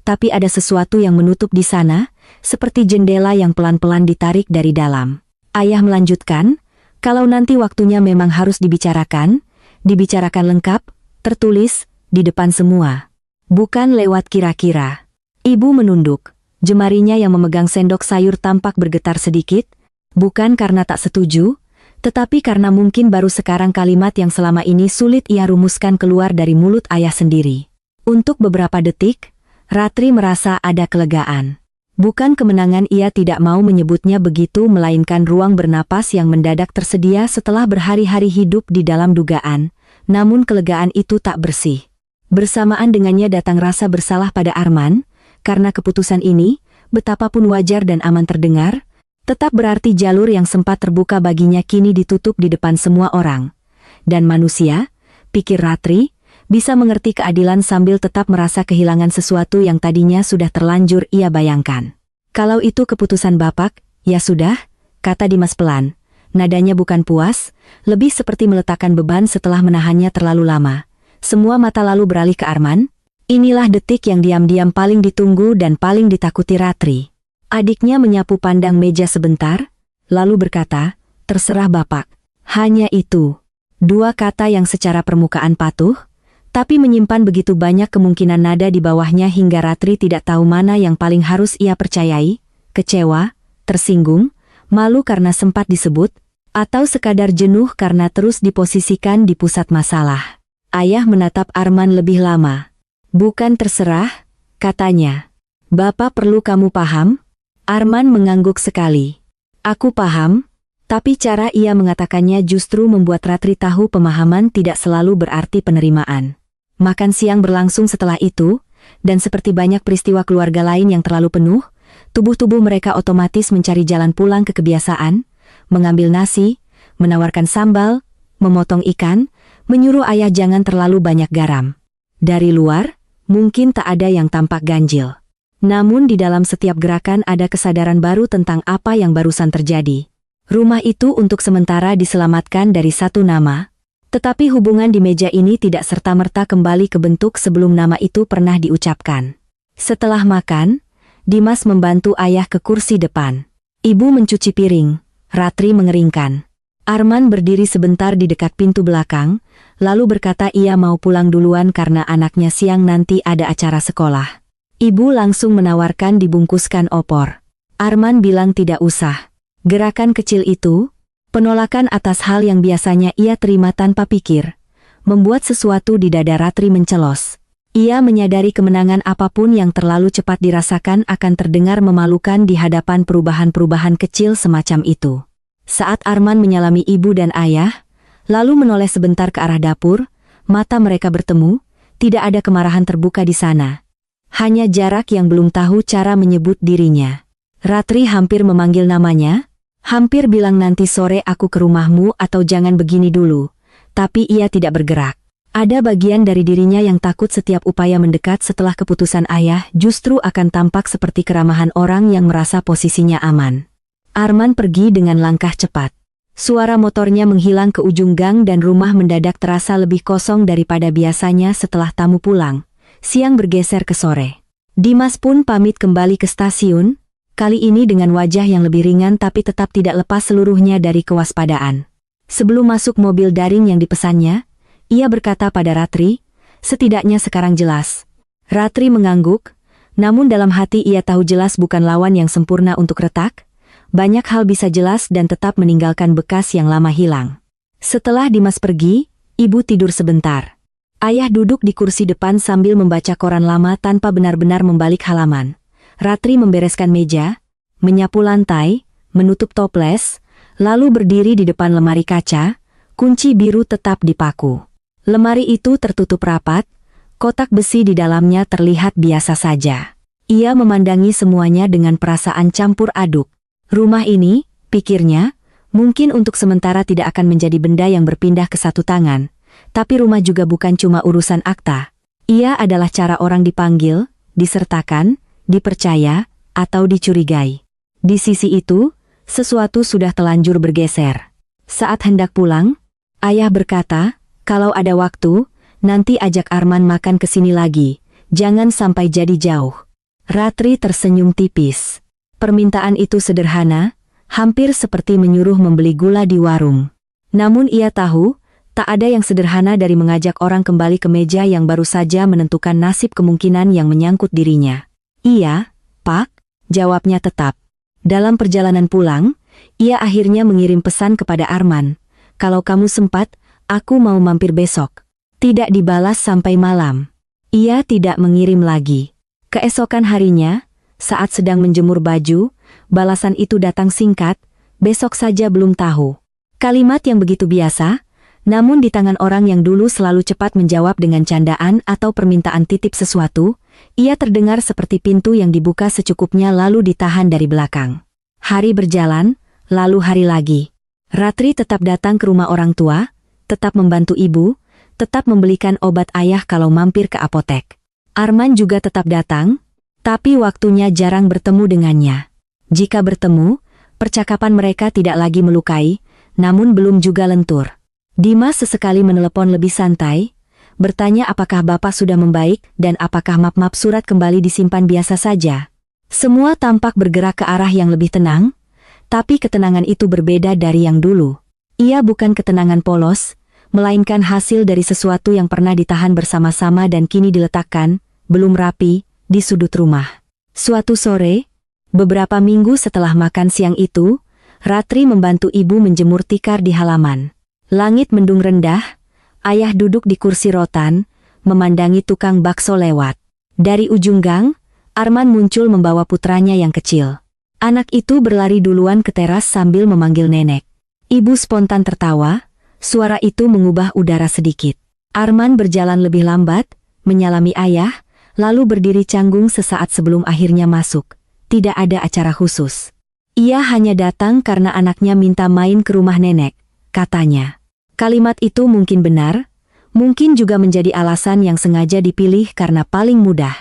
Speaker 1: tapi ada sesuatu yang menutup di sana, seperti jendela yang pelan-pelan ditarik dari dalam. Ayah melanjutkan, kalau nanti waktunya memang harus dibicarakan lengkap, tertulis, di depan semua. Bukan lewat kira-kira. Ibu menunduk. Jemarinya yang memegang sendok sayur tampak bergetar sedikit, bukan karena tak setuju, tetapi karena mungkin baru sekarang kalimat yang selama ini sulit ia rumuskan keluar dari mulut ayah sendiri. Untuk beberapa detik, Ratri merasa ada kelegaan. Bukan kemenangan, ia tidak mau menyebutnya begitu, melainkan ruang bernapas yang mendadak tersedia setelah berhari-hari hidup di dalam dugaan, namun kelegaan itu tak bersih. Bersamaan dengannya datang rasa bersalah pada Arman, karena keputusan ini, betapapun wajar dan aman terdengar, tetap berarti jalur yang sempat terbuka baginya kini ditutup di depan semua orang. Dan manusia, pikir Ratri, bisa mengerti keadilan sambil tetap merasa kehilangan sesuatu yang tadinya sudah terlanjur ia bayangkan. Kalau itu keputusan Bapak, ya sudah, kata Dimas pelan. Nadanya bukan puas, lebih seperti meletakkan beban setelah menahannya terlalu lama. Semua mata lalu beralih ke Arman. Inilah detik yang diam-diam paling ditunggu dan paling ditakuti Ratri. Adiknya menyapu pandang meja sebentar, lalu berkata, "Terserah Bapak." Hanya itu. Dua kata yang secara permukaan patuh, tapi menyimpan begitu banyak kemungkinan nada di bawahnya hingga Ratri tidak tahu mana yang paling harus ia percayai, kecewa, tersinggung, malu karena sempat disebut, atau sekadar jenuh karena terus diposisikan di pusat masalah. Ayah menatap Arman lebih lama. "Bukan terserah," katanya. "Bapak perlu kamu paham?" Arman mengangguk sekali. "Aku paham," tapi cara ia mengatakannya justru membuat Ratri tahu pemahaman tidak selalu berarti penerimaan. Makan siang berlangsung setelah itu, dan seperti banyak peristiwa keluarga lain yang terlalu penuh, tubuh-tubuh mereka otomatis mencari jalan pulang ke kebiasaan, mengambil nasi, menawarkan sambal, memotong ikan, menyuruh ayah jangan terlalu banyak garam. Dari luar, mungkin tak ada yang tampak ganjil. Namun di dalam setiap gerakan ada kesadaran baru tentang apa yang barusan terjadi. Rumah itu untuk sementara diselamatkan dari satu nama, tetapi hubungan di meja ini tidak serta-merta kembali ke bentuk sebelum nama itu pernah diucapkan. Setelah makan, Dimas membantu ayah ke kursi depan. Ibu mencuci piring, Ratri mengeringkan. Arman berdiri sebentar di dekat pintu belakang, lalu berkata ia mau pulang duluan karena anaknya siang nanti ada acara sekolah. Ibu langsung menawarkan dibungkuskan opor. Arman bilang tidak usah. Gerakan kecil itu, penolakan atas hal yang biasanya ia terima tanpa pikir, membuat sesuatu di dada Ratri mencelos. Ia menyadari kemenangan apapun yang terlalu cepat dirasakan akan terdengar memalukan di hadapan perubahan-perubahan kecil semacam itu. Saat Arman menyalami ibu dan ayah, lalu menoleh sebentar ke arah dapur, mata mereka bertemu, tidak ada kemarahan terbuka di sana. Hanya jarak yang belum tahu cara menyebut dirinya. Ratri hampir memanggil namanya, hampir bilang nanti sore aku ke rumahmu atau jangan begini dulu, tapi ia tidak bergerak. Ada bagian dari dirinya yang takut setiap upaya mendekat setelah keputusan ayah justru akan tampak seperti keramahan orang yang merasa posisinya aman. Arman pergi dengan langkah cepat. Suara motornya menghilang ke ujung gang dan rumah mendadak terasa lebih kosong daripada biasanya setelah tamu pulang. Siang bergeser ke sore. Dimas pun pamit kembali ke stasiun, kali ini dengan wajah yang lebih ringan tapi tetap tidak lepas seluruhnya dari kewaspadaan. Sebelum masuk mobil daring yang dipesannya, ia berkata pada Ratri, "Setidaknya sekarang jelas." Ratri mengangguk, namun dalam hati ia tahu jelas bukan lawan yang sempurna untuk retak. Banyak hal bisa jelas dan tetap meninggalkan bekas yang lama hilang. Setelah Dimas pergi, ibu tidur sebentar. Ayah duduk di kursi depan sambil membaca koran lama tanpa benar-benar membalik halaman. Ratri membereskan meja, menyapu lantai, menutup toples, lalu berdiri di depan lemari kaca, kunci biru tetap dipaku. Lemari itu tertutup rapat, kotak besi di dalamnya terlihat biasa saja. Ia memandangi semuanya dengan perasaan campur aduk. Rumah ini, pikirnya, mungkin untuk sementara tidak akan menjadi benda yang berpindah ke satu tangan. Tapi rumah juga bukan cuma urusan akta. Ia adalah cara orang dipanggil, disertakan, dipercaya, atau dicurigai. Di sisi itu, sesuatu sudah telanjur bergeser. Saat hendak pulang, ayah berkata, "Kalau ada waktu, nanti ajak Arman makan ke sini lagi. Jangan sampai jadi jauh." Ratri tersenyum tipis. Permintaan itu sederhana, hampir seperti menyuruh membeli gula di warung. Namun ia tahu, tak ada yang sederhana dari mengajak orang kembali ke meja yang baru saja menentukan nasib kemungkinan yang menyangkut dirinya. Iya, Pak, jawabnya tetap. Dalam perjalanan pulang, ia akhirnya mengirim pesan kepada Arman. Kalau kamu sempat, aku mau mampir besok. Tidak dibalas sampai malam. Ia tidak mengirim lagi. Keesokan harinya, saat sedang menjemur baju, balasan itu datang singkat, besok saja belum tahu. Kalimat yang begitu biasa, namun di tangan orang yang dulu selalu cepat menjawab dengan candaan atau permintaan titip sesuatu, ia terdengar seperti pintu yang dibuka secukupnya lalu ditahan dari belakang. Hari berjalan, lalu hari lagi. Ratri tetap datang ke rumah orang tua, tetap membantu ibu, tetap membelikan obat ayah kalau mampir ke apotek. Arman juga tetap datang, tapi waktunya jarang bertemu dengannya. Jika bertemu, percakapan mereka tidak lagi melukai, namun belum juga lentur. Dimas sesekali menelepon lebih santai, bertanya apakah bapak sudah membaik dan apakah map-map surat kembali disimpan biasa saja. Semua tampak bergerak ke arah yang lebih tenang, tapi ketenangan itu berbeda dari yang dulu. Ia bukan ketenangan polos, melainkan hasil dari sesuatu yang pernah ditahan bersama-sama dan kini diletakkan, belum rapi, di sudut rumah. Suatu sore, beberapa minggu setelah makan siang itu, Ratri membantu ibu menjemur tikar di halaman. Langit mendung rendah, ayah duduk di kursi rotan, memandangi tukang bakso lewat. Dari ujung gang, Arman muncul membawa putranya yang kecil. Anak itu berlari duluan ke teras sambil memanggil nenek. Ibu spontan tertawa, suara itu mengubah udara sedikit. Arman berjalan lebih lambat, menyalami ayah, lalu berdiri canggung sesaat sebelum akhirnya masuk. Tidak ada acara khusus. Ia hanya datang karena anaknya minta main ke rumah nenek, katanya. Kalimat itu mungkin benar, mungkin juga menjadi alasan yang sengaja dipilih karena paling mudah.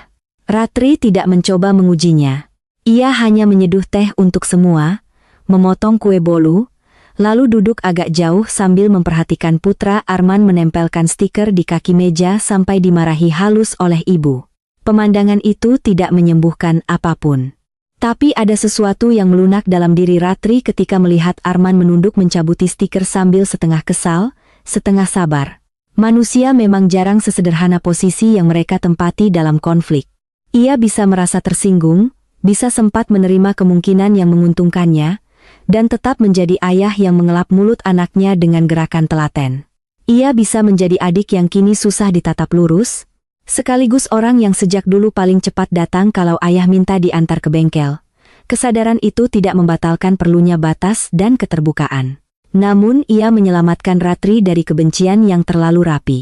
Speaker 1: Ratri tidak mencoba mengujinya. Ia hanya menyeduh teh untuk semua, memotong kue bolu, lalu duduk agak jauh sambil memperhatikan putra Arman menempelkan stiker di kaki meja sampai dimarahi halus oleh ibu. Pemandangan itu tidak menyembuhkan apapun. Tapi ada sesuatu yang melunak dalam diri Ratri ketika melihat Arman menunduk mencabuti stiker sambil setengah kesal, setengah sabar. Manusia memang jarang sesederhana posisi yang mereka tempati dalam konflik. Ia bisa merasa tersinggung, bisa sempat menerima kemungkinan yang menguntungkannya, dan tetap menjadi ayah yang mengelap mulut anaknya dengan gerakan telaten. Ia bisa menjadi adik yang kini susah ditatap lurus, sekaligus orang yang sejak dulu paling cepat datang kalau ayah minta diantar ke bengkel. Kesadaran itu tidak membatalkan perlunya batas dan keterbukaan. Namun ia menyelamatkan Ratri dari kebencian yang terlalu rapi.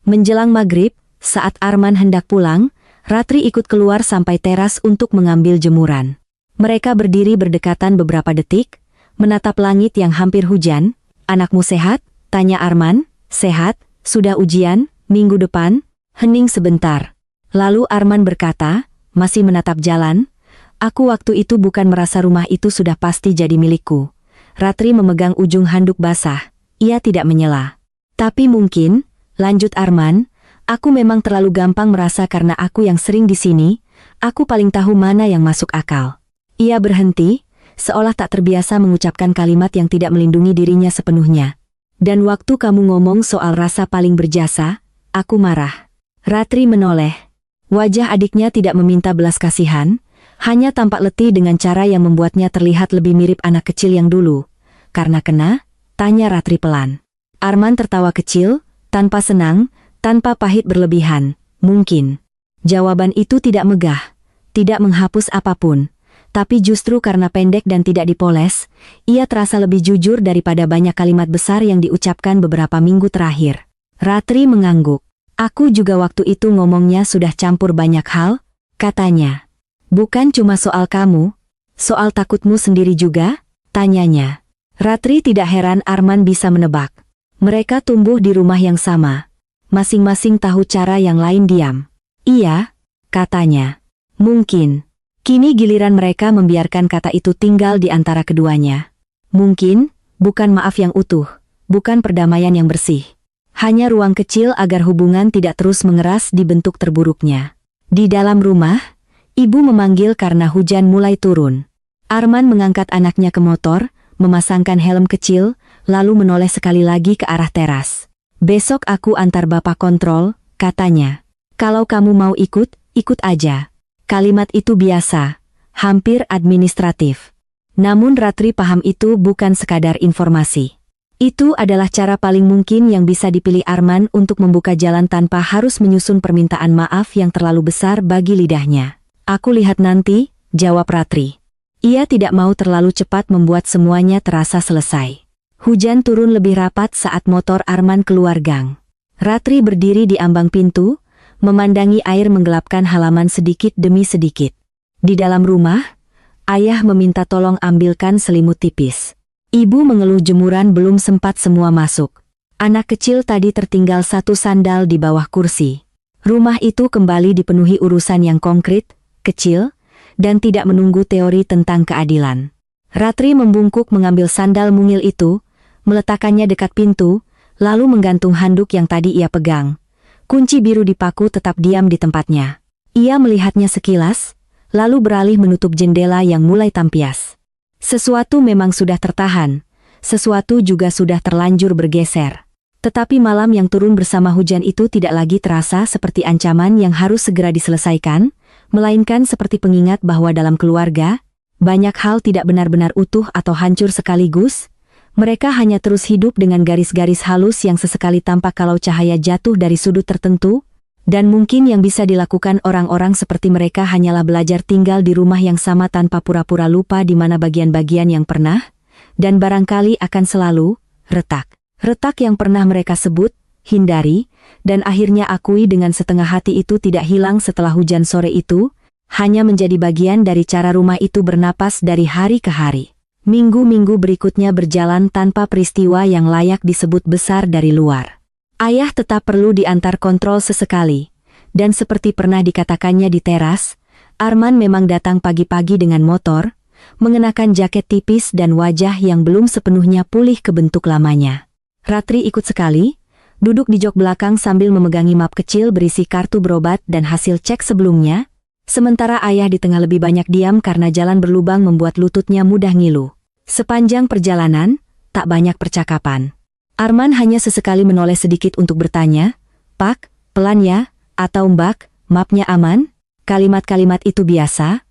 Speaker 1: Menjelang maghrib, saat Arman hendak pulang, Ratri ikut keluar sampai teras untuk mengambil jemuran. Mereka berdiri berdekatan beberapa detik, menatap langit yang hampir hujan. "Anakmu sehat?" tanya Arman. "Sehat, sudah ujian, minggu depan." Hening sebentar. Lalu Arman berkata, masih menatap jalan, "Aku waktu itu bukan merasa rumah itu sudah pasti jadi milikku." Ratri memegang ujung handuk basah. Ia tidak menyela. "Tapi mungkin," lanjut Arman, "aku memang terlalu gampang merasa karena aku yang sering di sini, aku paling tahu mana yang masuk akal." Ia berhenti, seolah tak terbiasa mengucapkan kalimat yang tidak melindungi dirinya sepenuhnya. "Dan waktu kamu ngomong soal rasa paling berjasa, aku marah." Ratri menoleh. Wajah adiknya tidak meminta belas kasihan, hanya tampak letih dengan cara yang membuatnya terlihat lebih mirip anak kecil yang dulu. "Karena kena?" tanya Ratri pelan. Arman tertawa kecil, tanpa senang, tanpa pahit berlebihan. "Mungkin." Jawaban itu tidak megah, tidak menghapus apapun. Tapi justru karena pendek dan tidak dipoles, ia terasa lebih jujur daripada banyak kalimat besar yang diucapkan beberapa minggu terakhir. Ratri mengangguk. "Aku juga waktu itu ngomongnya sudah campur banyak hal," katanya. "Bukan cuma soal kamu, soal takutmu sendiri juga?" tanyanya. Ratri tidak heran Arman bisa menebak. Mereka tumbuh di rumah yang sama. Masing-masing tahu cara yang lain diam. "Iya," katanya. "Mungkin." Kini giliran mereka membiarkan kata itu tinggal di antara keduanya. Mungkin, bukan maaf yang utuh, bukan perdamaian yang bersih. Hanya ruang kecil agar hubungan tidak terus mengeras di bentuk terburuknya. Di dalam rumah, ibu memanggil karena hujan mulai turun. Arman mengangkat anaknya ke motor, memasangkan helm kecil, lalu menoleh sekali lagi ke arah teras. "Besok aku antar bapak kontrol," katanya. "Kalau kamu mau ikut, ikut aja." Kalimat itu biasa, hampir administratif. Namun Ratri paham itu bukan sekadar informasi. Itu adalah cara paling mungkin yang bisa dipilih Arman untuk membuka jalan tanpa harus menyusun permintaan maaf yang terlalu besar bagi lidahnya. Aku lihat nanti, jawab Ratri. Ia tidak mau terlalu cepat membuat semuanya terasa selesai. Hujan turun lebih rapat saat motor Arman keluar gang. Ratri berdiri di ambang pintu, memandangi air menggelapkan halaman sedikit demi sedikit. Di dalam rumah, ayah meminta tolong ambilkan selimut tipis. Ibu mengeluh jemuran belum sempat semua masuk. Anak kecil tadi tertinggal satu sandal di bawah kursi. Rumah itu kembali dipenuhi urusan yang konkret, kecil, dan tidak menunggu teori tentang keadilan. Ratri membungkuk mengambil sandal mungil itu, meletakkannya dekat pintu, lalu menggantung handuk yang tadi ia pegang. Kunci biru dipaku tetap diam di tempatnya. Ia melihatnya sekilas, lalu beralih menutup jendela yang mulai tampias. Sesuatu memang sudah tertahan, sesuatu juga sudah terlanjur bergeser. Tetapi malam yang turun bersama hujan itu tidak lagi terasa seperti ancaman yang harus segera diselesaikan, melainkan seperti pengingat bahwa dalam keluarga, banyak hal tidak benar-benar utuh atau hancur sekaligus. Mereka hanya terus hidup dengan garis-garis halus yang sesekali tampak kalau cahaya jatuh dari sudut tertentu, dan mungkin yang bisa dilakukan orang-orang seperti mereka hanyalah belajar tinggal di rumah yang sama tanpa pura-pura lupa di mana bagian-bagian yang pernah, dan barangkali akan selalu, retak. Retak yang pernah mereka sebut, hindari, dan akhirnya akui dengan setengah hati itu tidak hilang setelah hujan sore itu, hanya menjadi bagian dari cara rumah itu bernapas dari hari ke hari. Minggu-minggu berikutnya berjalan tanpa peristiwa yang layak disebut besar dari luar. Ayah tetap perlu diantar kontrol sesekali, dan seperti pernah dikatakannya di teras, Arman memang datang pagi-pagi dengan motor, mengenakan jaket tipis dan wajah yang belum sepenuhnya pulih ke bentuk lamanya. Ratri ikut sekali, duduk di jok belakang sambil memegangi map kecil berisi kartu berobat dan hasil cek sebelumnya, sementara ayah di tengah lebih banyak diam karena jalan berlubang membuat lututnya mudah ngilu. Sepanjang perjalanan, tak banyak percakapan. Arman hanya sesekali menoleh sedikit untuk bertanya, "Pak, pelan ya," atau "Mbak, mapnya aman?" Kalimat-kalimat itu biasa,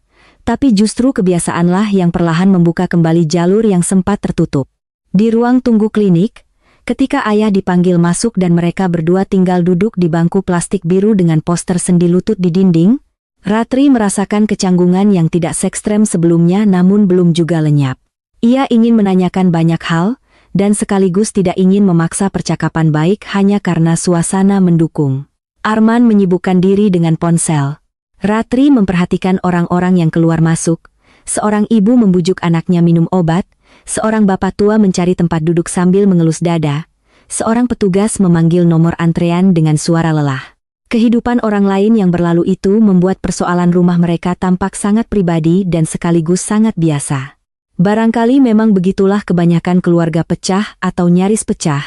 Speaker 1: tapi justru kebiasaanlah yang perlahan membuka kembali jalur yang sempat tertutup. Di ruang tunggu klinik, ketika ayah dipanggil masuk dan mereka berdua tinggal duduk di bangku plastik biru dengan poster sendi lutut di dinding, Ratri merasakan kecanggungan yang tidak sekstrem sebelumnya namun belum juga lenyap. Ia ingin menanyakan banyak hal, dan sekaligus tidak ingin memaksa percakapan baik hanya karena suasana mendukung. Arman menyibukkan diri dengan ponsel. Ratri memperhatikan orang-orang yang keluar masuk. Seorang ibu membujuk anaknya minum obat, seorang bapak tua mencari tempat duduk sambil mengelus dada, seorang petugas memanggil nomor antrean dengan suara lelah. Kehidupan orang lain yang berlalu itu membuat persoalan rumah mereka tampak sangat pribadi dan sekaligus sangat biasa. Barangkali memang begitulah kebanyakan keluarga pecah atau nyaris pecah,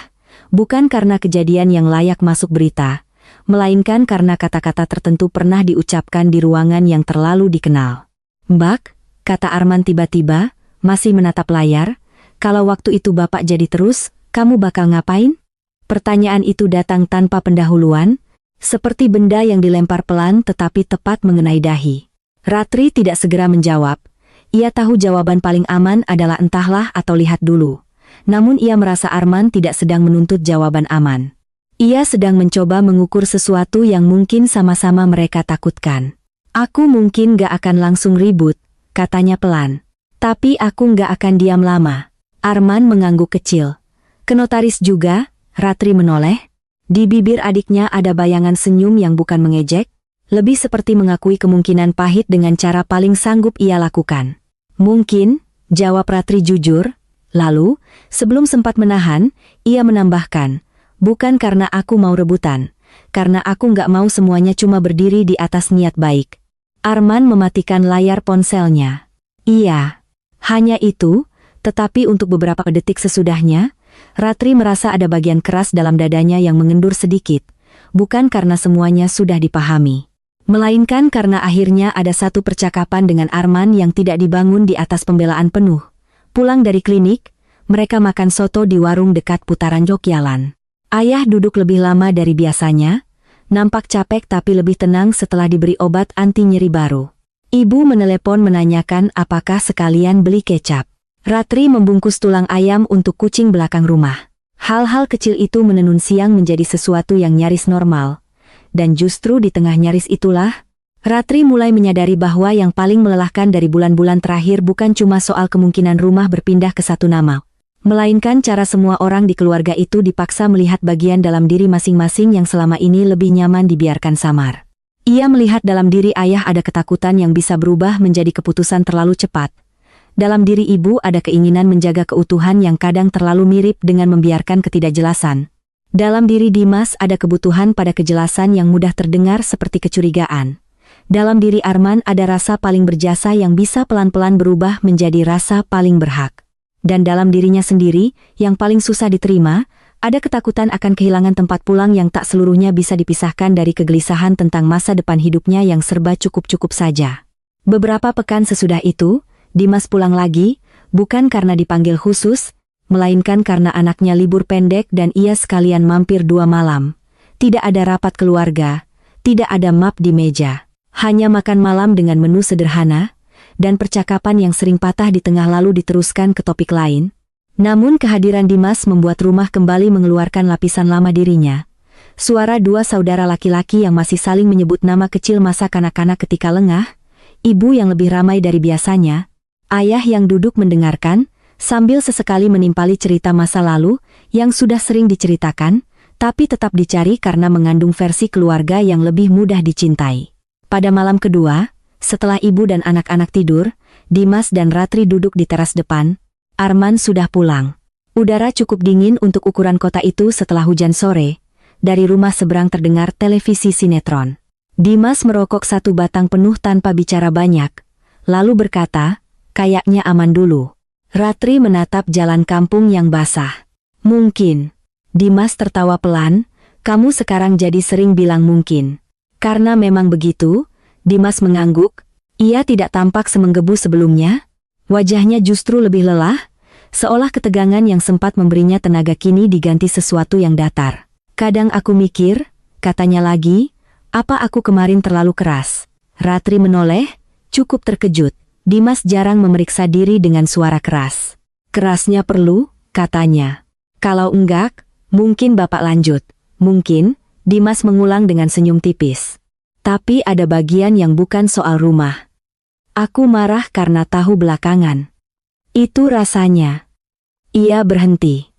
Speaker 1: bukan karena kejadian yang layak masuk berita, melainkan karena kata-kata tertentu pernah diucapkan di ruangan yang terlalu dikenal. "Mbak," kata Arman tiba-tiba, masih menatap layar, "kalau waktu itu Bapak jadi terus, kamu bakal ngapain?" Pertanyaan itu datang tanpa pendahuluan, seperti benda yang dilempar pelan tetapi tepat mengenai dahi. Ratri tidak segera menjawab. Ia tahu jawaban paling aman adalah entahlah atau lihat dulu. Namun ia merasa Arman tidak sedang menuntut jawaban aman. Ia sedang mencoba mengukur sesuatu yang mungkin sama-sama mereka takutkan. "Aku mungkin gak akan langsung ribut," katanya pelan. "Tapi aku gak akan diam lama." Arman mengangguk kecil. "Ke notaris juga?" Ratri menoleh. Di bibir adiknya ada bayangan senyum yang bukan mengejek, lebih seperti mengakui kemungkinan pahit dengan cara paling sanggup ia lakukan. "Mungkin," jawab Ratri jujur. Lalu, sebelum sempat menahan, ia menambahkan, "Bukan karena aku mau rebutan, karena aku nggak mau semuanya cuma berdiri di atas niat baik." Arman mematikan layar ponselnya. Iya, hanya itu, tetapi untuk beberapa detik sesudahnya, Ratri merasa ada bagian keras dalam dadanya yang mengendur sedikit, bukan karena semuanya sudah dipahami, melainkan karena akhirnya ada satu percakapan dengan Arman yang tidak dibangun di atas pembelaan penuh. Pulang dari klinik, mereka makan soto di warung dekat putaran Jogjalan. Ayah duduk lebih lama dari biasanya, nampak capek tapi lebih tenang setelah diberi obat anti nyeri baru. Ibu menelepon menanyakan apakah sekalian beli kecap. Ratri membungkus tulang ayam untuk kucing belakang rumah. Hal-hal kecil itu menenun siang menjadi sesuatu yang nyaris normal. Dan justru di tengah nyaris itulah, Ratri mulai menyadari bahwa yang paling melelahkan dari bulan-bulan terakhir bukan cuma soal kemungkinan rumah berpindah ke satu nama, melainkan cara semua orang di keluarga itu dipaksa melihat bagian dalam diri masing-masing yang selama ini lebih nyaman dibiarkan samar. Ia melihat dalam diri ayah ada ketakutan yang bisa berubah menjadi keputusan terlalu cepat. Dalam diri ibu ada keinginan menjaga keutuhan yang kadang terlalu mirip dengan membiarkan ketidakjelasan. Dalam diri Dimas ada kebutuhan pada kejelasan yang mudah terdengar seperti kecurigaan. Dalam diri Arman ada rasa paling berjasa yang bisa pelan-pelan berubah menjadi rasa paling berhak. Dan dalam dirinya sendiri, yang paling susah diterima, ada ketakutan akan kehilangan tempat pulang yang tak seluruhnya bisa dipisahkan dari kegelisahan tentang masa depan hidupnya yang serba cukup-cukup saja. Beberapa pekan sesudah itu, Dimas pulang lagi, bukan karena dipanggil khusus, melainkan karena anaknya libur pendek dan ia sekalian mampir 2 malam. Tidak ada rapat keluarga, tidak ada map di meja, hanya makan malam dengan menu sederhana, dan percakapan yang sering patah di tengah lalu diteruskan ke topik lain. Namun kehadiran Dimas membuat rumah kembali mengeluarkan lapisan lama dirinya. Suara 2 saudara laki-laki yang masih saling menyebut nama kecil masa kanak-kanak ketika lengah, ibu yang lebih ramai dari biasanya, ayah yang duduk mendengarkan, sambil sesekali menimpali cerita masa lalu yang sudah sering diceritakan, tapi tetap dicari karena mengandung versi keluarga yang lebih mudah dicintai. Pada malam kedua, setelah ibu dan anak-anak tidur, Dimas dan Ratri duduk di teras depan. Arman sudah pulang. Udara cukup dingin untuk ukuran kota itu setelah hujan sore. Dari rumah seberang terdengar televisi sinetron. Dimas merokok 1 batang penuh tanpa bicara banyak, lalu berkata, "Kayaknya aman dulu." Ratri menatap jalan kampung yang basah. "Mungkin." Dimas tertawa pelan, "Kamu sekarang jadi sering bilang mungkin." Karena memang begitu, Dimas mengangguk. Ia tidak tampak semenggebu sebelumnya. Wajahnya justru lebih lelah, seolah ketegangan yang sempat memberinya tenaga kini diganti sesuatu yang datar. "Kadang aku mikir," katanya lagi, "apa aku kemarin terlalu keras?" Ratri menoleh, cukup terkejut. Dimas jarang memeriksa diri dengan suara keras. "Kerasnya perlu," katanya. "Kalau enggak, mungkin Bapak lanjut." "Mungkin," Dimas mengulang dengan senyum tipis. "Tapi ada bagian yang bukan soal rumah. Aku marah karena tahu belakangan. Itu rasanya." Ia berhenti.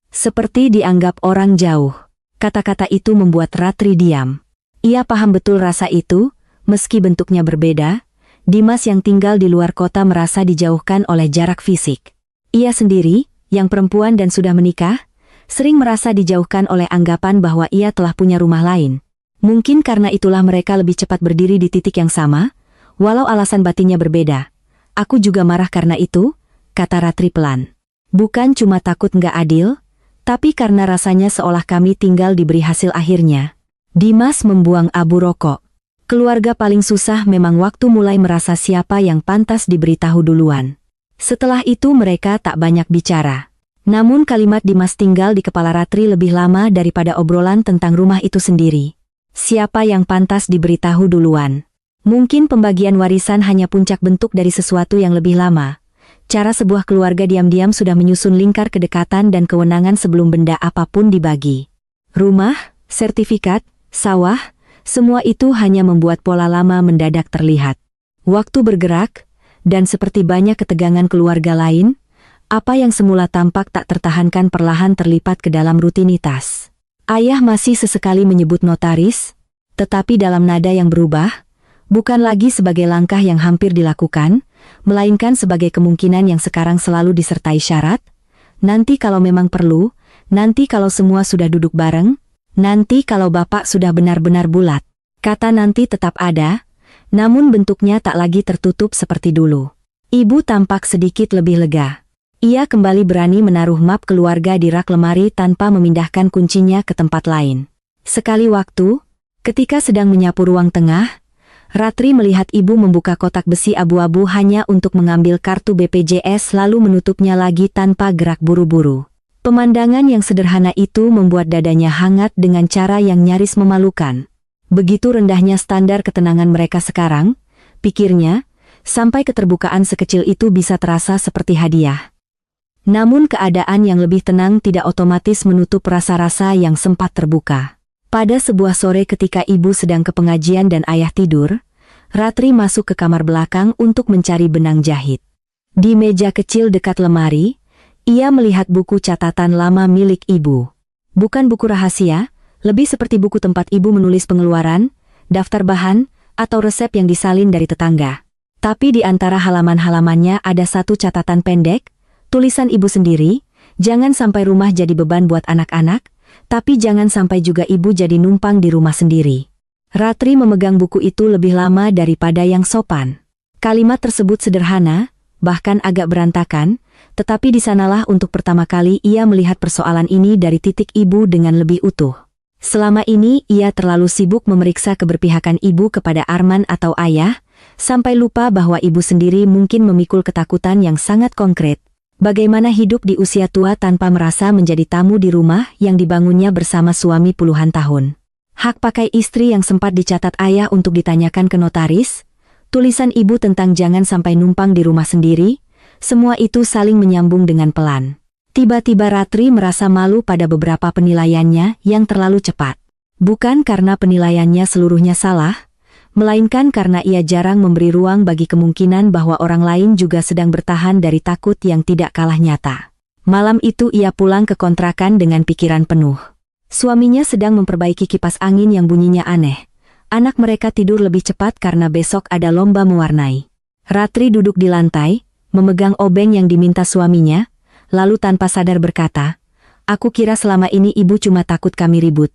Speaker 1: Seperti dianggap orang jauh. Kata-kata itu membuat Ratri diam. Ia paham betul rasa itu, meski bentuknya berbeda. Dimas yang tinggal di luar kota merasa dijauhkan oleh jarak fisik. Ia sendiri, yang perempuan dan sudah menikah, sering merasa dijauhkan oleh anggapan bahwa ia telah punya rumah lain. Mungkin karena itulah mereka lebih cepat berdiri di titik yang sama, walau alasan batinnya berbeda. "Aku juga marah karena itu," kata Ratri pelan. "Bukan cuma takut nggak adil, tapi karena rasanya seolah kami tinggal diberi hasil akhirnya." Dimas membuang abu rokok. Keluarga paling susah memang waktu mulai merasa siapa yang pantas diberitahu duluan. Setelah itu mereka tak banyak bicara. Namun kalimat Dimas tinggal di kepala Ratri lebih lama daripada obrolan tentang rumah itu sendiri. Siapa yang pantas diberitahu duluan? Mungkin pembagian warisan hanya puncak bentuk dari sesuatu yang lebih lama. Cara sebuah keluarga diam-diam sudah menyusun lingkar kedekatan dan kewenangan sebelum benda apapun dibagi. Rumah, sertifikat, sawah, semua itu hanya membuat pola lama mendadak terlihat. Waktu bergerak, dan seperti banyak ketegangan keluarga lain, apa yang semula tampak tak tertahankan perlahan terlipat ke dalam rutinitas. Ayah masih sesekali menyebut notaris, tetapi dalam nada yang berubah, bukan lagi sebagai langkah yang hampir dilakukan, melainkan sebagai kemungkinan yang sekarang selalu disertai syarat, "Nanti kalau memang perlu, nanti kalau semua sudah duduk bareng, nanti kalau Bapak sudah benar-benar bulat." Kata nanti tetap ada, namun bentuknya tak lagi tertutup seperti dulu. Ibu tampak sedikit lebih lega. Ia kembali berani menaruh map keluarga di rak lemari tanpa memindahkan kuncinya ke tempat lain. Sekali waktu, ketika sedang menyapu ruang tengah, Ratri melihat ibu membuka kotak besi abu-abu hanya untuk mengambil kartu BPJS lalu menutupnya lagi tanpa gerak buru-buru. Pemandangan yang sederhana itu membuat dadanya hangat dengan cara yang nyaris memalukan. Begitu rendahnya standar ketenangan mereka sekarang, pikirnya, sampai keterbukaan sekecil itu bisa terasa seperti hadiah. Namun keadaan yang lebih tenang tidak otomatis menutup rasa-rasa yang sempat terbuka. Pada sebuah sore ketika ibu sedang ke pengajian dan ayah tidur, Ratri masuk ke kamar belakang untuk mencari benang jahit. Di meja kecil dekat lemari, ia melihat buku catatan lama milik ibu. Bukan buku rahasia, lebih seperti buku tempat ibu menulis pengeluaran, daftar bahan, atau resep yang disalin dari tetangga. Tapi di antara halaman-halamannya ada satu catatan pendek, tulisan ibu sendiri, jangan sampai rumah jadi beban buat anak-anak, tapi jangan sampai juga ibu jadi numpang di rumah sendiri. Ratri memegang buku itu lebih lama daripada yang sopan. Kalimat tersebut sederhana, bahkan agak berantakan, tetapi di sanalah untuk pertama kali ia melihat persoalan ini dari titik ibu dengan lebih utuh. Selama ini ia terlalu sibuk memeriksa keberpihakan ibu kepada Arman atau ayah, sampai lupa bahwa ibu sendiri mungkin memikul ketakutan yang sangat konkret. Bagaimana hidup di usia tua tanpa merasa menjadi tamu di rumah yang dibangunnya bersama suami puluhan tahun. Hak pakai istri yang sempat dicatat ayah untuk ditanyakan ke notaris, tulisan ibu tentang jangan sampai numpang di rumah sendiri, semua itu saling menyambung dengan pelan. Tiba-tiba Ratri merasa malu pada beberapa penilaiannya yang terlalu cepat. Bukan karena penilaiannya seluruhnya salah, melainkan karena ia jarang memberi ruang bagi kemungkinan bahwa orang lain juga sedang bertahan dari takut yang tidak kalah nyata. Malam itu ia pulang ke kontrakan dengan pikiran penuh. Suaminya sedang memperbaiki kipas angin yang bunyinya aneh. Anak mereka tidur lebih cepat karena besok ada lomba mewarnai. Ratri duduk di lantai, memegang obeng yang diminta suaminya, lalu tanpa sadar berkata, "Aku kira selama ini ibu cuma takut kami ribut.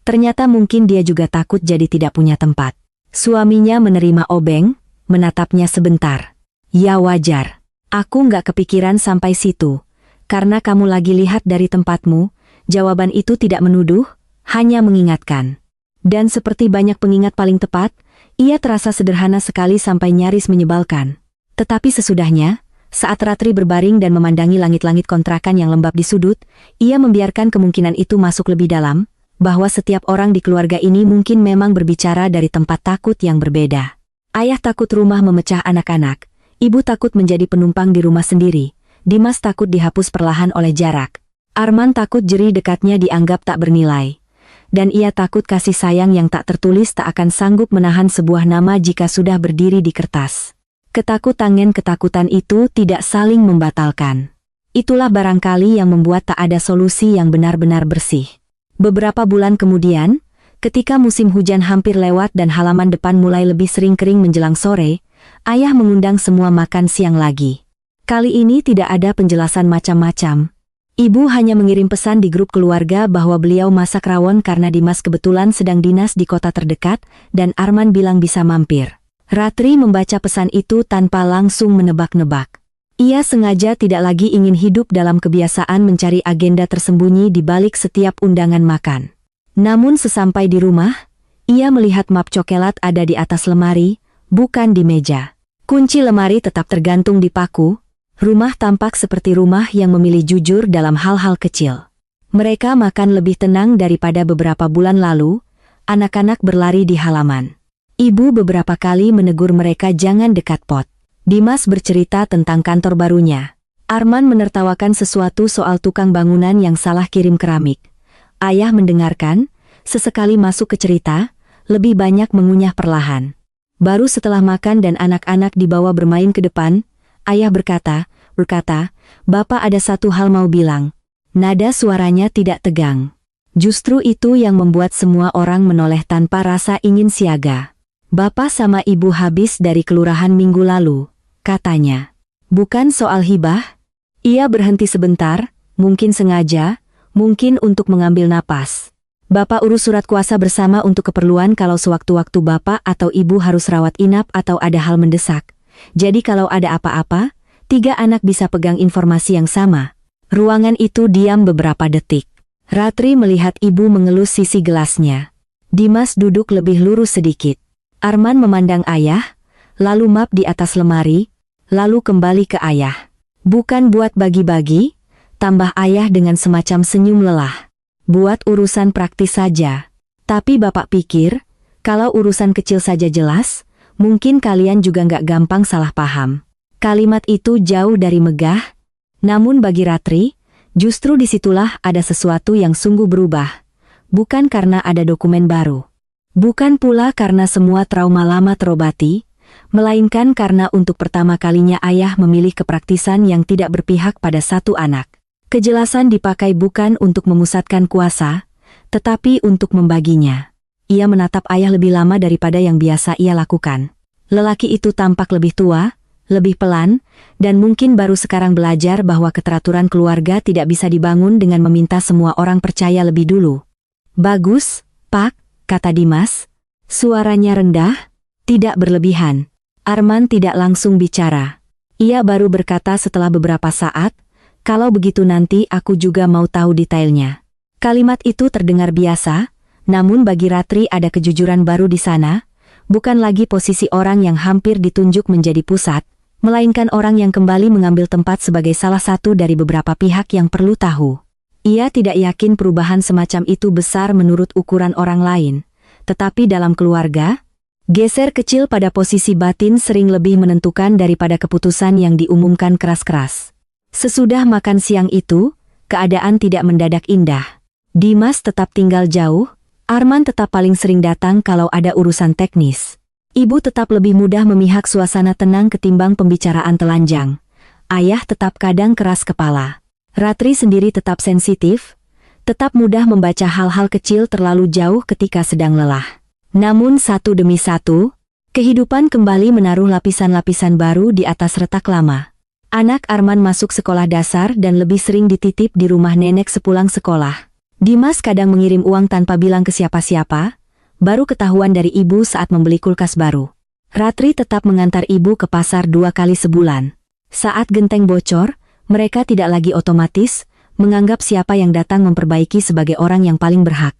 Speaker 1: Ternyata mungkin dia juga takut jadi tidak punya tempat." Suaminya menerima obeng, menatapnya sebentar. "Ya wajar. Aku nggak kepikiran sampai situ. Karena kamu lagi lihat dari tempatmu." Jawaban itu tidak menuduh, hanya mengingatkan. Dan seperti banyak pengingat paling tepat, ia terasa sederhana sekali sampai nyaris menyebalkan. Tetapi sesudahnya, saat Ratri berbaring dan memandangi langit-langit kontrakan yang lembab di sudut, ia membiarkan kemungkinan itu masuk lebih dalam, bahwa setiap orang di keluarga ini mungkin memang berbicara dari tempat takut yang berbeda. Ayah takut rumah memecah anak-anak, ibu takut menjadi penumpang di rumah sendiri, Dimas takut dihapus perlahan oleh jarak. Arman takut jerih dekatnya dianggap tak bernilai. Dan ia takut kasih sayang yang tak tertulis tak akan sanggup menahan sebuah nama jika sudah berdiri di kertas. Ketakutan itu tidak saling membatalkan. Itulah barangkali yang membuat tak ada solusi yang benar-benar bersih. Beberapa bulan kemudian, ketika musim hujan hampir lewat dan halaman depan mulai lebih sering kering menjelang sore, ayah mengundang semua makan siang lagi. Kali ini tidak ada penjelasan macam-macam. Ibu hanya mengirim pesan di grup keluarga bahwa beliau masak rawon karena Dimas kebetulan sedang dinas di kota terdekat dan Arman bilang bisa mampir. Ratri membaca pesan itu tanpa langsung menebak-nebak. Ia sengaja tidak lagi ingin hidup dalam kebiasaan mencari agenda tersembunyi di balik setiap undangan makan. Namun sesampai di rumah, ia melihat map coklat ada di atas lemari, bukan di meja. Kunci lemari tetap tergantung di paku. Rumah tampak seperti rumah yang memilih jujur dalam hal-hal kecil. Mereka makan lebih tenang daripada beberapa bulan lalu, anak-anak berlari di halaman. Ibu beberapa kali menegur mereka jangan dekat pot. Dimas bercerita tentang kantor barunya. Arman menertawakan sesuatu soal tukang bangunan yang salah kirim keramik. Ayah mendengarkan, sesekali masuk ke cerita, lebih banyak mengunyah perlahan. Baru setelah makan dan anak-anak dibawa bermain ke depan, ayah berkata, "Bapak ada satu hal mau bilang." Nada suaranya tidak tegang. Justru itu yang membuat semua orang menoleh tanpa rasa ingin siaga. "Bapak sama ibu habis dari kelurahan minggu lalu," katanya. "Bukan soal hibah?" Ia berhenti sebentar, mungkin sengaja, mungkin untuk mengambil napas. "Bapak urus surat kuasa bersama untuk keperluan kalau sewaktu-waktu bapak atau ibu harus rawat inap atau ada hal mendesak. Jadi kalau ada apa-apa, 3 anak bisa pegang informasi yang sama." Ruangan itu diam beberapa detik. Ratri melihat ibu mengelus sisi gelasnya. Dimas duduk lebih lurus sedikit. Arman memandang ayah, lalu map di atas lemari, lalu kembali ke ayah. "Bukan buat bagi-bagi," tambah ayah dengan semacam senyum lelah. "Buat urusan praktis saja. Tapi bapak pikir, kalau urusan kecil saja jelas, Mungkin kalian juga nggak gampang salah paham. Kalimat itu jauh dari megah, namun bagi Ratri, justru disitulah ada sesuatu yang sungguh berubah. Bukan karena ada dokumen baru. Bukan pula karena semua trauma lama terobati, melainkan karena untuk pertama kalinya ayah memilih kepraktisan yang tidak berpihak pada satu anak. Kejelasan dipakai bukan untuk memusatkan kuasa, tetapi untuk membaginya. Ia menatap ayah lebih lama daripada yang biasa ia lakukan. Lelaki itu tampak lebih tua, lebih pelan, dan mungkin baru sekarang belajar bahwa keteraturan keluarga tidak bisa dibangun dengan meminta semua orang percaya lebih dulu. "Bagus, Pak," kata Dimas. Suaranya rendah, tidak berlebihan. Arman tidak langsung bicara. Ia baru berkata setelah beberapa saat, "Kalau begitu nanti aku juga mau tahu detailnya." Kalimat itu terdengar biasa, namun bagi Ratri ada kejujuran baru di sana. Bukan lagi posisi orang yang hampir ditunjuk menjadi pusat, melainkan orang yang kembali mengambil tempat sebagai salah satu dari beberapa pihak yang perlu tahu. Ia tidak yakin perubahan semacam itu besar menurut ukuran orang lain, tetapi dalam keluarga, geser kecil pada posisi batin sering lebih menentukan daripada keputusan yang diumumkan keras-keras. Sesudah makan siang itu, keadaan tidak mendadak indah. Dimas tetap tinggal jauh, Arman tetap paling sering datang kalau ada urusan teknis. Ibu tetap lebih mudah memihak suasana tenang ketimbang pembicaraan telanjang. Ayah tetap kadang keras kepala. Ratri sendiri tetap sensitif, tetap mudah membaca hal-hal kecil terlalu jauh ketika sedang lelah. Namun satu demi satu, kehidupan kembali menaruh lapisan-lapisan baru di atas retak lama. Anak Arman masuk sekolah dasar dan lebih sering dititip di rumah nenek sepulang sekolah. Dimas kadang mengirim uang tanpa bilang ke siapa-siapa, baru ketahuan dari ibu saat membeli kulkas baru. Ratri tetap mengantar ibu ke pasar 2 kali sebulan. Saat genteng bocor, mereka tidak lagi otomatis menganggap siapa yang datang memperbaiki sebagai orang yang paling berhak,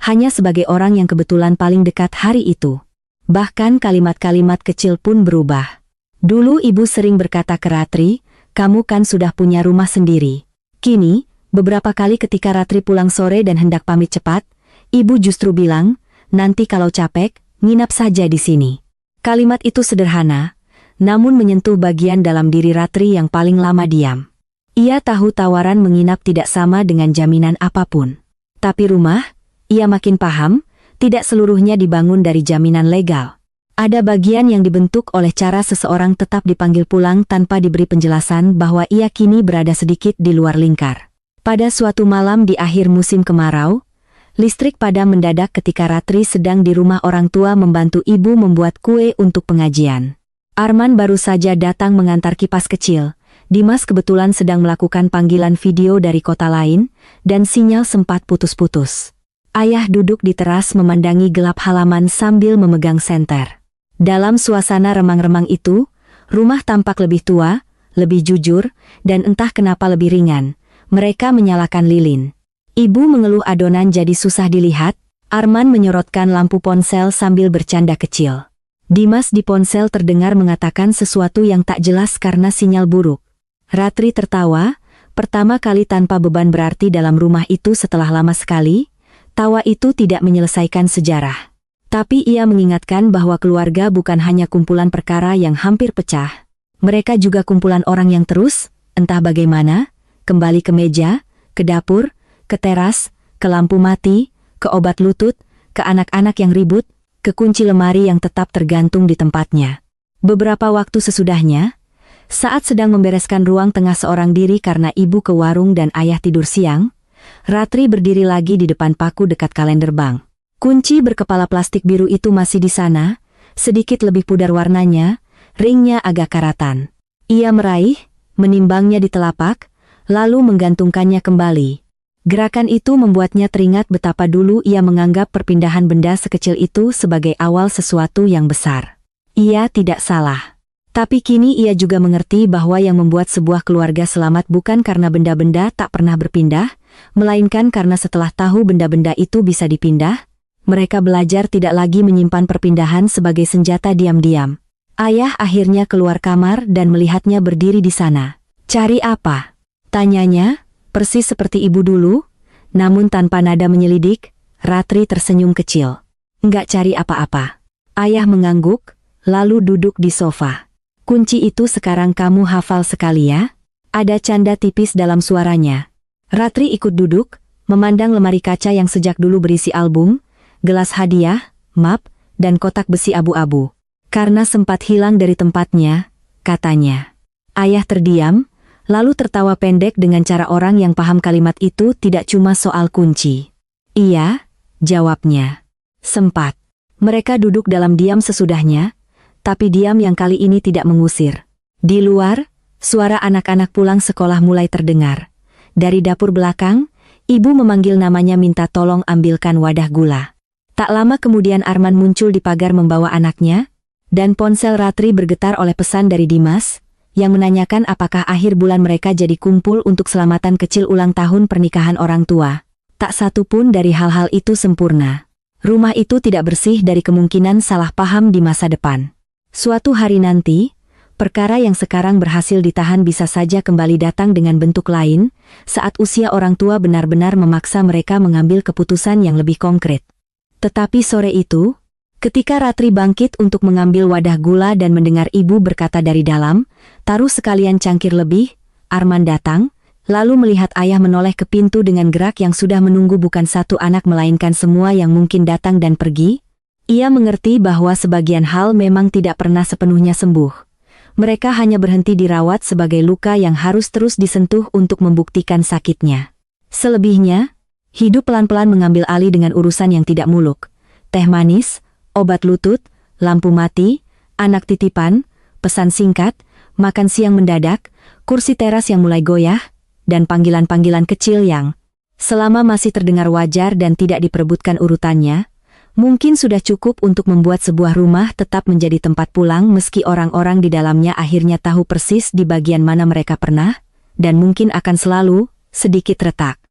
Speaker 1: hanya sebagai orang yang kebetulan paling dekat hari itu. Bahkan kalimat-kalimat kecil pun berubah. Dulu ibu sering berkata ke Ratri, "Kamu kan sudah punya rumah sendiri." Kini, beberapa kali ketika Ratri pulang sore dan hendak pamit cepat, ibu justru bilang, "Nanti kalau capek, nginap saja di sini." Kalimat itu sederhana, namun menyentuh bagian dalam diri Ratri yang paling lama diam. Ia tahu tawaran menginap tidak sama dengan jaminan apapun. Tapi rumah, ia makin paham, tidak seluruhnya dibangun dari jaminan legal. Ada bagian yang dibentuk oleh cara seseorang tetap dipanggil pulang tanpa diberi penjelasan bahwa ia kini berada sedikit di luar lingkar. Pada suatu malam di akhir musim kemarau, listrik padam mendadak ketika Ratri sedang di rumah orang tua membantu ibu membuat kue untuk pengajian. Arman baru saja datang mengantar kipas kecil. Dimas kebetulan sedang melakukan panggilan video dari kota lain, dan sinyal sempat putus-putus. Ayah duduk di teras memandangi gelap halaman sambil memegang senter. Dalam suasana remang-remang itu, rumah tampak lebih tua, lebih jujur, dan entah kenapa lebih ringan. Mereka menyalakan lilin. Ibu mengeluh adonan jadi susah dilihat. Arman menyorotkan lampu ponsel sambil bercanda kecil. Dimas di ponsel terdengar mengatakan sesuatu yang tak jelas karena sinyal buruk. Ratri tertawa, pertama kali tanpa beban berarti dalam rumah itu setelah lama sekali. Tawa itu tidak menyelesaikan sejarah. Tapi ia mengingatkan bahwa keluarga bukan hanya kumpulan perkara yang hampir pecah. Mereka juga kumpulan orang yang terus, entah bagaimana, kembali ke meja, ke dapur, ke teras, ke lampu mati, ke obat lutut, ke anak-anak yang ribut, ke kunci lemari yang tetap tergantung di tempatnya. Beberapa waktu sesudahnya, saat sedang membereskan ruang tengah seorang diri karena ibu ke warung dan ayah tidur siang, Ratri berdiri lagi di depan paku dekat kalender bank. Kunci berkepala plastik biru itu masih di sana, sedikit lebih pudar warnanya, ringnya agak karatan. Ia meraih, menimbangnya di telapak, lalu menggantungkannya kembali. Gerakan itu membuatnya teringat betapa dulu ia menganggap perpindahan benda sekecil itu sebagai awal sesuatu yang besar. Ia tidak salah. Tapi kini ia juga mengerti bahwa yang membuat sebuah keluarga selamat bukan karena benda-benda tak pernah berpindah, melainkan karena setelah tahu benda-benda itu bisa dipindah, mereka belajar tidak lagi menyimpan perpindahan sebagai senjata diam-diam. Ayah akhirnya keluar kamar dan melihatnya berdiri di sana. "Cari apa?" tanyanya, persis seperti ibu dulu, namun tanpa nada menyelidik. Ratri tersenyum kecil. "Enggak cari apa-apa." Ayah mengangguk, lalu duduk di sofa. Kunci itu sekarang kamu hafal sekali ya? Ada canda tipis dalam suaranya. Ratri ikut duduk, memandang lemari kaca yang sejak dulu berisi album, gelas hadiah, map, dan kotak besi abu-abu. Karena sempat hilang dari tempatnya, katanya. Ayah terdiam, lalu tertawa pendek dengan cara orang yang paham kalimat itu tidak cuma soal kunci. Iya, jawabnya. Sempat. Mereka duduk dalam diam sesudahnya, tapi diam yang kali ini tidak mengusir. Di luar, suara anak-anak pulang sekolah mulai terdengar. Dari dapur belakang, ibu memanggil namanya minta tolong ambilkan wadah gula. Tak lama kemudian Arman muncul di pagar membawa anaknya, dan ponsel Ratri bergetar oleh pesan dari Dimas, yang menanyakan apakah akhir bulan mereka jadi kumpul untuk selamatan kecil ulang tahun pernikahan orang tua. Tak satu pun dari hal-hal itu sempurna. Rumah itu tidak bersih dari kemungkinan salah paham di masa depan. Suatu hari nanti, perkara yang sekarang berhasil ditahan bisa saja kembali datang dengan bentuk lain, saat usia orang tua benar-benar memaksa mereka mengambil keputusan yang lebih konkret. Tetapi sore itu, ketika Ratri bangkit untuk mengambil wadah gula dan mendengar ibu berkata dari dalam, "Taruh sekalian cangkir lebih," Arman datang, lalu melihat ayah menoleh ke pintu dengan gerak yang sudah menunggu bukan satu anak melainkan semua yang mungkin datang dan pergi. Ia mengerti bahwa sebagian hal memang tidak pernah sepenuhnya sembuh. Mereka hanya berhenti dirawat sebagai luka yang harus terus disentuh untuk membuktikan sakitnya. Selebihnya, hidup pelan-pelan mengambil alih dengan urusan yang tidak muluk. Teh manis, obat lutut, lampu mati, anak titipan, pesan singkat, makan siang mendadak, kursi teras yang mulai goyah, dan panggilan-panggilan kecil yang, selama masih terdengar wajar dan tidak diperebutkan urutannya, mungkin sudah cukup untuk membuat sebuah rumah tetap menjadi tempat pulang meski orang-orang di dalamnya akhirnya tahu persis di bagian mana mereka pernah, dan mungkin akan selalu, sedikit retak.